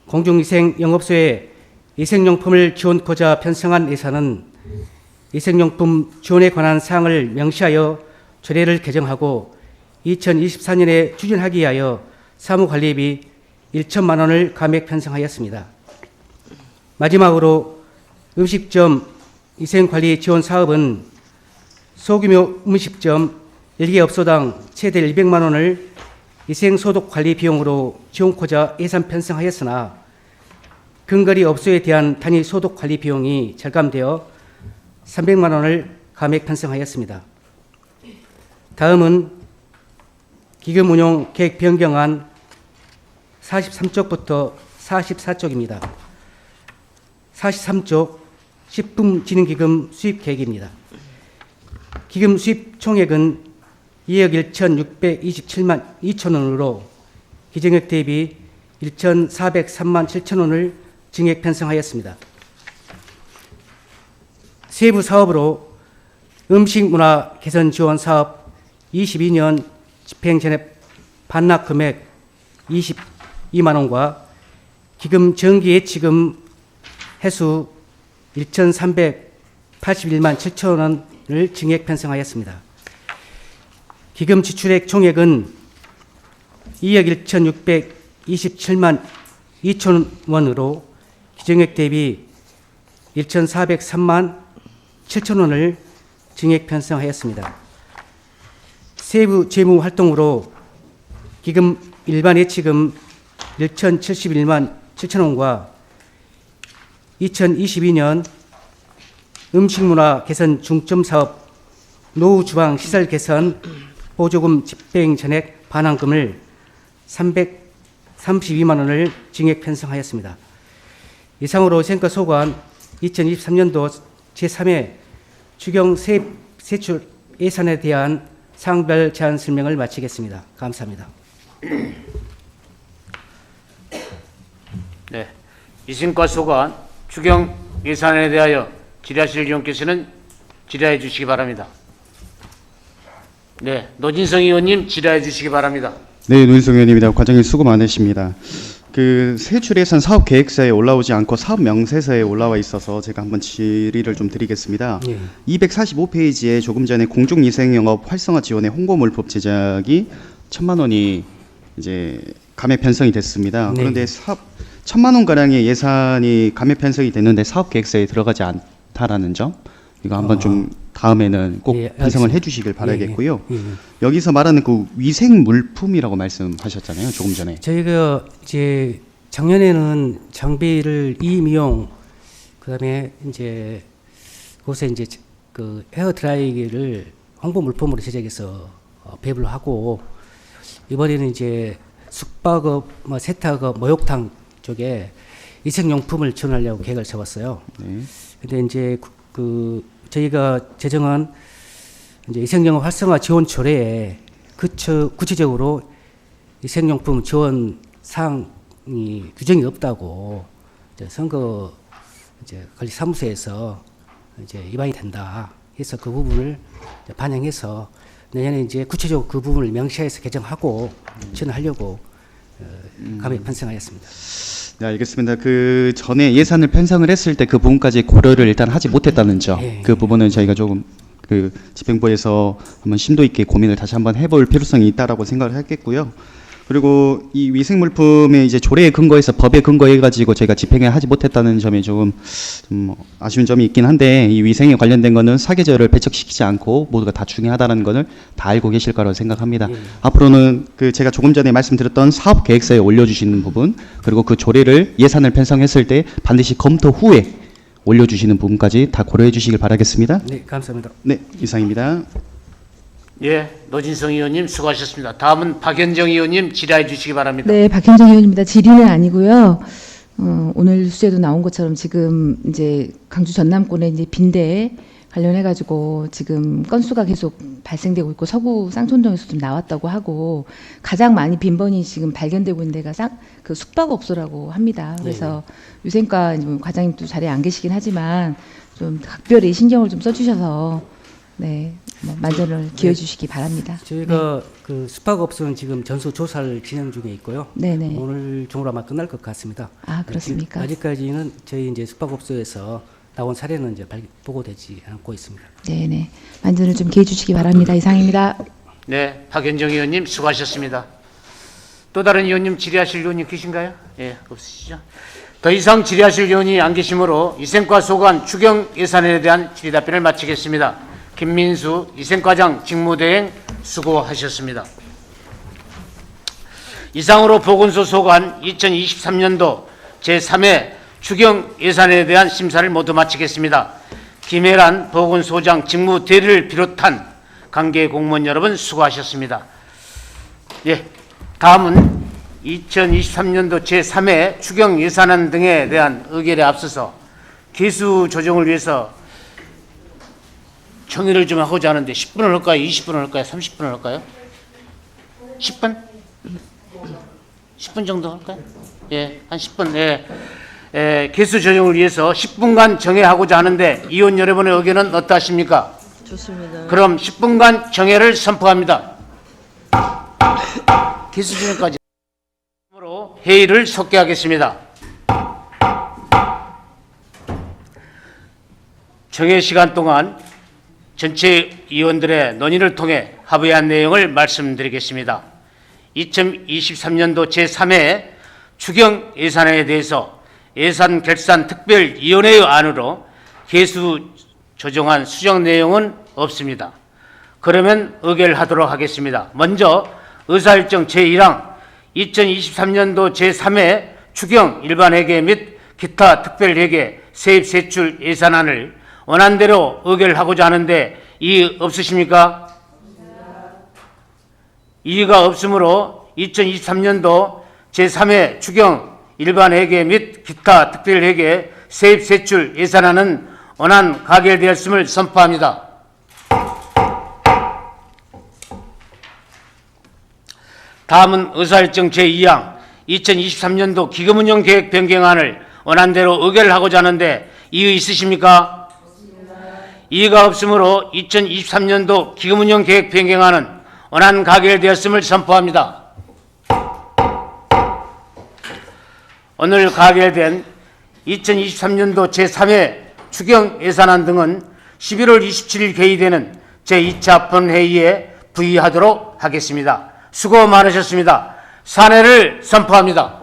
공중위생 영업소에 위생용품을 지원코자 편성한 예산은 위생용품 지원에 관한 사항을 명시하여 조례를 개정하고 2024년에 추진하기 위하여 사무관리비 1천만 원을 감액 편성하였습니다. 마지막으로 음식점 위생관리 지원 사업은 소규모 음식점 1개 업소당 최대 100만 원을 위생소독 관리 비용으로 지원코자 예산 편성하였으나 근거리 업소에 대한 단위 소독 관리 비용이 절감되어 300만 원을 감액 편성하였습니다. 다음은 기금 운용 계획 변경안 43쪽부터 44쪽입니다. 43쪽 식품진흥기금 수입 계획입니다. 기금 수입 총액은 2억 1,627만 2천 원으로 기정액 대비 1,403만 7천 원을 증액 편성하였습니다. 세부 사업으로 음식문화 개선 지원 사업 22년 집행 전액 반납 금액 22만 원과 기금 정기 예치금 해수 1,381만 7천 원을 증액 편성하였습니다. 기금 지출액 총액은 2억 1,627만 2천 원으로 기정액 대비 1,403만 7천 원을 증액 편성하였습니다. 세부 재무 활동으로 기금 일반 예치금 1,071만 7천 원과 2022년 음식문화 개선 중점 사업 노후 주방 시설 개선 보조금 집행 전액 반환금을 332만 원을 증액 편성하였습니다. 이상으로 생과 소관 2023년도 제3회 추경 세출 예산에 대한 사항별 제안 설명을 마치겠습니다. 감사합니다. 네, 이승과 소관 추경 예산에 대하여 질의하실 의원께서는 질의해 주시기 바랍니다. 네, 노진성 의원님 질의해 주시기 바랍니다. 네, 노인성 의원입니다. 과장님 수고 많으십니다. 그 세출 예산 사업 계획서에 올라오지 않고 사업 명세서에 올라와 있어서 제가 한번 질의를 좀 드리겠습니다. 245페이지에 조금 전에 공중위생영업 활성화 지원의 홍보물품 제작이 1,000만 원이 이제 감액 편성이 됐습니다. 네. 그런데 1,000만 원 가량의 예산이 감액 편성이 됐는데 사업 계획서에 들어가지 않다라는 점, 이거 한번 좀 다음에는 꼭 예, 편성을 알겠습니다. 해주시길 바라겠고요. 예, 예. 여기서 말하는 그 위생 물품이라고 말씀하셨잖아요, 조금 전에. 저희가 이제 작년에는 장비를 이미용, 그다음에 이제 곳에 이제 그 헤어 드라이기를 홍보 물품으로 제작해서 배부를 하고, 이번에는 이제 숙박업, 뭐 세탁업, 목욕탕 쪽에 위생용품을 지원하려고 계획을 세웠어요. 네. 근데 이제 저희가 제정한 이제 위생영업 활성화 지원 조례에 구체적으로 위생용품 지원 사항이 규정이 없다고 이제 선거 이제 관리사무소에서 이제 위반이 된다 해서 그 부분을 이제 반영해서 내년에 이제 구체적으로 그 부분을 명시해서 개정하고 지원하려고 감액 편성하였습니다. 네, 알겠습니다. 그 전에 예산을 편성을 했을 때 그 부분까지 고려를 일단 하지 못했다는 점, 그 부분은 저희가 조금 그 집행부에서 한번 심도 있게 고민을 다시 한번 해볼 필요성이 있다라고 생각을 했겠고요. 그리고 이 위생물품의 이제 조례에 근거해서 법에 근거해가지고 저희가 집행을 하지 못했다는 점이 좀 아쉬운 점이 있긴 한데, 이 위생에 관련된 거는 사계절을 배척시키지 않고 모두가 다 중요하다는 것을 다 알고 계실 거라고 생각합니다. 앞으로는 그 제가 조금 전에 말씀드렸던 사업 계획서에 올려주시는 부분, 그리고 그 조례를 예산을 편성했을 때 반드시 검토 후에 올려주시는 부분까지 다 고려해 주시길 바라겠습니다. 네, 감사합니다. 네, 이상입니다. 예, 노진성 의원님 수고하셨습니다. 다음은 박현정 의원님 질의해 주시기 바랍니다. 네, 박현정 의원입니다. 질의는 아니고요. 오늘 뉴스에도 나온 것처럼 지금 이제 강주 전남권에 이제 빈대 관련해 가지고 지금 건수가 계속 발생되고 있고 서구 쌍촌동에서 좀 나왔다고 하고, 가장 많이 빈번히 지금 발견되고 있는 데가 그 숙박업소라고 합니다. 그래서 위생과 과장님도 자리에 안 계시긴 하지만 좀 각별히 신경을 좀 써주셔서 네, 뭐 만전을 기해 주시기 바랍니다. 저희가 그 숙박업소는 지금 전수 조사를 진행 중에 있고요. 네네. 오늘 중으로 아마 끝날 것 같습니다. 아, 그렇습니까? 아직까지는 저희 이제 숙박업소에서 나온 사례는 이제 보고되지 않고 있습니다. 네네. 만전을 좀 기해 주시기 바랍니다. 이상입니다. 네, 박현정 의원님 수고하셨습니다. 또 다른 의원님 질의하실 의원님 계신가요? 예, 없으시죠? 더 이상 질의하실 의원이 안 계시므로 위생과 소관 추경 예산에 대한 질의 답변을 마치겠습니다. 김민수 위생과장 직무대행 수고하셨습니다. 이상으로 보건소 소관 2023년도 제3회 추경 예산에 대한 심사를 모두 마치겠습니다. 김혜란 보건소장 직무대리를 비롯한 관계 공무원 여러분 수고하셨습니다. 예, 다음은 2023년도 제3회 추경 예산안 등에 대한 의결에 앞서서 개수 조정을 위해서 정의를 좀 하고자 하는데 10분을 할까요? 20분을 할까요? 30분을 할까요? 10분? 10분 정도 할까요? 예, 한 10분. 예, 개수 조정을 위해서 10분간 정회하고자 하는데 의원 여러분의 의견은 어떠하십니까? 좋습니다. 그럼 10분간 정회를 선포합니다. 개수 조정까지 회의를 속개하겠습니다. 정회 시간 동안 전체 의원들의 논의를 통해 합의한 내용을 말씀드리겠습니다. 2023년도 제3회 추경 예산에 대해서 예산결산특별위원회의 안으로 개수 조정한 수정 내용은 없습니다. 그러면 의결하도록 하겠습니다. 먼저 의사일정 제1항 2023년도 제3회 추경 일반회계 및 기타 특별회계 세입세출 예산안을 원안대로 의결하고자 하는데 이의 없으십니까? 이의가 없으므로 2023년도 제3회 추경 일반회계 및 기타 특별회계 세입세출 예산안은 원안 가결되었음을 선포합니다. 다음은 의사일정 제2항 2023년도 기금운용 계획 변경안을 원안대로 의결하고자 하는데 이의 있으십니까? 이의가 없으므로 2023년도 기금운용 계획 변경안은 원안 가결되었음을 선포합니다. 오늘 가결된 2023년도 제3회 추경 예산안 등은 11월 27일 개의되는 제2차 본회의에 부의하도록 하겠습니다. 수고 많으셨습니다. 산회를 선포합니다.